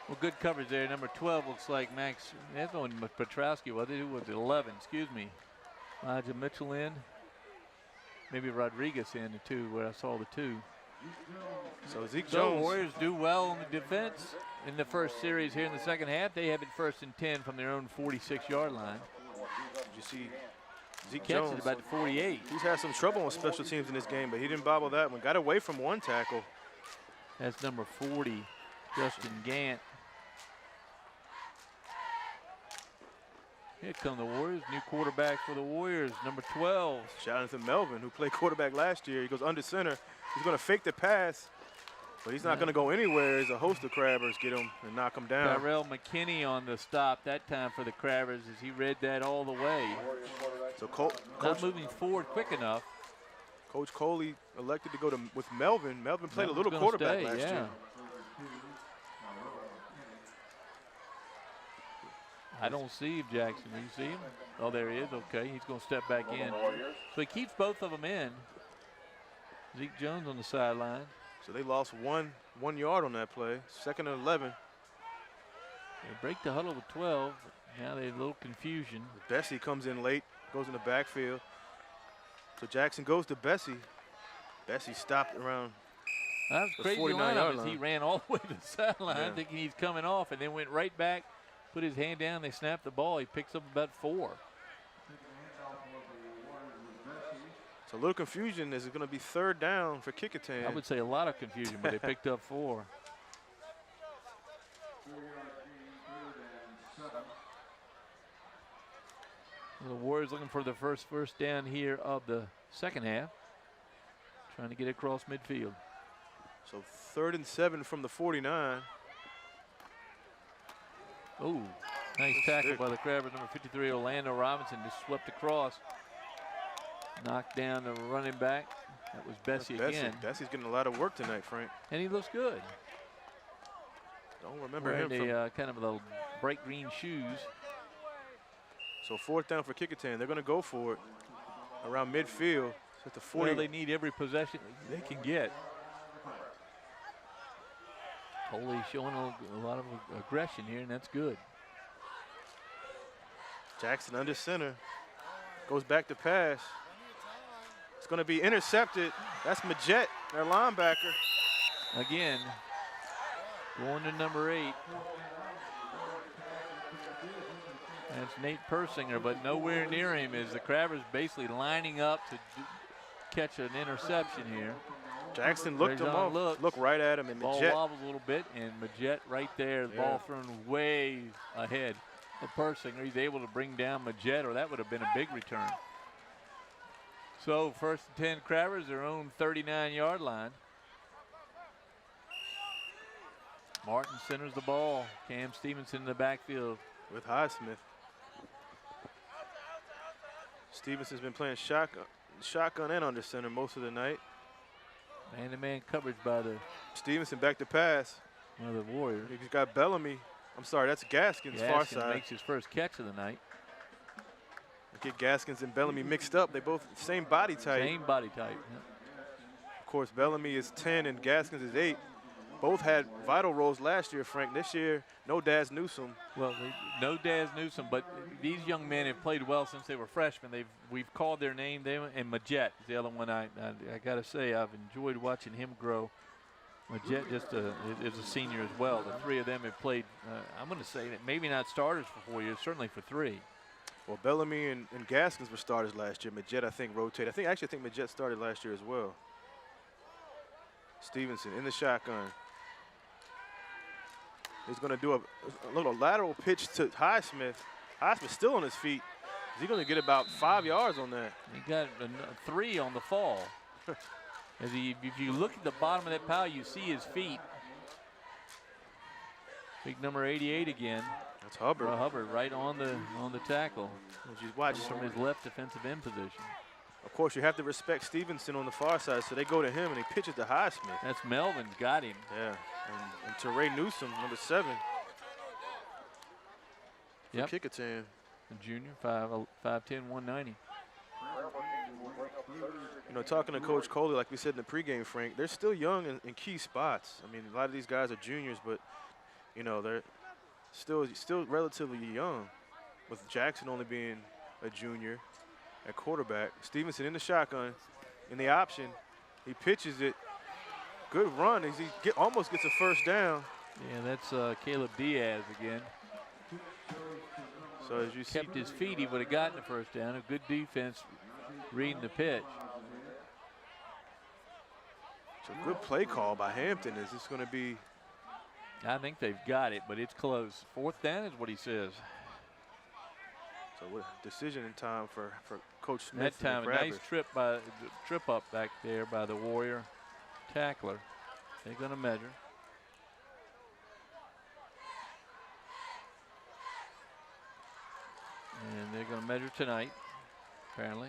Speaker 1: Well, good coverage there. Number 12 looks like Max. That's on Petrowski, was it? Who was it? 11, excuse me. Elijah Mitchell in. Maybe Rodriguez in the 2, where I saw the 2.
Speaker 2: So Zeke
Speaker 1: So
Speaker 2: Jones.
Speaker 1: Warriors do well on the defense in the first series here in the second half. They have it 1st and 10 from their own 46-yard line.
Speaker 2: You see Zeke
Speaker 1: Catches
Speaker 2: Jones.
Speaker 1: it about the 48.
Speaker 2: He's had some trouble on special teams in this game, but he didn't bobble that one. Got away from one tackle.
Speaker 1: That's number 40, Justin Gant. Here come the Warriors. New quarterback for the Warriors, number 12.
Speaker 2: Jonathan Melvin, who played quarterback last year. He goes under center. He's going to fake the pass, but he's not going to go anywhere as a host of Crabbers get him and knock him down.
Speaker 1: Tyrell McKinney on the stop that time for the Crabbers as he read that all the way.
Speaker 2: So
Speaker 1: Not moving forward quick enough.
Speaker 2: Coach Coley elected to go with Melvin. Melvin played a little
Speaker 1: Melvin's gonna
Speaker 2: quarterback
Speaker 1: stay,
Speaker 2: last
Speaker 1: yeah.
Speaker 2: year.
Speaker 1: I don't see Jackson. Do you see him? Oh, there he is. Okay, he's going to step back in. So he keeps both of them in. Zeke Jones on the sideline.
Speaker 2: So they lost 1 yard on that play. 2nd and 11.
Speaker 1: They break the huddle with 12. Now there's a little confusion.
Speaker 2: Bessie comes in late, goes in the backfield. So Jackson goes to Bessie. Bessie stopped around
Speaker 1: That was
Speaker 2: the
Speaker 1: crazy
Speaker 2: 49-yard
Speaker 1: lineup.
Speaker 2: line.
Speaker 1: He ran all the way to the sideline
Speaker 2: Yeah.
Speaker 1: thinking he's coming off and then went right back, put his hand down, they snapped the ball. He picks up about 4.
Speaker 2: So a little confusion. Is it going to be 3rd down for Kecoughtan?
Speaker 1: I would say a lot of confusion, but they picked up 4. The Warriors looking for the first down here of the second half. Trying to get across midfield.
Speaker 2: So 3rd and 7 from the 49.
Speaker 1: Oh, nice tackle by the Crabbers. Number 53, Orlando Robinson, just swept across. Knocked down the running back. That was Bessie again.
Speaker 2: Bessie's getting a lot of work tonight, Frank.
Speaker 1: And he looks good.
Speaker 2: Don't remember
Speaker 1: Wearing
Speaker 2: him from.
Speaker 1: kind of the bright green shoes.
Speaker 2: So 4th down for Kecoughtan. They're going to go for it around midfield. So at the 40.
Speaker 1: Well, they need every possession they can get. Coley showing a lot of aggression here, and that's good.
Speaker 2: Jackson under center. Goes back to pass. It's going to be intercepted. That's Majette, their linebacker.
Speaker 1: Again, going to number 8. That's Nate Persinger, but nowhere near him as the Crabbers basically lining up to catch an interception here.
Speaker 2: Jackson looked him
Speaker 1: Rajon
Speaker 2: off, looked right at him, and
Speaker 1: Ball
Speaker 2: Majette.
Speaker 1: wobbles a little bit, and Majette right there, the ball thrown way ahead of Persinger. He's able to bring down Majette, or that would have been a big return. So 1st and 10 Crabbers, their own 39-yard line. Martin centers the ball. Cam Stevenson in the backfield.
Speaker 2: With Highsmith. Stevenson's been playing shotgun and under center most of the night.
Speaker 1: Man-to-man coverage by the
Speaker 2: Stevenson back to pass.
Speaker 1: one of the Warriors.
Speaker 2: He's got Bellamy. I'm sorry, that's Gaskins, far
Speaker 1: Gaskins
Speaker 2: side.
Speaker 1: makes his first catch of the night.
Speaker 2: Get Gaskins and Bellamy mixed up. They both same body type.
Speaker 1: Same body type. Yep.
Speaker 2: Of course, Bellamy is 10 and Gaskins is 8. Both had vital roles last year, Frank. This year, no Daz Newsome.
Speaker 1: Well, no Daz Newsome, but these young men have played well since they were freshmen. We've called their name. And Majette is the other one. I got to say, I've enjoyed watching him grow. Majette just is a senior as well. The 3 of them have played, I'm going to say that maybe not starters for 4 years, certainly for 3.
Speaker 2: Well, Bellamy and Gaskins were starters last year. Majette, I think, rotated. I actually think Majette started last year as well. Stevenson in the shotgun. He's going to do a little lateral pitch to Highsmith. Highsmith still on his feet. Is he going to get about 5 yards on that?
Speaker 1: He got a 3 on the fall. If you look at the bottom of that pile, you see his feet. Big number 88 again.
Speaker 2: That's Hubbard.
Speaker 1: Hubbard right on the tackle.
Speaker 2: As you watch
Speaker 1: from his left defensive end position.
Speaker 2: Of course, you have to respect Stevenson on the far side, so they go to him and he pitches to Highsmith.
Speaker 1: That's Melvin, got him.
Speaker 2: Yeah, and Teray Newsome, number 7.
Speaker 1: Yep.
Speaker 2: Kecoughtan.
Speaker 1: The junior, 5'10", 190.
Speaker 2: You know, talking to Coach Coley, like we said in the pregame, Frank, they're still young in key spots. I mean, a lot of these guys are juniors, but, you know, they're still relatively young, with Jackson only being a junior at quarterback. Stevenson in the shotgun, in the option. He pitches it. Good run. He almost gets a first down.
Speaker 1: Yeah, that's Caleb Diaz again.
Speaker 2: So as you see,
Speaker 1: kept his feet, he would have gotten the first down. A good defense reading the pitch.
Speaker 2: it's a good play call by Hampton. Is this going to be?
Speaker 1: I think they've got it, but it's close. 4th down is what he says.
Speaker 2: So what decision in time for Coach
Speaker 1: That
Speaker 2: Smith.
Speaker 1: time, a nice trip up back there by the Warrior tackler. They're going to measure. And they're going to measure tonight, apparently.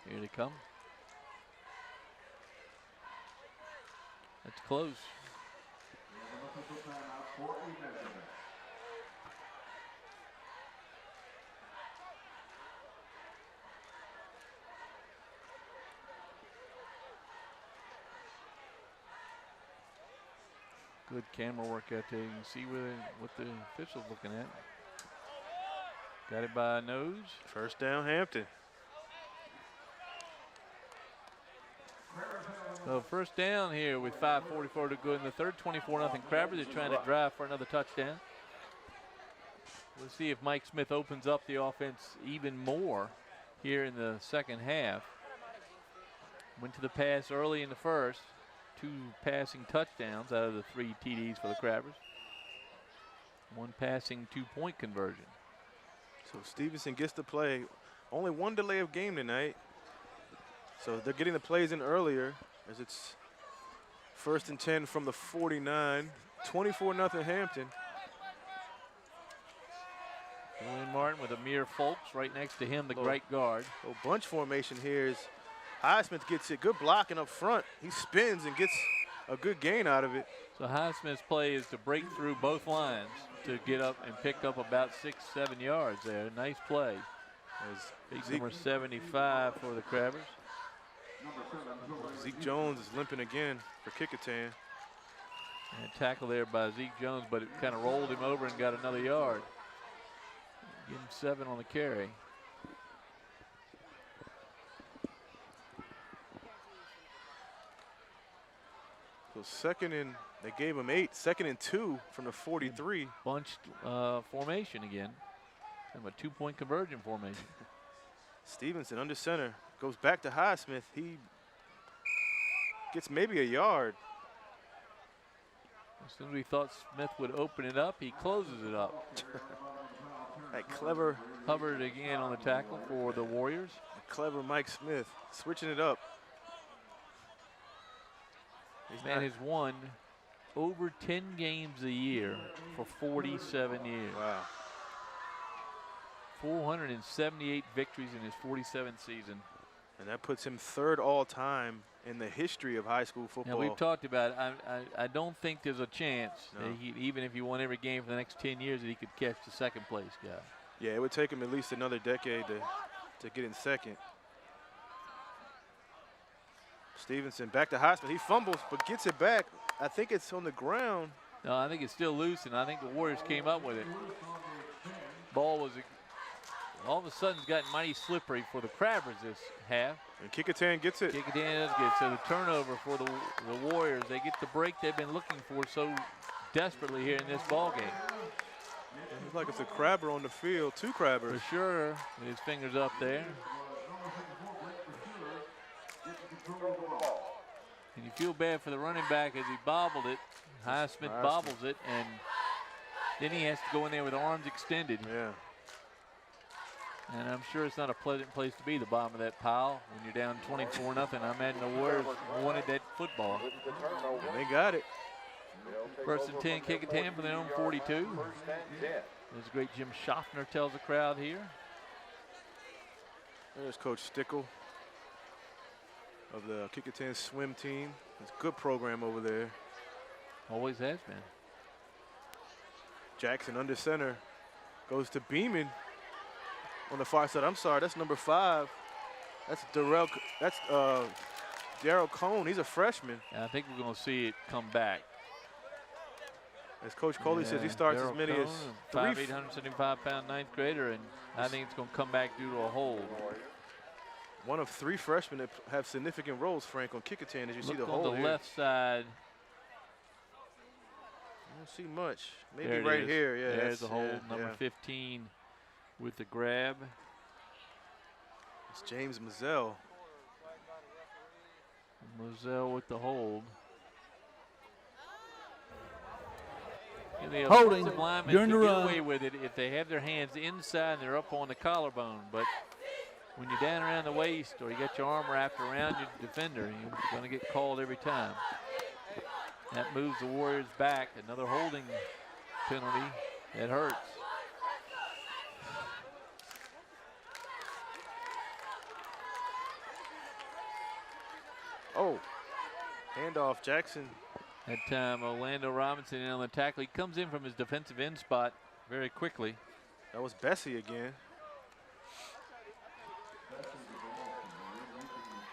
Speaker 1: Here they come. That's close. Good camera work out there. You can see what the official's looking at. Got it by a nose.
Speaker 2: First down, Hampton.
Speaker 1: So first down here with 5:44 to go in the third. 24-0 Crabbers. They're trying to drive for another touchdown. We'll see if Mike Smith opens up the offense even more here in the second half. Went to the pass early in the first. 2 passing touchdowns out of the 3 TDs for the Crabbers. 1 passing 2-point conversion.
Speaker 2: So Stevenson gets the play. Only 1 delay of game tonight. So they're getting the plays in earlier as it's 1st and 10 from the 49. 24-0 Hampton.
Speaker 1: Julian Martin with Amir Folks right next to him, the right guard.
Speaker 2: Bunch formation here is Highsmith gets it. Good blocking up front. He spins and gets a good gain out of it.
Speaker 1: So Highsmith's play is to break through both lines to get up and pick up about 6-7 yards there. Nice play. As number 75 for the Crabbers.
Speaker 2: Zeke Jones is limping again for Kecoughtan.
Speaker 1: And a tackle there by Zeke Jones, but it kind of rolled him over and got another yard. Give him 7 on the carry.
Speaker 2: So they gave him 8. 2nd and 2 from the 43.
Speaker 1: Bunched formation again. Kind of a 2-point conversion formation.
Speaker 2: Stevenson under center. Goes back to Highsmith. He gets maybe a yard.
Speaker 1: As soon as we thought Smith would open it up, he closes it up.
Speaker 2: That clever
Speaker 1: Hubbard again on the tackle for the Warriors.
Speaker 2: Clever Mike Smith switching it up.
Speaker 1: Man has won over 10 games a year for 47 years.
Speaker 2: Wow.
Speaker 1: 478 victories in his 47th season.
Speaker 2: And that puts him 3rd all time in the history of high school football.
Speaker 1: Now we've talked about it. I don't think there's a chance
Speaker 2: No.
Speaker 1: that even if he won every game for the next 10 years that he could catch the 2nd place guy.
Speaker 2: Yeah, it would take him at least another decade to get in 2nd. Stevenson back to Highsmith. He fumbles but gets it back. I think it's on the ground.
Speaker 1: No, I think it's still loose, and I think the Warriors came up with it. Ball was all of a sudden it's gotten mighty slippery for the Crabbers this half.
Speaker 2: And Kecoughtan gets it.
Speaker 1: Kecoughtan does get it. So the turnover for the Warriors. They get the break they've been looking for so desperately here in this ball game.
Speaker 2: It looks like it's a Crabber on the field. 2 Crabbers.
Speaker 1: For sure, with his fingers up there. And you feel bad for the running back as he bobbled it. Highsmith bobbles it, and then he has to go in there with arms extended.
Speaker 2: Yeah.
Speaker 1: And I'm sure it's not a pleasant place to be, the bottom of that pile, when you're down 24-0. I imagine the Warriors wanted that football.
Speaker 2: And they got it.
Speaker 1: 1st and 10, Kecoughtan for their own 42. There's great Jim Schaffner tells the crowd here.
Speaker 2: There's Coach Stickle of the Kecoughtan swim team. It's a good program over there.
Speaker 1: Always has been.
Speaker 2: Jackson under center goes to Beeman on the far side. I'm sorry, that's number 5. That's Darrell Cone. He's a freshman.
Speaker 1: And I think we're going to see it come back.
Speaker 2: As Coach Coley says, he starts
Speaker 1: Darrell
Speaker 2: as many
Speaker 1: Cone,
Speaker 2: as 3.
Speaker 1: 875-pound 9th grader, and I think it's going to come back due to a hold.
Speaker 2: One of 3 freshmen that have significant roles, Frank, on Kecoughtan, as you see the
Speaker 1: on
Speaker 2: hole
Speaker 1: the
Speaker 2: here.
Speaker 1: left side.
Speaker 2: I don't see much. Maybe
Speaker 1: There it
Speaker 2: right
Speaker 1: is.
Speaker 2: here. Yeah,
Speaker 1: There's the hold,
Speaker 2: yeah,
Speaker 1: number 15 with the grab.
Speaker 2: It's James Mazzell.
Speaker 1: Moselle with the hold. And the
Speaker 3: Holding
Speaker 1: offensive linemen
Speaker 3: during
Speaker 1: can
Speaker 3: the
Speaker 1: get
Speaker 3: run.
Speaker 1: away with it if they have their hands inside and they're up on the collarbone. But when you're down around the waist or you got your arm wrapped around your defender, you're going to get called every time. That moves the Warriors back. Another holding penalty. It hurts.
Speaker 2: Oh, handoff, Jackson.
Speaker 1: That time, Orlando Robinson in on the tackle. He comes in from his defensive end spot very quickly.
Speaker 2: That was Bessie again.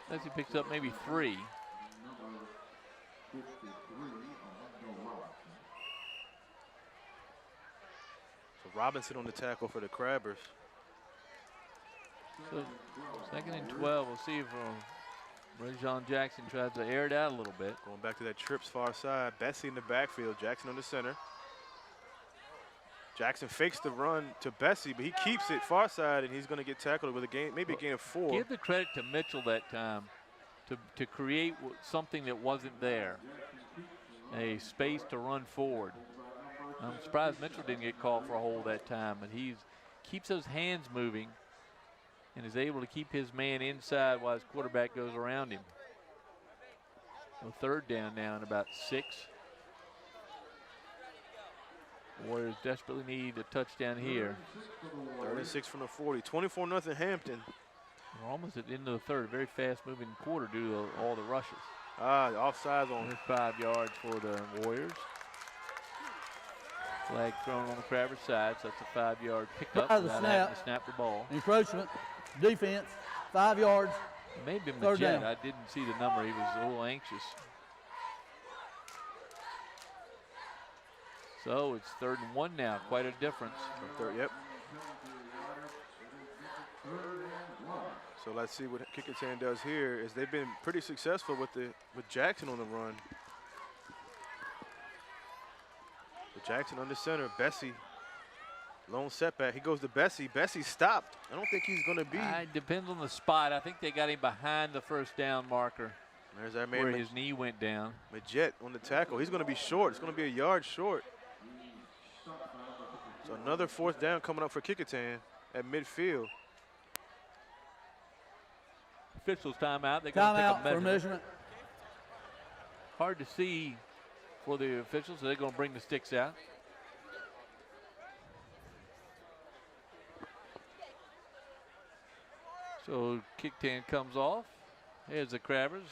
Speaker 1: Bessie picks up maybe 3.
Speaker 2: Robinson on the tackle for the Crabbers.
Speaker 7: So 2nd and 12. We'll see if Rajon Jackson tries to air it out a little bit.
Speaker 2: Going back to that trips far side. Bessie in the backfield. Jackson on the center. Jackson fakes the run to Bessie, but he keeps it far side, and he's going to get tackled with a gain, maybe a gain of 4.
Speaker 7: Give the credit to Mitchell that time to create something that wasn't there. A space to run forward. I'm surprised Mitchell didn't get called for a hold that time, but he keeps those hands moving and is able to keep his man inside while his quarterback goes around him. So 3rd down now and about 6. Warriors desperately need a touchdown here.
Speaker 2: 3rd and 6 from the 40. 24-0 Hampton.
Speaker 7: We're almost at the end of the 3rd. Very fast-moving quarter due to all the rushes.
Speaker 2: Offsides on.
Speaker 7: There's 5 yards for the Warriors. Flag thrown on the Crabbers side, so that's a 5-yard pickup
Speaker 8: By the
Speaker 7: without
Speaker 8: snap.
Speaker 7: having to snap the ball.
Speaker 8: Encroachment, defense, 5 yards.
Speaker 7: It may have been
Speaker 8: 3rd
Speaker 7: Majette.
Speaker 8: down.
Speaker 7: I didn't see the number. He was a little anxious. So it's 3rd and 1 now. Quite a difference.
Speaker 2: Yep. So let's see what Kecoughtan does here. Is they've been pretty successful with Jackson on the run. With Jackson under center, Bessie, lone setback. He goes to Bessie. Bessie stopped. I don't think he's going to be.
Speaker 7: It depends on the spot. I think they got him behind the 1st down marker
Speaker 2: There's our man
Speaker 7: where his knee went down.
Speaker 2: Majette on the tackle. He's going to be short. It's going to be a yard short. So another 4th down coming up for Kecoughtan at midfield.
Speaker 7: Officials timeout. They're going to take a
Speaker 8: Timeout for measurement.
Speaker 7: Hard to see for the officials, so they're going to bring the sticks out. So Kecoughtan comes off. Here's the Crabbers.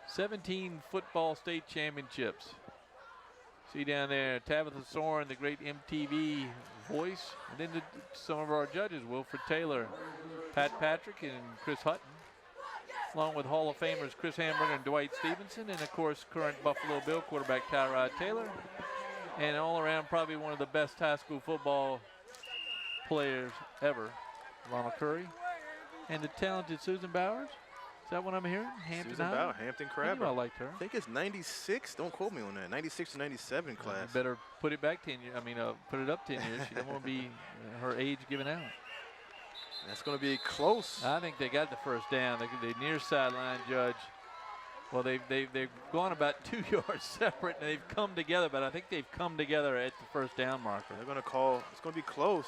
Speaker 7: 17 football state championships. See down there Tabitha Soren, the great MTV voice. And then some of our judges, Wilfred Taylor, Pat Patrick, and Chris Hutton. Along with Hall of Famers Chris Hamburger and Dwight Stevenson, and of course current Buffalo Bill quarterback Tyrod Taylor, and all around probably one of the best high school football players ever, Ronald Curry, and the talented Susan Bowers. Is that what I'm hearing? Hampton
Speaker 2: Susan
Speaker 7: High?
Speaker 2: Bauer, Hampton
Speaker 7: I
Speaker 2: Crabber.
Speaker 7: knew I liked her.
Speaker 2: I think it's 96. Don't quote me on that. 96 to 97 class.
Speaker 7: You better put it back 10 years. I mean, put it up 10 years. She don't want to be her age given out.
Speaker 2: That's going to be close.
Speaker 7: I think they got the 1st down. The near sideline judge. Well, they've gone about 2 yards separate, and they've come together. But I think they've come together at the 1st down marker.
Speaker 2: They're going to call. It's going to be close.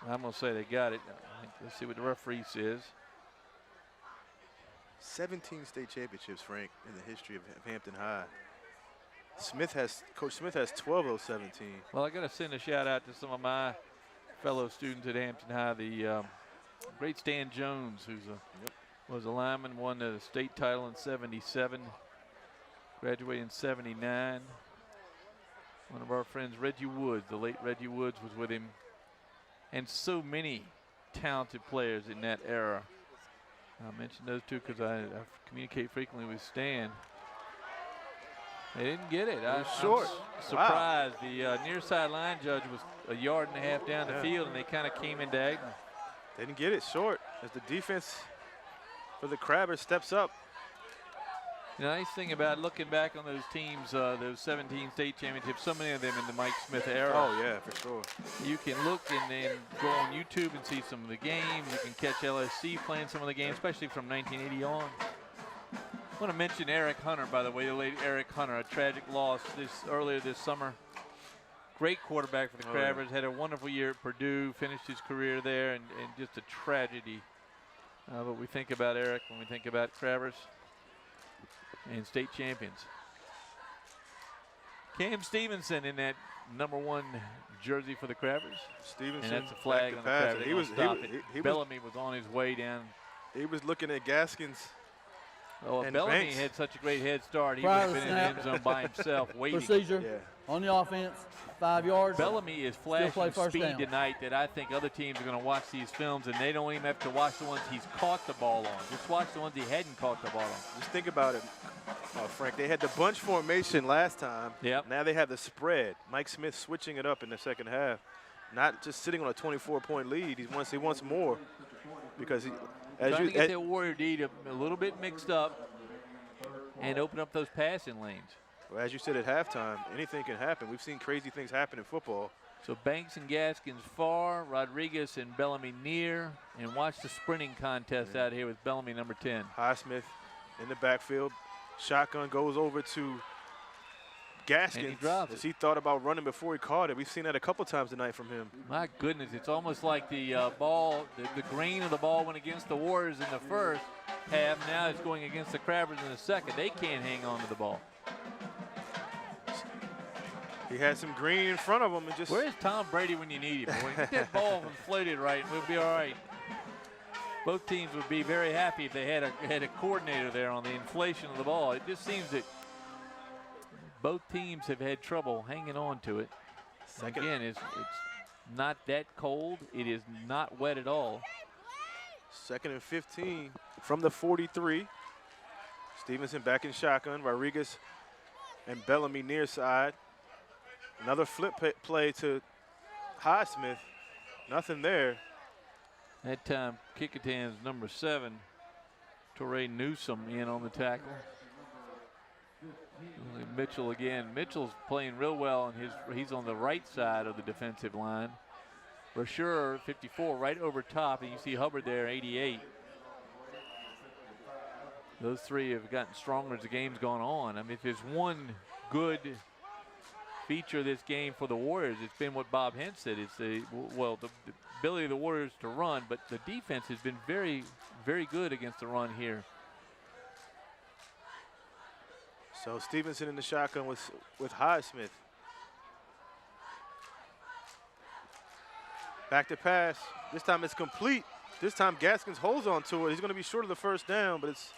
Speaker 7: I'm going to say they got it. Let's see what the referee says.
Speaker 2: 17 state championships, Frank, in the history of Hampton High. Coach Smith has 12 of those 17.
Speaker 7: Well, I got to send a shout out to some of my fellow students at Hampton High. The great Stan Jones, was a lineman, won the state title in '77, graduated in '79. One of our friends, Reggie Woods, the late Reggie Woods, was with him, and so many talented players in that era. I mentioned those two because I communicate frequently with Stan. They didn't get it. I'm
Speaker 2: short.
Speaker 7: Surprised. Wow. The near sideline judge was a yard and a half down the field, and they kind of came in diagonal.
Speaker 2: They didn't get it short as the defense for the Crabbers steps up.
Speaker 7: The nice thing about looking back on those teams, those 17 state championships, so many of them in the Mike Smith era.
Speaker 2: Oh, yeah, for sure.
Speaker 7: You can look and then go on YouTube and see some of the games. You can catch LSC playing some of the games, especially from 1980 on. I want to mention Eric Hunter, by the way, the late Eric Hunter, a tragic loss earlier this summer. Great quarterback for the Crabbers, had a wonderful year at Purdue, finished his career there, and just a tragedy. But we think about Eric when we think about Crabbers and state champions. Cam Stevenson in that #1 jersey for the Crabbers.
Speaker 2: Stevenson,
Speaker 7: and that's a flag on the Crabbers. Bellamy was on his way down.
Speaker 2: He was looking at Gaskins.
Speaker 7: Oh,
Speaker 2: and
Speaker 7: Bellamy
Speaker 2: Banks.
Speaker 7: had such a great head start. He would have been in the end zone by himself, waiting.
Speaker 8: Procedure.
Speaker 2: Yeah.
Speaker 8: On the offense, 5 yards.
Speaker 7: Bellamy is
Speaker 8: play
Speaker 7: flashing
Speaker 8: first
Speaker 7: speed
Speaker 8: down.
Speaker 7: tonight that I think other teams are going to watch these films, and they don't even have to watch the ones he's caught the ball on. Just watch the ones he hadn't caught the ball on.
Speaker 2: Just think about it, Frank. They had the bunch formation last time.
Speaker 7: Yep.
Speaker 2: Now they have the spread. Mike Smith switching it up in the second half. Not just sitting on a 24-point lead. He wants more because
Speaker 7: Trying to get that Warrior D to a little bit mixed up and open up those passing lanes.
Speaker 2: Well, as you said at halftime, anything can happen. We've seen crazy things happen in football.
Speaker 7: So Banks and Gaskins far, Rodriguez and Bellamy near, and watch the sprinting contest out here with Bellamy number 10.
Speaker 2: Highsmith in the backfield. Shotgun goes over to Gaskins.
Speaker 7: And he drops
Speaker 2: as he thought about running before he caught it. We've seen that a couple times tonight from him.
Speaker 7: My goodness, it's almost like the ball, the grain of the ball went against the Warriors in the first half. Now it's going against the Crabbers in the second. They can't hang on to the ball.
Speaker 2: He had some green in front of him and just.
Speaker 7: Where's Tom Brady when you need him? Get that ball inflated right, we'll be all right. Both teams would be very happy if they had a coordinator there on the inflation of the ball. It just seems that both teams have had trouble hanging on to it. Again, it's not that cold. It is not wet at all.
Speaker 2: 2nd and 15 from the 43. Stevenson back in shotgun. Rodriguez and Bellamy near side. Another flip play to Highsmith. Nothing there.
Speaker 7: That time, Kecoughtan's number 7, Torrey Newsom, in on the tackle. Mitchell again. Mitchell's playing real well, and he's on the right side of the defensive line. Brasher, 54, right over top, and you see Hubbard there, 88. Those three have gotten stronger as the game's gone on. I mean, if there's one good feature of this game for the Warriors, it's been what Bob Hent said. It's the ability of the Warriors to run, but the defense has been very, very good against the run here.
Speaker 2: So Stevenson in the shotgun with Highsmith. Back to pass. This time it's complete. This time Gaskins holds on to it. He's going to be short of the first down, but it's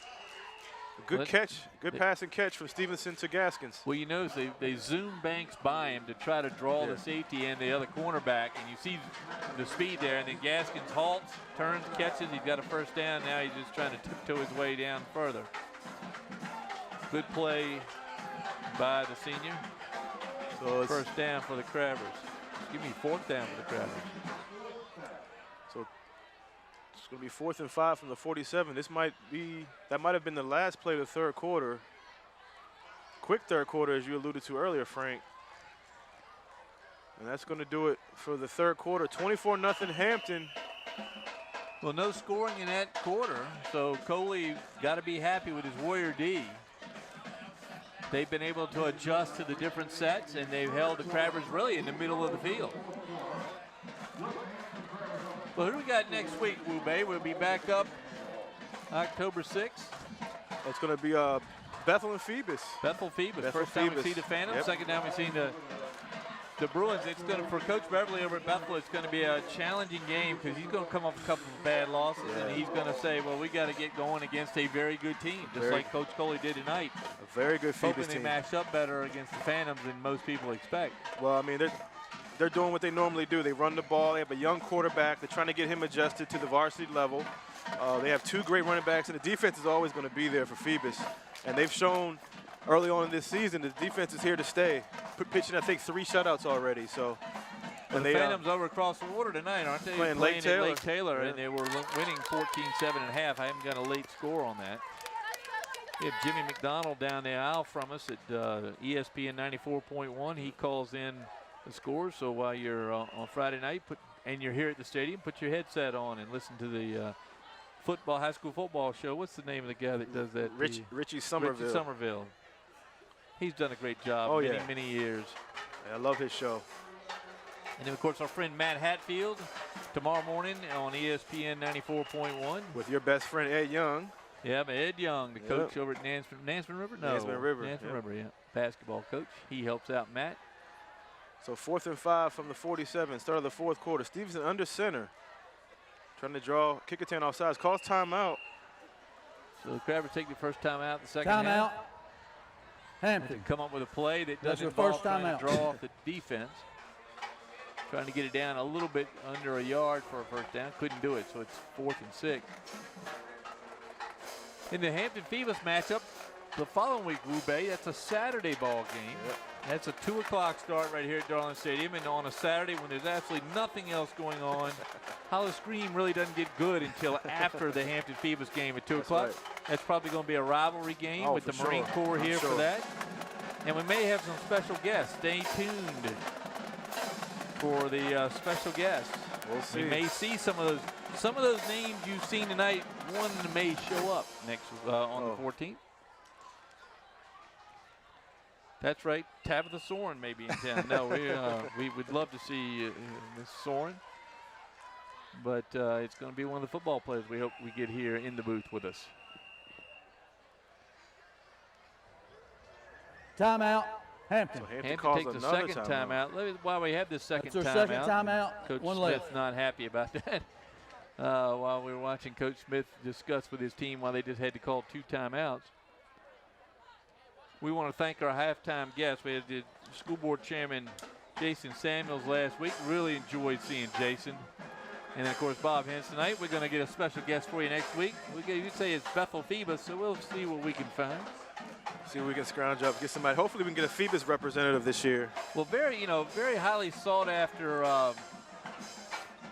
Speaker 2: a good catch, good pass and catch from Stevenson to Gaskins.
Speaker 7: Well, you notice they zoom Banks by him to try to draw the safety and the other cornerback, and you see the speed there, and then Gaskins halts, turns, catches. He's got a first down. Now he's just trying to tiptoe his way down further. Good play by the senior. So it's first down for the Crabbers. Give me 4th down for the Crabbers.
Speaker 2: So it's going to be 4th and 5 from the 47. That might have been the last play of the third quarter. Quick third quarter, as you alluded to earlier, Frank. And that's going to do it for the third quarter. 24-0 Hampton.
Speaker 7: Well, no scoring in that quarter, so Coley got to be happy with his Warrior D. They've been able to adjust to the different sets, and they've held the Crabbers really in the middle of the field. Well, who do we got next week, Wube? We'll be back up October 6th.
Speaker 2: It's going to be Bethel and Phoebus.
Speaker 7: Bethel Phoebus.
Speaker 2: Bethel
Speaker 7: First time
Speaker 2: Phoebus.
Speaker 7: we see the Phantoms.
Speaker 2: Yep.
Speaker 7: Second time we've seen the Bruins. It's going to, for Coach Beverly over at Bethel, it's going to be a challenging game because he's going to come off a couple of bad losses, and he's going to say, well, we got to get going against a very good team, just like Coach Coley did tonight.
Speaker 2: A very good Phoebus
Speaker 7: team.
Speaker 2: team.
Speaker 7: They matched up better against the Phantoms than most people expect.
Speaker 2: Well, I mean, they're doing what they normally do. They run the ball. They have a young quarterback. They're trying to get him adjusted to the varsity level. They have 2 great running backs, and the defense is always going to be there for Phoebus. And they've shown early on in this season the defense is here to stay. Pitching, I think, 3 shutouts already. So,
Speaker 7: and the Phantoms over across the water tonight, aren't they?
Speaker 2: Playing
Speaker 7: Lake Taylor,
Speaker 2: yeah.
Speaker 7: And they were winning 14-7 and a half. I haven't got a late score on that. We have Jimmy McDonald down the aisle from us at ESPN 94.1. He calls in the scores. So while you're on Friday night and you're here at the stadium, put your headset on and listen to the high school football show. What's the name of the guy that does that?
Speaker 2: Richie Somerville.
Speaker 7: Richie Somerville. He's done a great job many years.
Speaker 2: Yeah, I love his show.
Speaker 7: And then, of course, our friend Matt Hatfield tomorrow morning on ESPN 94.1.
Speaker 2: With your best friend, Ed Young.
Speaker 7: Yeah, Ed Young, the coach over at Nansman River? No,
Speaker 2: Nansman River.
Speaker 7: Nansman River, yeah. Basketball coach. He helps out Matt.
Speaker 2: So 4th and 5 from the 47, start of the fourth quarter. Stevenson under center. Trying to draw Kecoughtan off sides. Calls timeout.
Speaker 7: So the Crabbers take the first time out, the second half.
Speaker 8: Timeout. Hampton.
Speaker 7: Come up with a play that
Speaker 8: That's
Speaker 7: doesn't
Speaker 8: your
Speaker 7: involve
Speaker 8: first
Speaker 7: trying
Speaker 8: timeout.
Speaker 7: to draw off the defense. Trying to get it down a little bit under a yard for a first down. Couldn't do it, so it's 4th and 6. In the Hampton-Phoebus matchup, the following week, Wu Bay, that's a Saturday ball game.
Speaker 2: Yep.
Speaker 7: That's a 2 o'clock start right here at Darling Stadium. And on a Saturday when there's absolutely nothing else going on, Hollow Scream really doesn't get good until after the Hampton-Phoebus game at 2 o'clock.
Speaker 2: right.
Speaker 7: That's probably going to be a rivalry game with
Speaker 2: for
Speaker 7: the Marine
Speaker 2: sure.
Speaker 7: Corps here
Speaker 2: For
Speaker 7: for
Speaker 2: sure.
Speaker 7: that. And we may have some special guests. Stay tuned for the special guests.
Speaker 2: We'll see.
Speaker 7: We may see some of those names you've seen tonight. One may show up next on the 14th. That's right. Tabitha Soren may be in town. No, we would love to see Miss Soren, but it's going to be one of the football players we hope we get here in the booth with us.
Speaker 8: Timeout. Hampton.
Speaker 2: So Hampton
Speaker 7: Hampton
Speaker 2: calls
Speaker 7: takes a
Speaker 2: another
Speaker 7: second timeout. While we have this second
Speaker 8: That's their
Speaker 7: timeout,
Speaker 8: second timeout.
Speaker 7: Coach
Speaker 8: One
Speaker 7: Smith's
Speaker 8: left.
Speaker 7: not happy about that. While we were watching Coach Smith discuss with his team why they just had to call 2 timeouts. We want to thank our halftime guests. We had the school board chairman, Jason Samuels, last week. Really enjoyed seeing Jason. And then, of course, Bob Hens tonight. We're going to get a special guest for you next week. You say it's Bethel Phoebus, so we'll see what we can find.
Speaker 2: See if we can scrounge up, get somebody. Hopefully we can get a Phoebus representative this year.
Speaker 7: Well, very highly sought after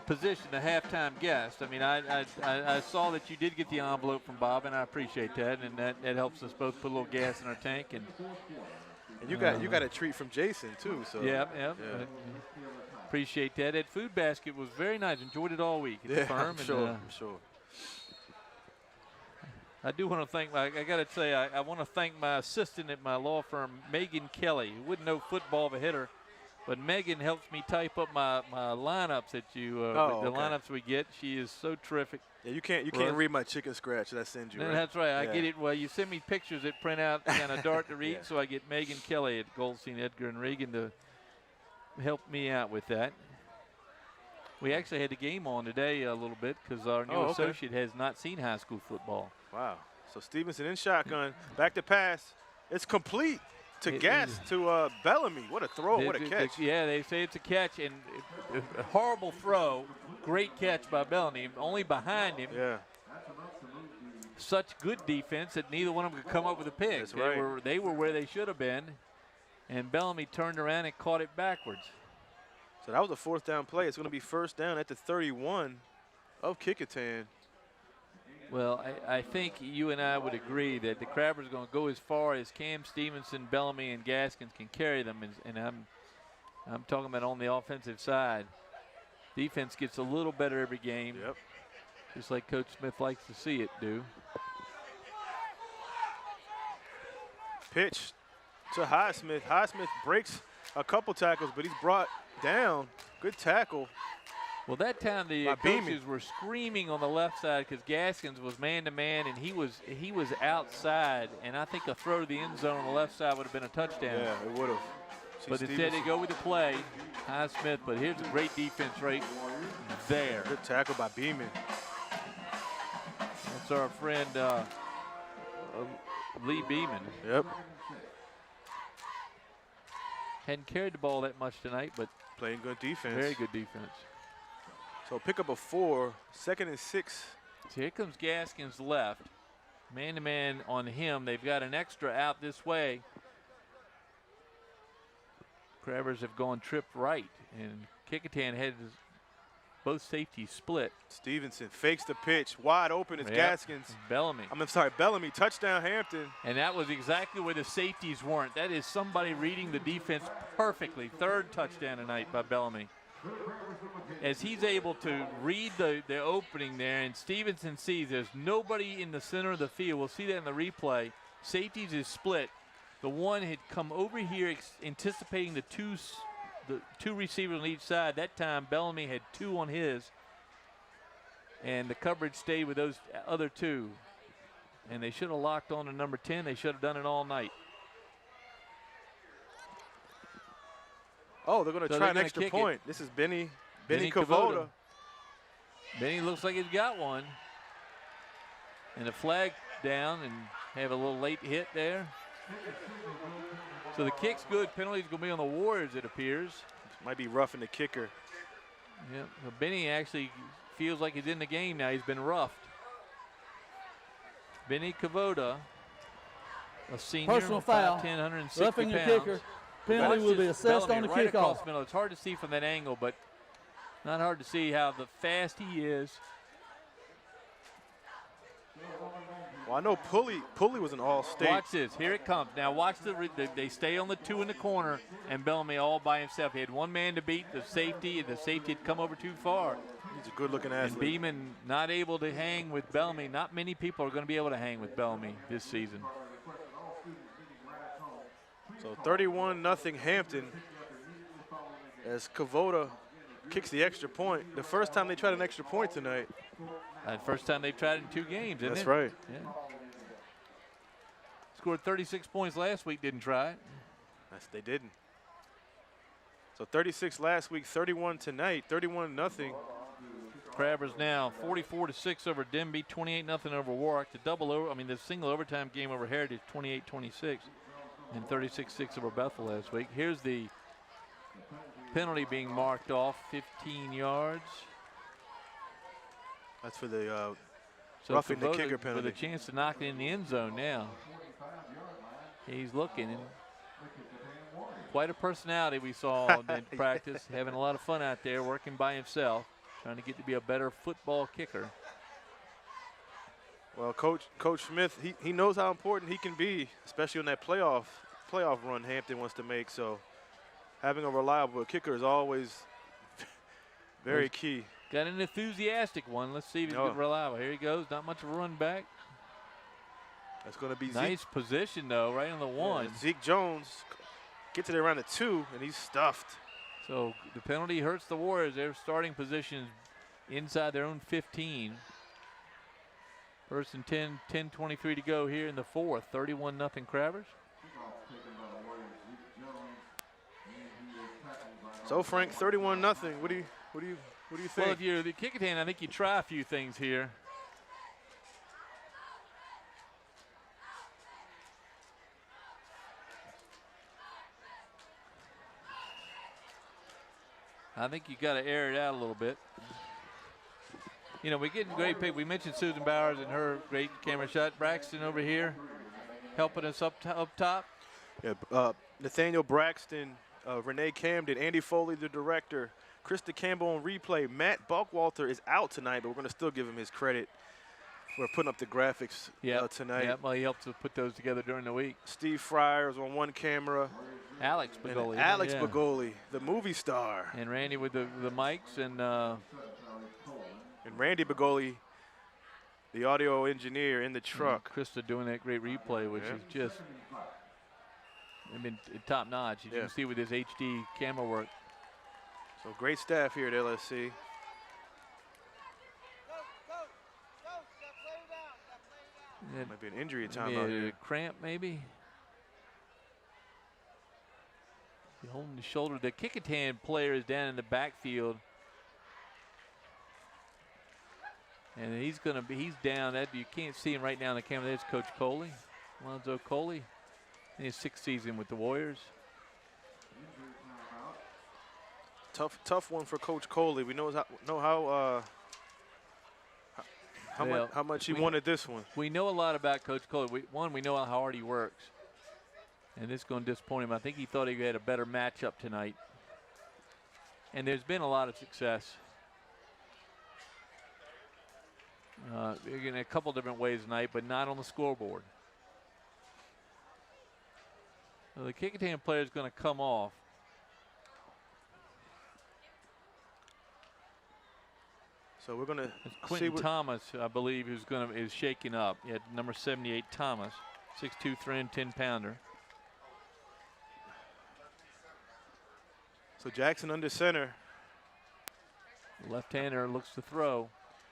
Speaker 7: position, the halftime guest. I mean, I saw that you did get the envelope from Bob, and I appreciate that, and that helps us both put a little gas in our tank. And
Speaker 2: you got a treat from Jason too. So
Speaker 7: yeah. Appreciate that. That food basket was very nice. Enjoyed it all week at the firm.
Speaker 2: I'm sure.
Speaker 7: I do want to thank I got to say, I want to thank my assistant at my law firm, Megan Kelly, who wouldn't know football of a hitter, but Megan helps me type up my lineups that lineups we get. She is so terrific.
Speaker 2: Yeah, you can't read my chicken scratch that I send you.
Speaker 7: No,
Speaker 2: right?
Speaker 7: that's right. I get it. Well, you send me pictures that print out kind of dark to read, so I get Megan Kelly at Goldstein, Edgar, and Regan to help me out with that. We actually had the game on today a little bit because our new associate has not seen high school football.
Speaker 2: Wow. So Stevenson in shotgun, back to pass. It's complete to Bellamy. What a throw, what a catch.
Speaker 7: Yeah, they say it's a catch, and a horrible throw. Great catch by Bellamy, only behind him.
Speaker 2: Yeah.
Speaker 7: Such good defense that neither one of them could come up with a pick.
Speaker 2: That's right.
Speaker 7: They were where they should have been, and Bellamy turned around and caught it backwards.
Speaker 2: So that was a 4th down play. It's going to be 1st down at the 31 of Kecoughtan.
Speaker 7: Well, I think you and I would agree that the Crabbers are going to go as far as Cam Stevenson, Bellamy, and Gaskins can carry them, and I'm talking about on the offensive side. Defense gets a little better every game.
Speaker 2: Yep.
Speaker 7: Just like Coach Smith likes to see it do.
Speaker 2: Pitch to Highsmith. Highsmith breaks a couple tackles, but he's brought down. Good tackle.
Speaker 7: Well, that time the coaches were screaming on the left side because Gaskins was man-to-man, and he was outside, and I think a throw to the end zone on the left side would have been a touchdown.
Speaker 2: Yeah, it would have.
Speaker 7: But instead they go with the play, Highsmith, but here's a great defense right there.
Speaker 2: Good tackle by Beeman.
Speaker 7: That's our friend Lee Beeman.
Speaker 2: Yep.
Speaker 7: Hadn't carried the ball that much tonight, but
Speaker 2: playing good defense.
Speaker 7: Very good defense.
Speaker 2: So pick up a 4, 2nd and 6.
Speaker 7: So here comes Gaskins left. Man-to-man on him. They've got an extra out this way. Crabbers have gone tripped right, and Kecoughtan had both safeties split.
Speaker 2: Stevenson fakes the pitch. Wide open is Gaskins.
Speaker 7: Bellamy.
Speaker 2: Bellamy. Touchdown, Hampton.
Speaker 7: And that was exactly where the safeties weren't. That is somebody reading the defense perfectly. 3rd touchdown tonight by Bellamy. As he's able to read the opening there, and Stevenson sees there's nobody in the center of the field. We'll see that in the replay. Safeties is split. The one had come over here anticipating the two receivers on each side. That time Bellamy had 2 on his, and the coverage stayed with those other 2. And they should have locked on to number 10. They should have done it all night.
Speaker 2: Oh, they're going to try an extra point. This is Benny Kecoughtan.
Speaker 7: Benny looks like he's got one. And a flag down, and have a little late hit there. So the kick's good. Penalty's going to be on the Warriors, it appears.
Speaker 2: Might be roughing the kicker.
Speaker 7: Yeah, well, Benny actually feels like he's in the game now. He's been roughed. Benny Kecoughtan, a senior,
Speaker 8: Personal foul.
Speaker 7: 5'10", 160
Speaker 8: Roughing the
Speaker 7: pounds.
Speaker 8: kicker. Penalty will be assessed on the
Speaker 7: right across
Speaker 8: kickoff.
Speaker 7: the middle. It's hard to see from that angle, but not hard to see how fast he is.
Speaker 2: Well, I know Pulley was an all-state.
Speaker 7: Watch this. Here it comes. Now watch they stay on the 2 in the corner, and Bellamy all by himself. He had one man to beat the safety, and the safety had come over too far.
Speaker 2: He's a good-looking
Speaker 7: And
Speaker 2: athlete.
Speaker 7: Beeman not able to hang with Bellamy. Not many people are going to be able to hang with Bellamy this season.
Speaker 2: So 31-0 Hampton as Kecoughtan kicks the extra point. The first time they tried an extra point tonight.
Speaker 7: First time they've tried it in 2 games, isn't it?
Speaker 2: That's right.
Speaker 7: Yeah. Scored 36 points last week, didn't try it.
Speaker 2: They didn't. So 36 last week, 31 tonight, 31-0.
Speaker 7: Crabbers now 44-6 over Denby, 28-0 over Warwick. The single overtime game over Heritage, 28-26, and 36-6 over Bethel last week. Here's the penalty being marked off, 15 yards.
Speaker 2: That's for the
Speaker 7: So
Speaker 2: roughing the
Speaker 7: Kecoughtan
Speaker 2: kicker penalty.
Speaker 7: with a chance to knock it in the end zone now. He's looking. And quite a personality we saw in practice, having a lot of fun out there, working by himself, trying to get to be a better football kicker.
Speaker 2: Well, Coach Smith, he knows how important he can be, especially on that playoff run Hampton wants to make. So having a reliable kicker is always very key.
Speaker 7: Got an enthusiastic one. Let's see if he's reliable. Here he goes. Not much of a run back.
Speaker 2: That's going to be
Speaker 7: Nice position, though, right on the 1.
Speaker 2: Zeke Jones gets it around the 2, and he's stuffed.
Speaker 7: So the penalty hurts the Warriors. Their starting position inside their own 15. First and 10, 10:23 to go here in the 4th. 31-0 Crabbers.
Speaker 2: So Frank, 31-0. What do you think?
Speaker 7: Well, if you're the Kecoughtan, I think you try a few things here. I think you got to air it out a little bit. You know, we're getting great pick. We mentioned Susan Bowers and her great camera shot. Braxton over here helping us up top.
Speaker 2: Yeah, Nathaniel Braxton, Renee Camden, Andy Foley, the director, Krista Campbell on replay. Matt Buckwalter is out tonight, but we're going to still give him his credit for putting up the graphics tonight.
Speaker 7: Yeah, well, he helped to put those together during the week.
Speaker 2: Steve Fryer was on one camera.
Speaker 7: Alex Bagoli.
Speaker 2: Alex Bagoli, the movie star.
Speaker 7: And Randy with the mics and
Speaker 2: Randy Bagoli, the audio engineer in the truck.
Speaker 7: Krista doing that great replay, which is just, top notch. You can see with his HD camera work.
Speaker 2: So great staff here at LSC. Might be an injury time out here.
Speaker 7: Cramp maybe. Holding the shoulder. The Kecoughtan player is down in the backfield. And he's down. You can't see him right now on the camera. There's Coach Coley, Lonzo Coley, in his 6th season with the Warriors.
Speaker 2: Tough one for Coach Coley. We know how much he wanted this one.
Speaker 7: We know a lot about Coach Coley. We know how hard he works. And this is going to disappoint him. I think he thought he had a better matchup tonight. And there's been a lot of success. In a couple different ways tonight, but not on the scoreboard. So the Kecoughtan player is going to come off.
Speaker 2: So we're going to
Speaker 7: Quentin Thomas, I believe, is shaking up. Yeah, number 78, Thomas, 6'2", 310-pounder.
Speaker 2: So Jackson under center.
Speaker 7: Left-hander looks to throw.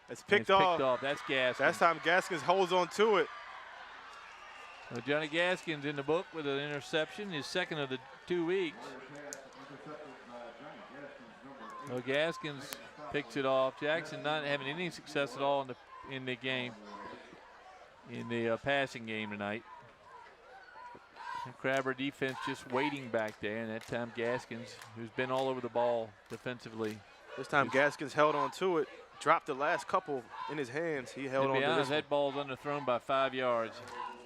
Speaker 2: It's picked off.
Speaker 7: That's Gaskins.
Speaker 2: That's time Gaskins holds on to it.
Speaker 7: So Johnny Gaskins in the book with an interception, his 2nd of the 2 weeks. So Gaskins picks it off. Jackson not having any success at all in the game, in the passing game tonight. The Crabber defense just waiting back there, and that time Gaskins, who's been all over the ball defensively.
Speaker 2: This time Gaskins held on to it, dropped the last couple in his hands. He held
Speaker 7: To
Speaker 2: on
Speaker 7: be
Speaker 2: to
Speaker 7: honest,
Speaker 2: this
Speaker 7: that ball's underthrown by 5 yards.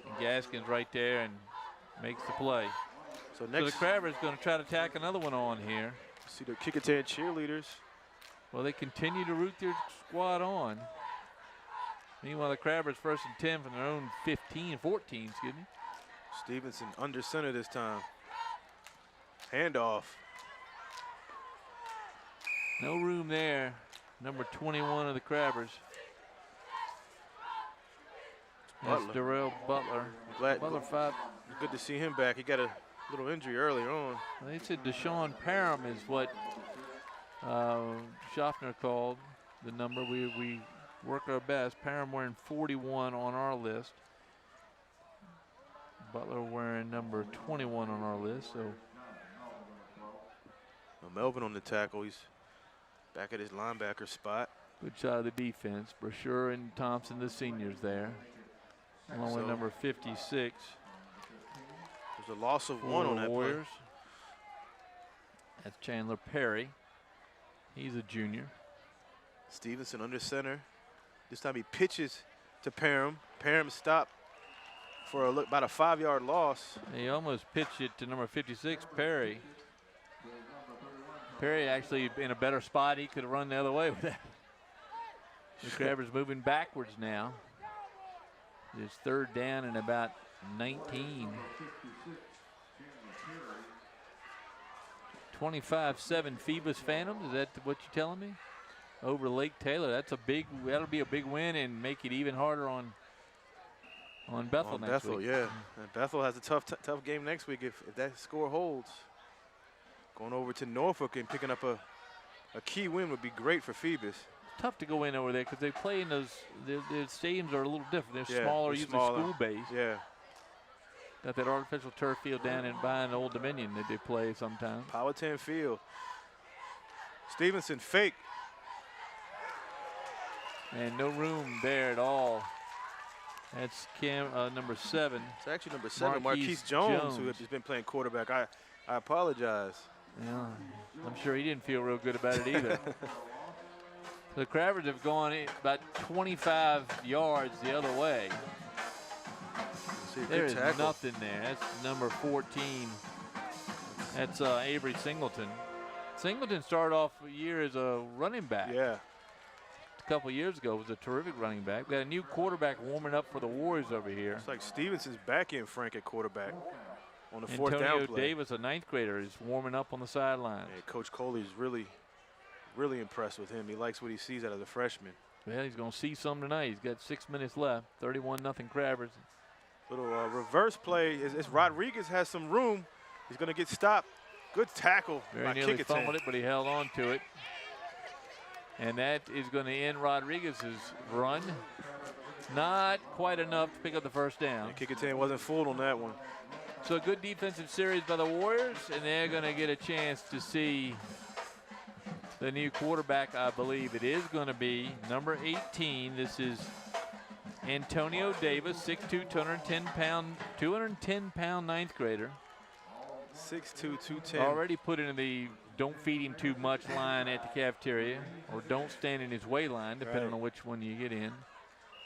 Speaker 7: And Gaskins right there and makes the play.
Speaker 2: So
Speaker 7: So
Speaker 2: next,
Speaker 7: the Crabber's going to try to tack another one on here.
Speaker 2: see the Kecoughtan cheerleaders.
Speaker 7: Well, they continue to root their squad on. Meanwhile, the Crabbers 1st and 10 from their own 14, excuse me.
Speaker 2: Stevenson under center this time. Handoff.
Speaker 7: No room there. Number 21 of the Crabbers. That's
Speaker 2: Butler.
Speaker 7: Darrell Butler.
Speaker 2: Glad,
Speaker 7: Butler 5.
Speaker 2: good to see him back. He got a little injury earlier on.
Speaker 7: They said Deshaun Parham is what Schaffner called the number. We work our best. Parham wearing 41 on our list. Butler wearing number 21 on our list. So
Speaker 2: Melvin on the tackle. He's back at his linebacker spot.
Speaker 7: good shot of the defense. Brashear and Thompson, the seniors there. Along with
Speaker 2: So-
Speaker 7: number 56.
Speaker 2: There's a loss of
Speaker 7: for
Speaker 2: one on
Speaker 7: the
Speaker 2: that play.
Speaker 7: Warriors. That's Chandler Perry. He's a junior.
Speaker 2: Stevenson under center. This time he pitches to Parham. Parham stopped for about a 5-yard loss.
Speaker 7: He almost pitched it to number 56, Perry. Perry actually in a better spot. He could have run the other way with that. The Crabbers moving backwards now. It's 3rd down and about 19. 25-7 Phoebus Phantoms. Is that what you're telling me? Over Lake Taylor. That'll be a big win and make it even harder on Bethel
Speaker 2: On
Speaker 7: next
Speaker 2: Bethel,
Speaker 7: week.
Speaker 2: yeah. And Bethel has a tough game next week if that score holds. Going over to Norfolk and picking up a key win would be great for Phoebus.
Speaker 7: Tough to go in over there because they play in those. Their stadiums are a little different. They're
Speaker 2: Yeah,
Speaker 7: smaller,
Speaker 2: they're
Speaker 7: usually
Speaker 2: smaller.
Speaker 7: school-based.
Speaker 2: Yeah,
Speaker 7: Got that artificial turf field down in behind Old Dominion that they play sometimes.
Speaker 2: Powhatan Field. Stevenson fake.
Speaker 7: And no room there at all. That's number 7.
Speaker 2: It's actually number 7,
Speaker 7: Marquise
Speaker 2: Marquise Jones,
Speaker 7: Jones.
Speaker 2: who has been playing quarterback. I apologize.
Speaker 7: Yeah, I'm sure he didn't feel real good about it either. The Crabbers have gone about 25 yards the other way.
Speaker 2: See, good
Speaker 7: There is
Speaker 2: tackle.
Speaker 7: nothing there. That's number 14. That's Avery Singleton. Singleton started off a year as a running back.
Speaker 2: Yeah,
Speaker 7: A couple years ago was a terrific running back. We got a new quarterback warming up for the Warriors over here.
Speaker 2: it's like Stevenson's back in Frank at quarterback on the 4th
Speaker 7: Antonio
Speaker 2: down play.
Speaker 7: Davis, a 9th grader, is warming up on the sideline.
Speaker 2: Yeah, Coach Coley's really impressed with him. He likes what he sees out of the freshman.
Speaker 7: Well, he's going to see some tonight. He's got 6 minutes left. 31-0 Crabbers.
Speaker 2: Little reverse play. As Rodriguez has some room, he's going to get stopped. Good tackle
Speaker 7: Very
Speaker 2: by
Speaker 7: nearly
Speaker 2: Kecoughtan.
Speaker 7: fumbled it, but he held on to it. And that is going to end Rodriguez's run. Not quite enough to pick up the 1st down.
Speaker 2: And Kecoughtan wasn't fooled on that one.
Speaker 7: So a good defensive series by the Warriors, and they're going to get a chance to see the new quarterback. I believe it is going to be number 18. This is Antonio Davis, 6'2", 210-pound 9th grader.
Speaker 2: 6'2", 210.
Speaker 7: Already put in the don't feed him too much line at the cafeteria, or don't stand in his way line, depending
Speaker 2: Right.
Speaker 7: on which one you get in.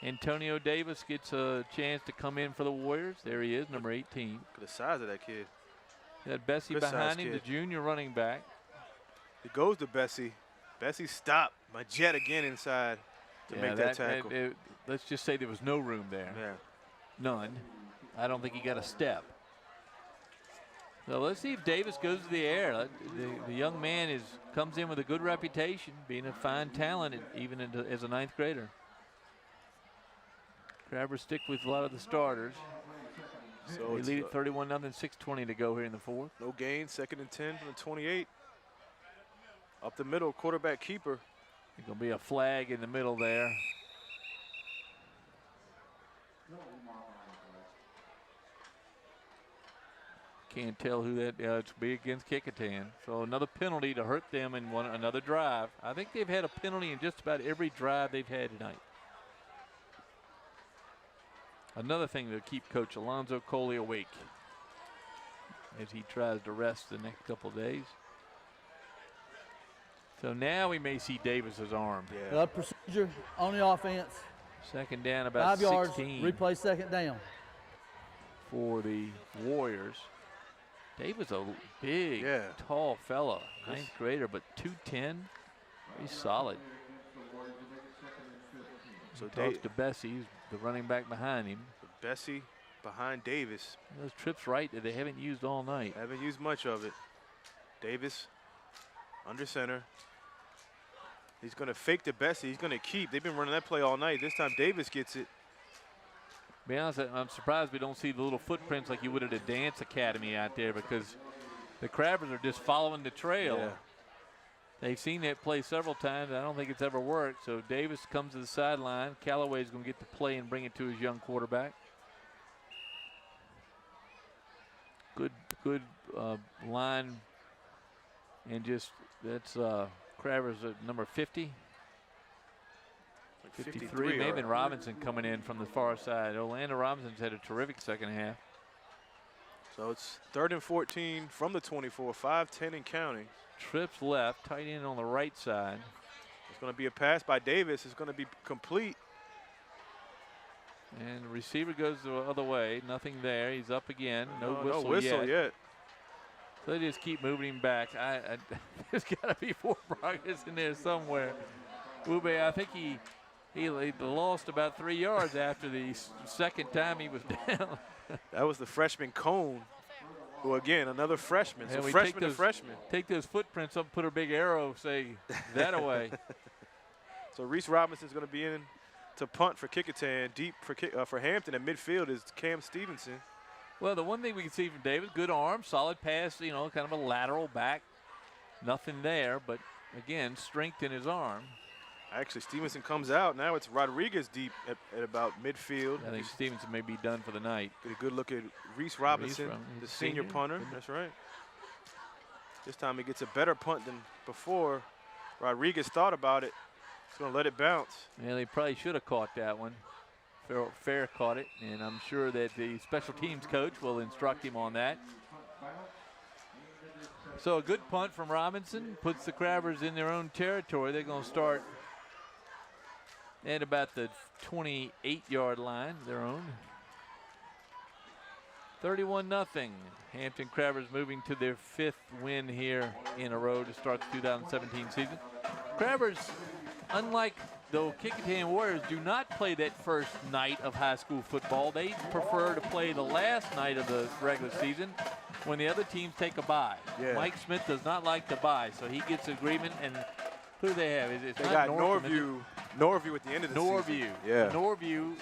Speaker 7: Antonio Davis gets a chance to come in for the Warriors. There he is, number 18.
Speaker 2: Look at the size of that kid.
Speaker 7: Got Bessie
Speaker 2: Good
Speaker 7: behind
Speaker 2: size
Speaker 7: him, the
Speaker 2: kid.
Speaker 7: junior running back.
Speaker 2: It goes to Bessie. Bessie stopped. My jet again inside to make that tackle.
Speaker 7: Let's just say there was no room there.
Speaker 2: Yeah.
Speaker 7: None. I don't think he got a step. So let's see if Davis goes to the air. The young man comes in with a good reputation, being a fine talent, even as a 9th grader. Crabbers stick with a lot of the starters.
Speaker 2: So
Speaker 7: They
Speaker 2: it's
Speaker 7: lead it 31-0, 6:20 to go here in the 4th.
Speaker 2: no gain. 2nd and 10 from the 28. Up the middle, quarterback keeper.
Speaker 7: There's going to be a flag in the middle there. Can't tell who that it's be against Kecoughtan. So another penalty to hurt them in another drive. I think they've had a penalty in just about every drive they've had tonight. Another thing to keep Coach Alonzo Coley awake. as he tries to rest the next couple of days. So now we may see Davis's arm.
Speaker 2: Yeah.
Speaker 8: Procedure on the offense.
Speaker 7: Second down, about
Speaker 8: 5 yards.
Speaker 7: 16
Speaker 8: Replay second down.
Speaker 7: for the Warriors. Davis a big,
Speaker 2: Yeah.
Speaker 7: tall fella, ninth grader, but 210. He's solid.
Speaker 2: So
Speaker 7: Talks to Bessie, the running back behind him.
Speaker 2: Bessie behind Davis.
Speaker 7: Those trips right that they haven't used all night.
Speaker 2: Haven't used much of it. Davis under center. He's going to fake to Bessie. He's going to keep. They've been running that play all night. This time Davis gets it.
Speaker 7: To be honest, I'm surprised we don't see the little footprints like you would at a dance academy out there, because the Crabbers are just following the trail.
Speaker 2: Yeah.
Speaker 7: They've seen that play several times. I don't think it's ever worked. So Davis comes to the sideline. Callaway's going to get the play and bring it to his young quarterback. Good line, and just that's Crabbers at number 50. 53, maybe Robinson coming in from the far side. Orlando Robinson's had a terrific second half.
Speaker 2: So it's 3rd and 14 from the 24, 5-10 and counting.
Speaker 7: Trips left, tight end on the right side.
Speaker 2: It's going to be a pass by Davis. It's going to be complete.
Speaker 7: And the receiver goes the other way. Nothing there. He's up again. No
Speaker 2: whistle yet.
Speaker 7: So they just keep moving him back. There's got to be more progress in there somewhere. Ube, I think he lost about 3 yards after the second time he was down.
Speaker 2: That was the freshman Cone. Well, again, another freshman. So
Speaker 7: we
Speaker 2: freshman to freshman.
Speaker 7: Take those footprints up, put a big arrow, say that away.
Speaker 2: So Reese Robinson's going to be in to punt for Kecoughtan. Deep for Hampton at midfield is Cam Stevenson.
Speaker 7: Well, the one thing we can see from Davis, good arm, solid pass, kind of a lateral back. Nothing there, but again, strength in his arm.
Speaker 2: Actually, Stevenson comes out. Now it's Rodriguez deep at about midfield.
Speaker 7: I think Stevenson may be done for the night.
Speaker 2: Get a good look at Reese Robinson, the senior punter. That's right. This time he gets a better punt than before. Rodriguez thought about it. He's going to let it bounce.
Speaker 7: Well, he probably should have caught that one. Fair caught it, and I'm sure that the special teams coach will instruct him on that. So a good punt from Robinson puts the Crabbers in their own territory. They're going to start at about the 28-yard line, their own. 31-0. Hampton Crabbers moving to their 5th win here in a row to start the 2017 season. Crabbers, unlike the Kecoughtan Warriors, do not play that first night of high school football. They prefer to play the last night of the regular season when the other teams take a bye.
Speaker 2: Yeah.
Speaker 7: Mike Smith does not like to bye, so he gets agreement. And who do they have? It's
Speaker 2: they
Speaker 7: not
Speaker 2: got Norview at the end of the season. Yeah.
Speaker 7: Norview,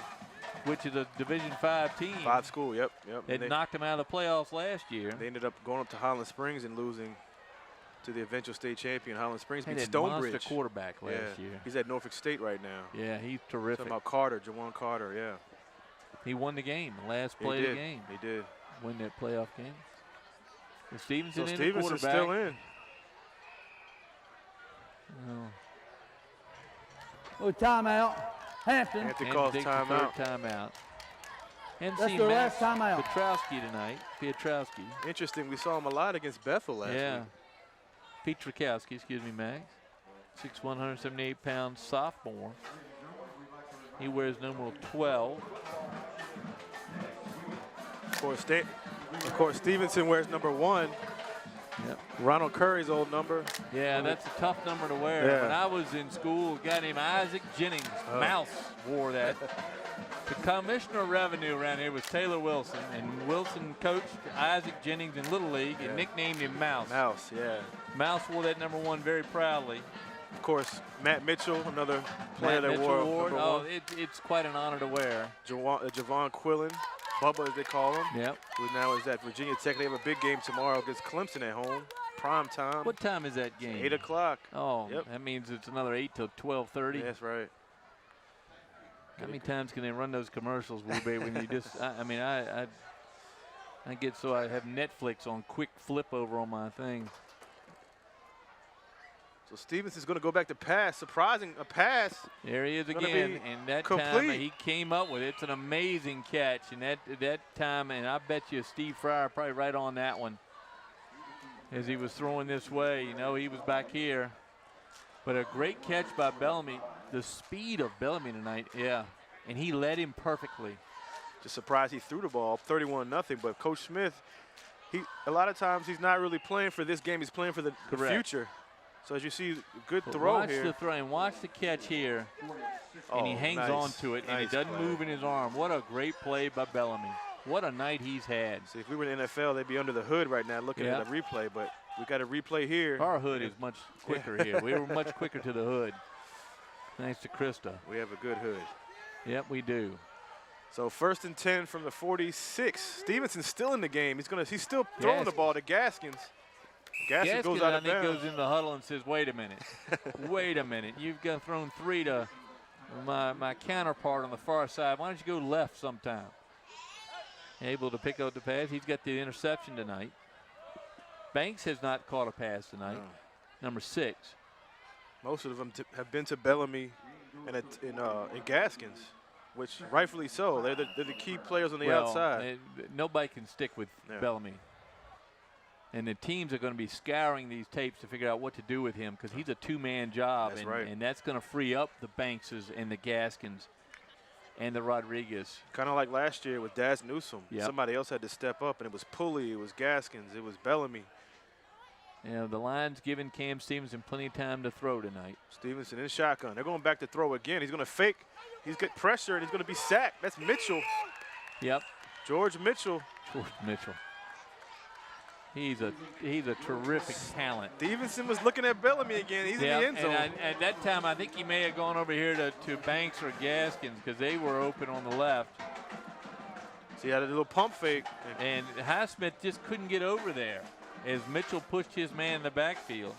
Speaker 7: which is a Division 5 team.
Speaker 2: 5 school, yep.
Speaker 7: They knocked them out of the playoffs last year.
Speaker 2: They ended up going up to Highland Springs and losing to the eventual state champion. Highland Springs beat
Speaker 7: They had
Speaker 2: Stonebridge.
Speaker 7: monster quarterback last year.
Speaker 2: He's at Norfolk State right now.
Speaker 7: Yeah, he's terrific.
Speaker 2: Talking about Carter, Jawan Carter, yeah.
Speaker 7: He won the game, the last play of the game.
Speaker 2: He did.
Speaker 7: Win that playoff game. And Stevenson
Speaker 2: So
Speaker 7: in
Speaker 2: Stevenson's
Speaker 7: the quarterback.
Speaker 2: still in.
Speaker 8: Oh, timeout. Hampton.
Speaker 2: Hampton calls timeout.
Speaker 7: Timeout. And
Speaker 8: That's
Speaker 7: see
Speaker 8: their
Speaker 7: Max
Speaker 8: last timeout.
Speaker 7: Pietrowski tonight. Pietrowski.
Speaker 2: Interesting, we saw him a lot against Bethel last week.
Speaker 7: Pietrowski, excuse me, Max. 6'1", 178-pound sophomore. He wears numeral 12.
Speaker 2: Of course, Stevenson wears number 1.
Speaker 7: Yep.
Speaker 2: Ronald Curry's old number.
Speaker 7: Yeah, that's a tough number to wear.
Speaker 2: Yeah.
Speaker 7: When I was in school, a guy named Isaac Jennings, Mouse, wore that. The commissioner of revenue around here was Taylor Wilson, and Wilson coached Isaac Jennings in Little League and nicknamed him Mouse.
Speaker 2: Mouse, yeah.
Speaker 7: Mouse wore that number 1 very proudly.
Speaker 2: Of course, Matt Mitchell, another player that wore number 1.
Speaker 7: It's quite an honor to wear.
Speaker 2: Javon Quillen, Bubba as they call him.
Speaker 7: Yep.
Speaker 2: Who now is at Virginia Tech. They have a big game tomorrow against Clemson at home. Prime time.
Speaker 7: What time is that game?
Speaker 2: 8 o'clock.
Speaker 7: Oh,
Speaker 2: yep.
Speaker 7: That means it's another 8 till 12:30.
Speaker 2: That's right.
Speaker 7: How many times can they run those commercials, Wube, when you just, I get so I have Netflix on quick flip over on my thing.
Speaker 2: So Stevenson's going to go back to pass. Surprising, a pass.
Speaker 7: There he is
Speaker 2: Gonna
Speaker 7: again,
Speaker 2: be
Speaker 7: and that
Speaker 2: complete.
Speaker 7: time he came up with it. It's an amazing catch, and that time, and I bet you Steve Fryer probably right on that one as he was throwing this way. You know, he was back here, but a great catch by Bellamy. The speed of Bellamy tonight, yeah, and he led him perfectly.
Speaker 2: Just surprised he threw the ball 31-0, but Coach Smith, a lot of times he's not really playing for this game. He's playing for the future. So as you see, good throw
Speaker 7: watch
Speaker 2: here.
Speaker 7: the throw and watch the catch here, and he hangs
Speaker 2: nice,
Speaker 7: on to it, and he
Speaker 2: nice
Speaker 7: doesn't
Speaker 2: play.
Speaker 7: move in his arm. What a great play by Bellamy. What a night he's had.
Speaker 2: See, if we were in the NFL, they'd be under the hood right now looking at a replay, but we got a replay here.
Speaker 7: Our hood is much quicker here. We were much quicker to the hood, thanks to Krista.
Speaker 2: We have a good hood.
Speaker 7: Yep, we do.
Speaker 2: So 1st and 10 from the 46. Stevenson's still in the game. He's still throwing the ball to Gaskins. Gaskins goes out of bounds.
Speaker 7: I think goes in the huddle and says, "Wait a minute, wait a minute. You've got thrown 3 to my counterpart on the far side. Why don't you go left sometime?" Able to pick up the pass. He's got the interception tonight. Banks has not caught a pass tonight.
Speaker 2: No.
Speaker 7: Number 6.
Speaker 2: Most of them have been to Bellamy and Gaskins, which rightfully so. They're the key players on the outside.
Speaker 7: Nobody can stick with Bellamy. And the teams are going to be scouring these tapes to figure out what to do with him because he's a 2-man job.
Speaker 2: That's right.
Speaker 7: And that's going to free up the Bankses and the Gaskins and the Rodriguez.
Speaker 2: Kind of like last year with Daz Newsome.
Speaker 7: Yep.
Speaker 2: Somebody else had to step up, and it was Pulley, it was Gaskins, it was Bellamy.
Speaker 7: You know, the line's giving Cam Stevenson plenty of time to throw tonight.
Speaker 2: Stevenson in shotgun. They're going back to throw again. He's going to fake. He's got pressure, and he's going to be sacked. That's Mitchell.
Speaker 7: Yep.
Speaker 2: George Mitchell.
Speaker 7: George Mitchell. He's a terrific talent.
Speaker 2: Stevenson was looking at Bellamy again. He's in the end zone.
Speaker 7: And at that time, I think he may have gone over here to Banks or Gaskins because they were open on the left.
Speaker 2: So he had a little pump fake.
Speaker 7: And Highsmith just couldn't get over there as Mitchell pushed his man in the backfield.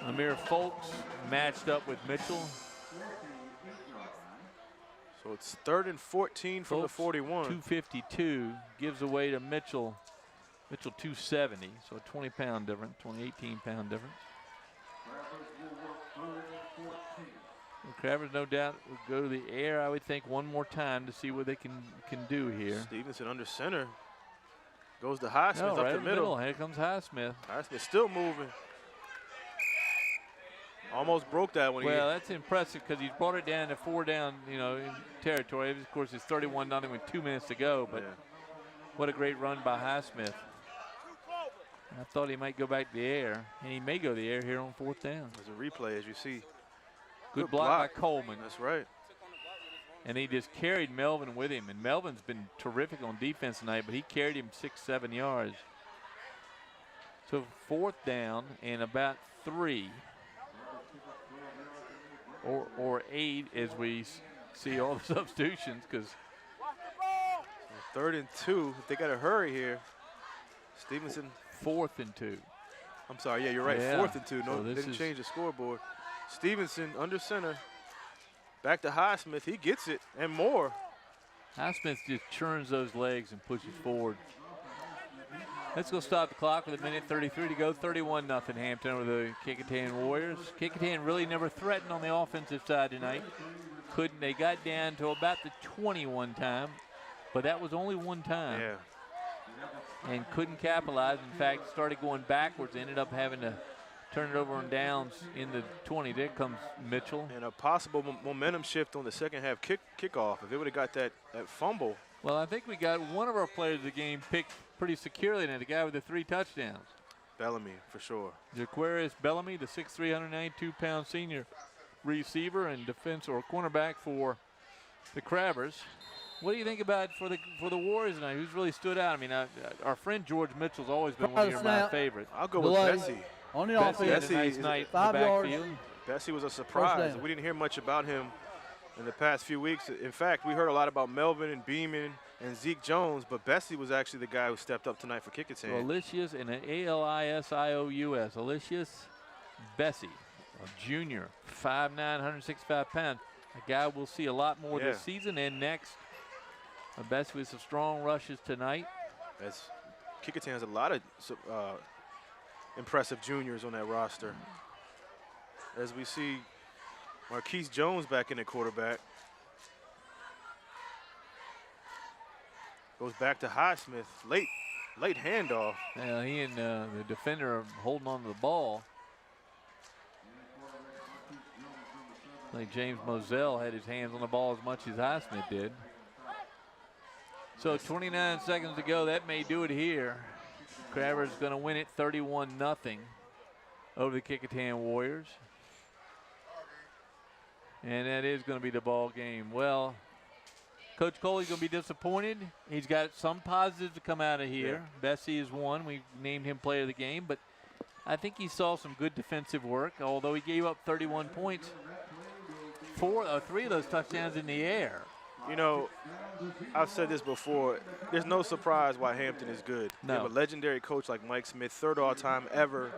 Speaker 7: Amir Folks matched up with Mitchell.
Speaker 2: So it's 3rd and 14 from the 41.
Speaker 7: 252 gives away to Mitchell. Mitchell 270, so a 20-pound difference, 18-pound difference. The Crabbers, no doubt, will go to the air, I would think, one more time to see what they can do here.
Speaker 2: Stevenson under center. Goes to Highsmith
Speaker 7: right
Speaker 2: up the middle.
Speaker 7: Here comes Highsmith.
Speaker 2: Highsmith still moving. Almost broke that one.
Speaker 7: Well, that's impressive because he's brought it down to 4 down, in territory. Of course, it's 31-0 with 2 minutes to go, but what a great run by Highsmith. I thought he might go back to the air, and he may go to the air here on 4th down.
Speaker 2: There's a replay, as you see.
Speaker 7: Good block by Coleman.
Speaker 2: That's right.
Speaker 7: And he just carried Melvin with him. And Melvin's been terrific on defense tonight, but he carried him 6-7 yards. So 4th down and about 3 or 8 as we see all the substitutions. Because
Speaker 2: 3rd and 2. They got to hurry here. Stevenson.
Speaker 7: 4th and 2.
Speaker 2: I'm sorry. Yeah, you're right. 4th and 2. No,
Speaker 7: so
Speaker 2: didn't change the scoreboard. Stevenson under center. Back to Highsmith. He gets it and more.
Speaker 7: Highsmith just churns those legs and pushes forward. Let's go stop the clock with 1:33 to go. 31-0 Hampton over the Kecoughtan Warriors. Kecoughtan really never threatened on the offensive side tonight. They got down to about the 21 time, but that was only one time.
Speaker 2: Yeah.
Speaker 7: And couldn't capitalize. In fact, started going backwards. Ended up having to turn it over on downs in the 20. There comes Mitchell.
Speaker 2: And a possible momentum shift on the second half kickoff. If they would have got that fumble.
Speaker 7: Well, I think we got one of our players of the game picked pretty securely now, the guy with the 3 touchdowns.
Speaker 2: Bellamy, for sure.
Speaker 7: Jaquarius Bellamy, the 6'3", 192-pound senior receiver and defense or cornerback for the Crabbers. What do you think about for the Warriors tonight? Who's really stood out? I mean, our friend George Mitchell's always been one of my favorites.
Speaker 2: I'll go with Bessie.
Speaker 8: On the
Speaker 7: Bessie
Speaker 8: offense.
Speaker 7: had a nice night in the
Speaker 8: 5 yards.
Speaker 7: backfield.
Speaker 2: Bessie was a surprise. We didn't hear much about him in the past few weeks. In fact, we heard a lot about Melvin and Beeman and Zeke Jones, but Bessie was actually the guy who stepped up tonight for Kecoughtan.
Speaker 7: Alicius and an A-L-I-S-I-O-U-S. Alicius Bessie, a junior, 5'9", 165 pounds. A guy we'll see a lot more this season and next. Bessie with some strong rushes tonight.
Speaker 2: Kecoughtan has a lot of impressive juniors on that roster. As we see Marquise Jones back in at quarterback. Goes back to Highsmith. Late handoff.
Speaker 7: Yeah, he and the defender are holding on to the ball. I think James Moselle had his hands on the ball as much as Highsmith did. So 29 seconds to go. That may do it here. Crabber's going to win it 31-0 over the Kecoughtan Warriors. And that is going to be the ball game. Well, Coach Coley's going to be disappointed. He's got some positives to come out of here.
Speaker 2: Yeah.
Speaker 7: Bessie is one. We named him player of the game. But I think he saw some good defensive work, although he gave up 31 points. 3 of those touchdowns in the air.
Speaker 2: You know, I've said this before. There's no surprise why Hampton is good.
Speaker 7: No.
Speaker 2: You have a legendary coach like Mike Smith, third all-time ever,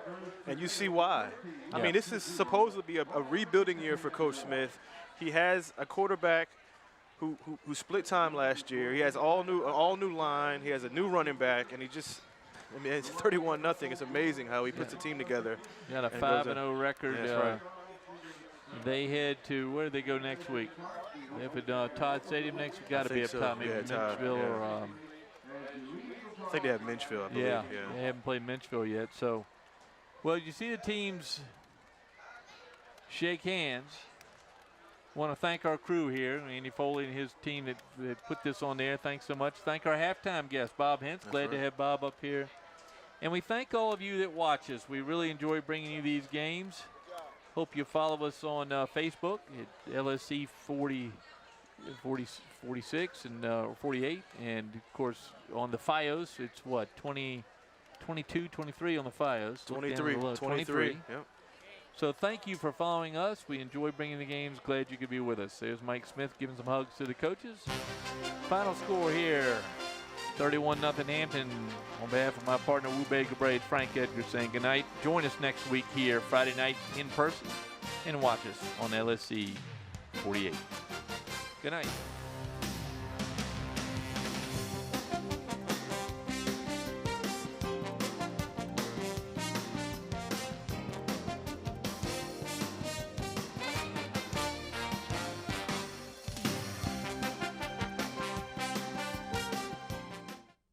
Speaker 2: and you see why. I mean, this is supposed to be a rebuilding year for Coach Smith. He has a quarterback who split time last year. He has all new line. He has a new running back, and he just. I mean, it's 31-0. It's amazing how he puts a team together.
Speaker 7: Got a 5-0 record.
Speaker 2: Yeah, that's right.
Speaker 7: They head to, where do they go next week? They have at Todd Stadium next week. Got to be up
Speaker 2: so.
Speaker 7: top, maybe
Speaker 2: Yeah, Todd,
Speaker 7: Minchville
Speaker 2: yeah.
Speaker 7: or.
Speaker 2: I think they have Minchville, I believe.
Speaker 7: Yeah, they haven't played Minchville yet. So, well, you see the teams shake hands. Want to thank our crew here, Andy Foley and his team that put this on there. Thanks so much. Thank our halftime guest, Bob Hintz. Glad to have Bob up here. And we thank all of you that watch us. We really enjoy bringing you these games. Hope you follow us on Facebook at LSC 46 and 48. And, of course, on the FiOS, it's what, 22, 23 on the FiOS.
Speaker 2: 23. Yep.
Speaker 7: So thank you for following us. We enjoy bringing the games. Glad you could be with us. There's Mike Smith giving some hugs to the coaches. Final score here, 31-0 Hampton. On behalf of my partner, Wu Bay Gabrade, Frank Edgar saying goodnight. Join us next week here, Friday night in person, and watch us on LSC 48. Good night.